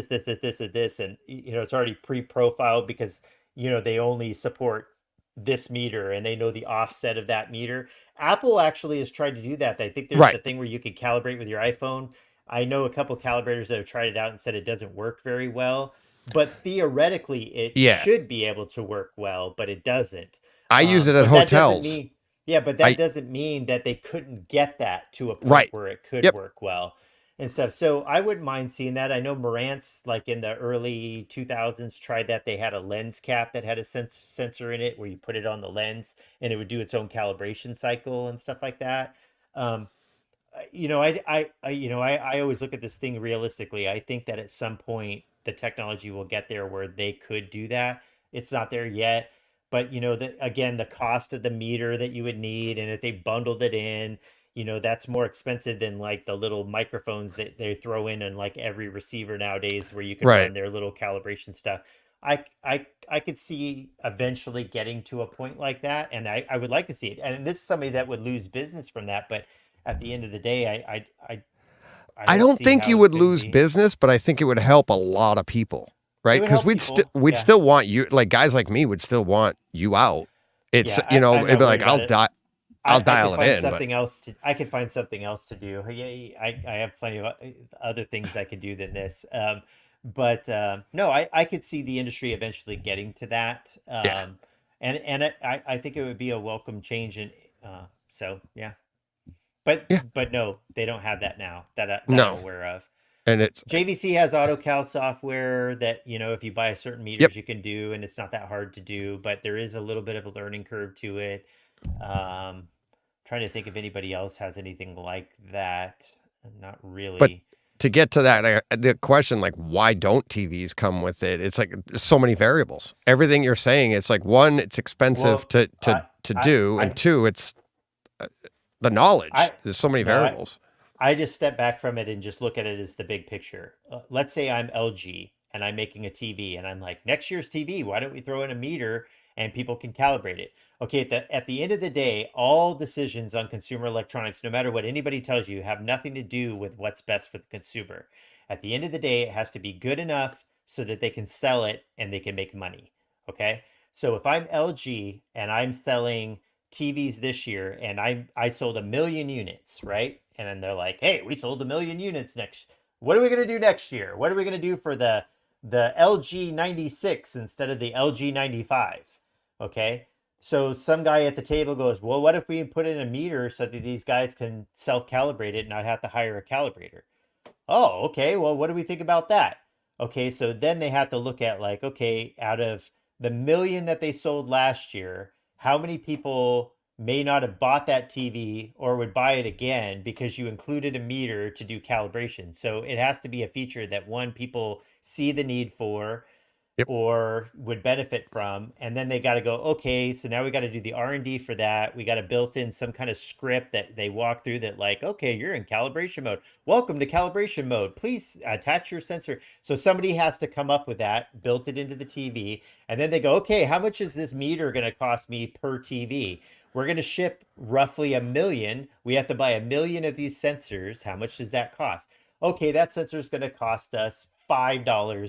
and it's already pre-profiled because they only support this meter and they know the offset of that meter. Apple actually has tried to do that. I think there's Right. the thing where you can calibrate with your iPhone. I know a couple calibrators that have tried it out and said it doesn't work very well, but theoretically it Yeah. should be able to work well, but it doesn't. I use it at But that doesn't hotels. mean, yeah, but that I doesn't mean that they couldn't get that to a point right. where it could Yep. work well and stuff. So I wouldn't mind seeing that. I know Marantz, like in the early 2000s, tried that. They had a lens cap that had a sensor in it where you put it on the lens and it would do its own calibration cycle and stuff like that. Um, I always look at this thing realistically. I think that at some point the technology will get there where they could do that. It's not there yet, but again, the cost of the meter that you would need, and if they bundled it in, that's more expensive than like the little microphones that they throw in like every receiver nowadays, where you can Right. run their little calibration stuff. I could see eventually getting to a point like that, and I would like to see it. And this is somebody that would lose business from that, but at the end of the day, I I don't don't see think you how it would couldn't lose be. business, but I think it would help a lot of people, It right? would Because help we'd people. we'd Yeah. still want you, like guys like me would still want you out. It's Yeah, I'm it'd not be worried like about it. I'll I could dial it find in, but something else to I could find something else to do. Yeah, I have plenty of other things I could do than this. But no, I could see the industry eventually getting to that. yeah, I think it would be a welcome change. And so yeah, but yeah, no, they don't have that now that I'm no, aware of. and it's JVC has AutoCal software that, if you buy certain yep. meters, you can do, and it's not that hard to do, but there is a little bit of a learning curve to it. Um, Trying to think if anybody else has anything like that. Not But really. to get to that, the question like why don't TVs come with it? It's like there's so many variables. Everything you're saying, it's like one, it's expensive Well, to do, and two, it's the knowledge. I, There's so many no, variables. I just step back from it and just look at it as the big picture. Let's say I'm LG and I'm making a TV and I'm like, next year's TV, why don't we throw in a meter and people can calibrate it? Okay, at the end of the day, all decisions on consumer electronics, no matter what anybody tells you, have nothing to do with what's best for the consumer. At the end of the day, it has to be good enough so that they can sell it and they can make money. Okay, so if I'm LG and I'm selling TVs this year and I sold 1 million units, right? And then they're like, "Hey, we sold 1 million units next. What are we going to do next year? What are we going to do for the LG 96 instead of the LG 95?" Okay? So some guy at the table goes, "Well, what if we put in a meter so that these guys can self-calibrate it and not have to hire a calibrator?" Oh, okay. Well, what do we think about that? Okay, so then they have to look at like, okay, out of the 1 million that they sold last year, how many people may not have bought that TV or would buy it again because you included a meter to do calibration. So it has to be a feature that one, people see the need for Yep. or would benefit from, and then they got to go, okay, so now we got to do the R&D for that. We got to built in some kind of script that they walk through that like, okay, you're in calibration mode, welcome to calibration mode, please attach your sensor. So somebody has to come up with that, built it into the TV, and then they go, okay, how much is this meter going to cost me per TV? We're going to ship roughly 1 million. We have to buy 1 million of these sensors. How much does that cost? Okay, that sensor is going to cost us $5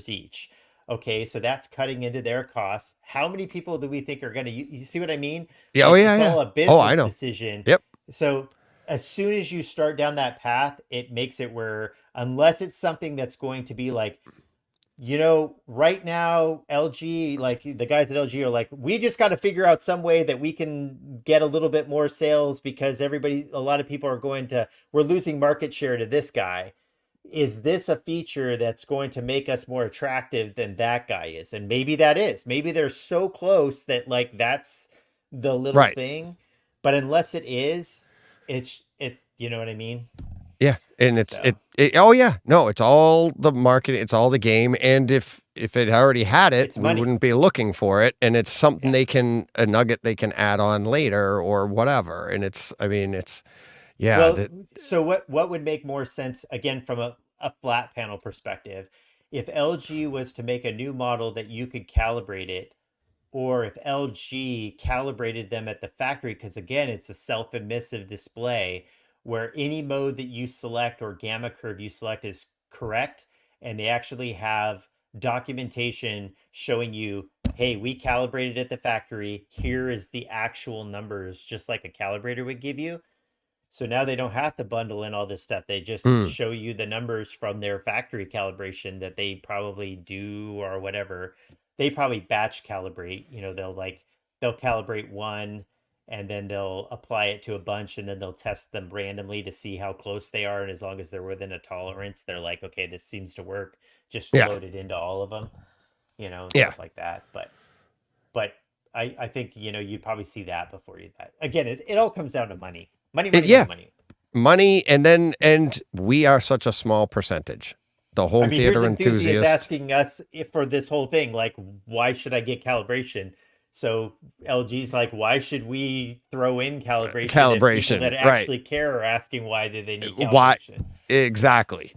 each. Okay, so that's cutting into their costs. How many people do we think are going to, you see what I mean? Yeah. Oh Like yeah. it's Yeah. all a Oh, I business know. decision. Yep. So as soon as you start down that path, it makes it where, unless it's something that's going to be like, right now, LG, like the guys at LG are like, we just got to figure out some way that we can get a little bit more sales because a lot of people are we're losing market share to this guy. Is this a feature that's going to make us more attractive than that guy is? And maybe that is. Maybe they're so close that like that's the little Right. thing. But unless it is, it's you know what I mean? Yeah, and So oh yeah, no, it's all the marketing, it's all the game, and if it already had it, it's we money. wouldn't be looking for it, and it's something Yeah. they can a nugget they can add on later or whatever, and it's I mean it's yeah Well, that so what would make more sense again from a flat panel perspective? If LG was to make a new model that you could calibrate it, or if LG calibrated them at the factory, because again, it's a self-emissive display where any mode that you select or gamma curve you select is correct, and they actually have documentation showing you, hey, we calibrated at the factory. Here is the actual numbers, just like a calibrator would give you. So now they don't have to bundle in all this stuff. They just mm, show you the numbers from their factory calibration that they probably do or whatever. They probably batch calibrate, they'll calibrate one and then they'll apply it to a bunch and then they'll test them randomly to see how close they are. And as long as they're within a tolerance, they're like, okay, this seems to work. Just yeah load it into all of them, and yeah stuff like that. But I think, you'd probably see that before you that. Again, it all comes down to money. Money, money, money, yeah money. money, and we are such a small percentage. The I home mean, here's theater enthusiasts enthusiast asking us for this whole thing, like, why should I get calibration? So LG's like, why should we throw in calibration if people that calibration, right? actually care are asking why do they need Why calibration? exactly,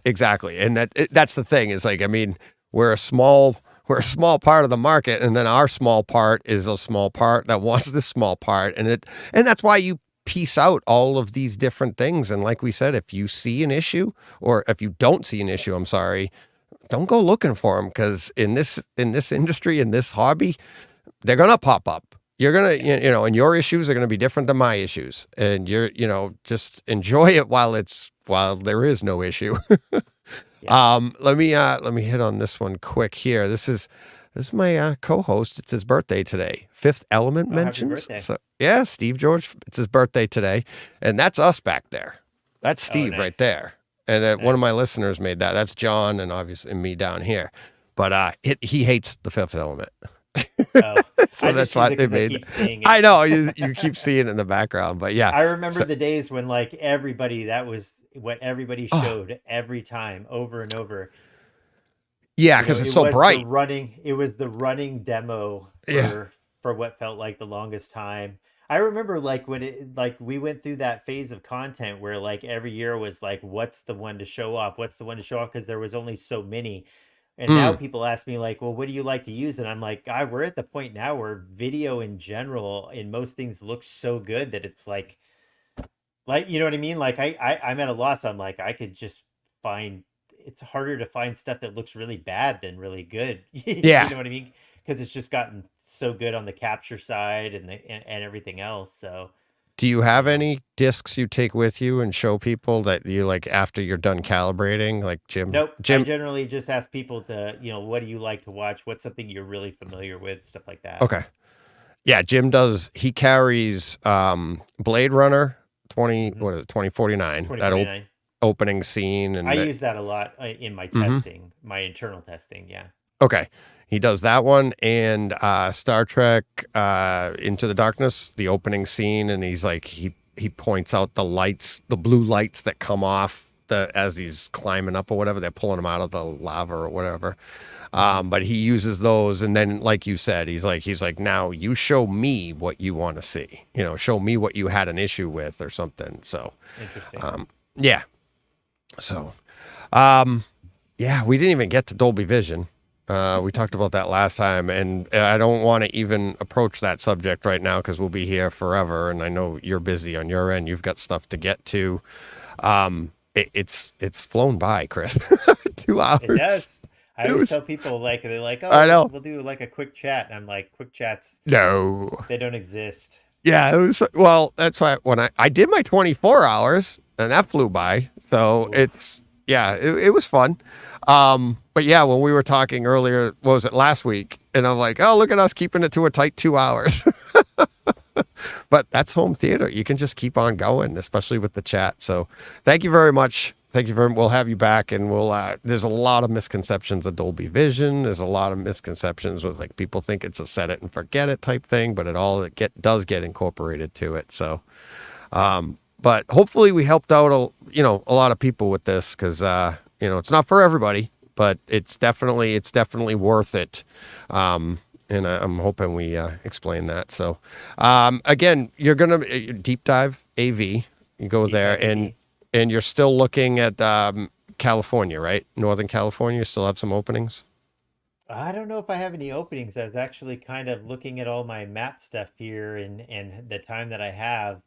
and that's the thing is like I mean we're a small part of the market, and then our small part is a small part that wants this small part, and that's why you piece out all of these different things. And like we said, if you see an issue or if you don't see an issue, I'm sorry, don't go looking for them because in this industry, in this hobby, they're gonna pop up. You're gonna, and your issues are gonna be different than my issues, and just enjoy it while there is no issue. Yeah. Let me hit on this one quick here. This is my co-host. It's his birthday today. Fifth Element Oh, happy mentions. birthday. So yeah, Steve George. It's his birthday today, and that's us back there. That's Oh, Steve right nice. there. And one of Nice. my listeners made that. That's John, and obviously me down here. But he hates the Fifth Element. Oh, So I that's just use why it they because I made. keep seeing it. I know you keep seeing it in the background, but yeah. I remember So, the days when like that was what everybody oh showed every time over and over. yeah, because it's so bright. It was the running demo Yeah. for what felt like the longest time. I remember like when we went through that phase of content where like every year was like, what's the one to show off? What's the one to show off? Because there was only so many. And now Mm, people ask me like, well, what do you like to use? And I'm like, God, we're at the point now where video in general in most things looks so good that it's like, you know what I mean? Like I'm at a loss. I'm like, I could just find it's harder to find stuff that looks really bad than really good. You yeah. know what I mean? Because it's just gotten so good on the capture side and everything else. So, Do you you have know, any discs you take with you and show people that you like after you're done calibrating? Like Jim, nope. I Jim. generally just ask people to, what do you like to watch? What's something you're really familiar with? Stuff like that. Okay. Yeah, Jim does. He carries Blade Runner 20, Hmm. what is it, 2049, that 2049. opening scene. And I use that a lot in my Mhm. testing, my internal testing. Yeah. Okay. He does that one and Star Trek Into the Darkness, the opening scene, and he's like he points out the lights, the blue lights that come off as he's climbing up or whatever. They're pulling him out of the lava or whatever. But he uses those, and then like you said, he's like, now you show me what you want to see. Show me what you had an issue with or something. So Interesting. yeah. So yeah, we didn't even get to Dolby Vision. We talked about that last time, and I don't want to even approach that subject right now because we'll be here forever. And I know you're busy on your end; you've got stuff to get to. It's flown by, Chris. 2 hours. It does. I It always was. tell people like they're like, I oh, know. we'll do like a quick chat. And I'm like, quick chats, No. they don't exist. Yeah, it was. Well, that's why when I did my 24 hours, and that flew by. So Oof. it was fun. But yeah, when we were talking earlier, what was it, last week? And I'm like, oh, look at us keeping it to a tight 2 hours. But that's home theater. You can just keep on going, especially with the chat. So thank you very much. Thank you very much. We'll have you back, and there's a lot of misconceptions of Dolby Vision. There's a lot of misconceptions with like people think it's a set it and forget it type thing, but does get incorporated to it. So, but hopefully we helped out a lot of people with this, because it's not for everybody, but it's definitely worth it. And I'm hoping we explain that. So again, you're gonna deep dive AV. You go there, and you're still looking at California, right? Northern California, you still have some openings. I don't know if I have any openings. I was actually kind of looking at all my map stuff here and the time that I have.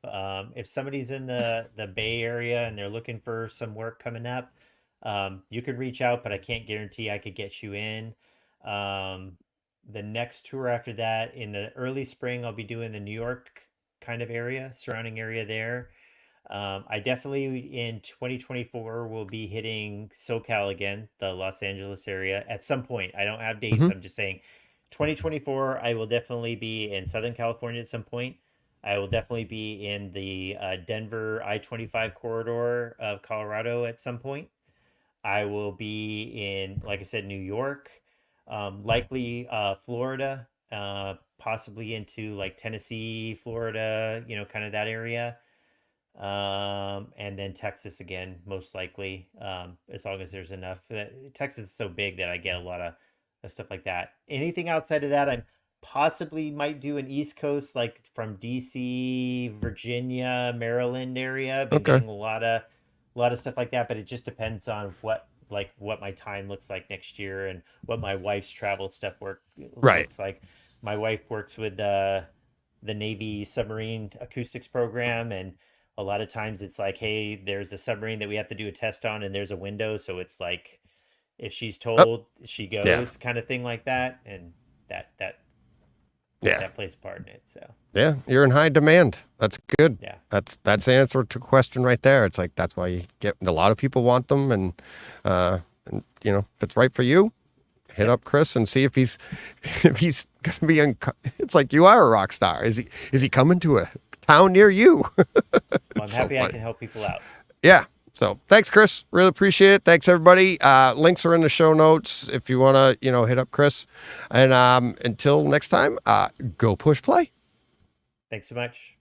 If somebody's in the Bay Area and they're looking for some work coming up, you could reach out, but I can't guarantee I could get you in. The next tour after that, in the early spring, I'll be doing the New York kind of area, surrounding area there. I definitely in 2024 will be hitting SoCal again, the Los Angeles area at some point. I don't have dates. Mhm. I'm just saying 2024, I will definitely be in Southern California at some point. I will definitely be in the Denver I-25 corridor of Colorado at some point. I will be in, like I said, New York, likely Florida, possibly into like Tennessee, Florida, kind of that area. And then Texas again, most likely, as long as there's enough. Texas is so big that I get a lot of stuff like that. Anything outside of that, I possibly might do an East Coast, like from DC, Virginia, Maryland area. Been Okay. getting a lot of stuff like that, but it just depends on what my time looks like next year and what my wife's travel stuff Right. looks like. My wife works with the Navy submarine acoustics program, and a lot of times it's like, hey, there's a submarine that we have to do a test on, and there's a window, so it's like if she's Oh, told, she yeah. goes, kind of thing like that, and that Yeah. plays a part in it. So Yeah. You're in high demand. That's good. yeah, That's the answer to a question right there. It's like, that's why you get a lot of people want them. And if it's right for you, hit up Chris and see if he's going to be it's like, you are a rock star. Is he coming to a town near you? well, I'm So happy I funny. can help people out. Yeah. So thanks, Chris. Really appreciate it. Thanks, everybody. Links are in the show notes if you want to, hit up Chris. And until next time, go push play. Thanks so much.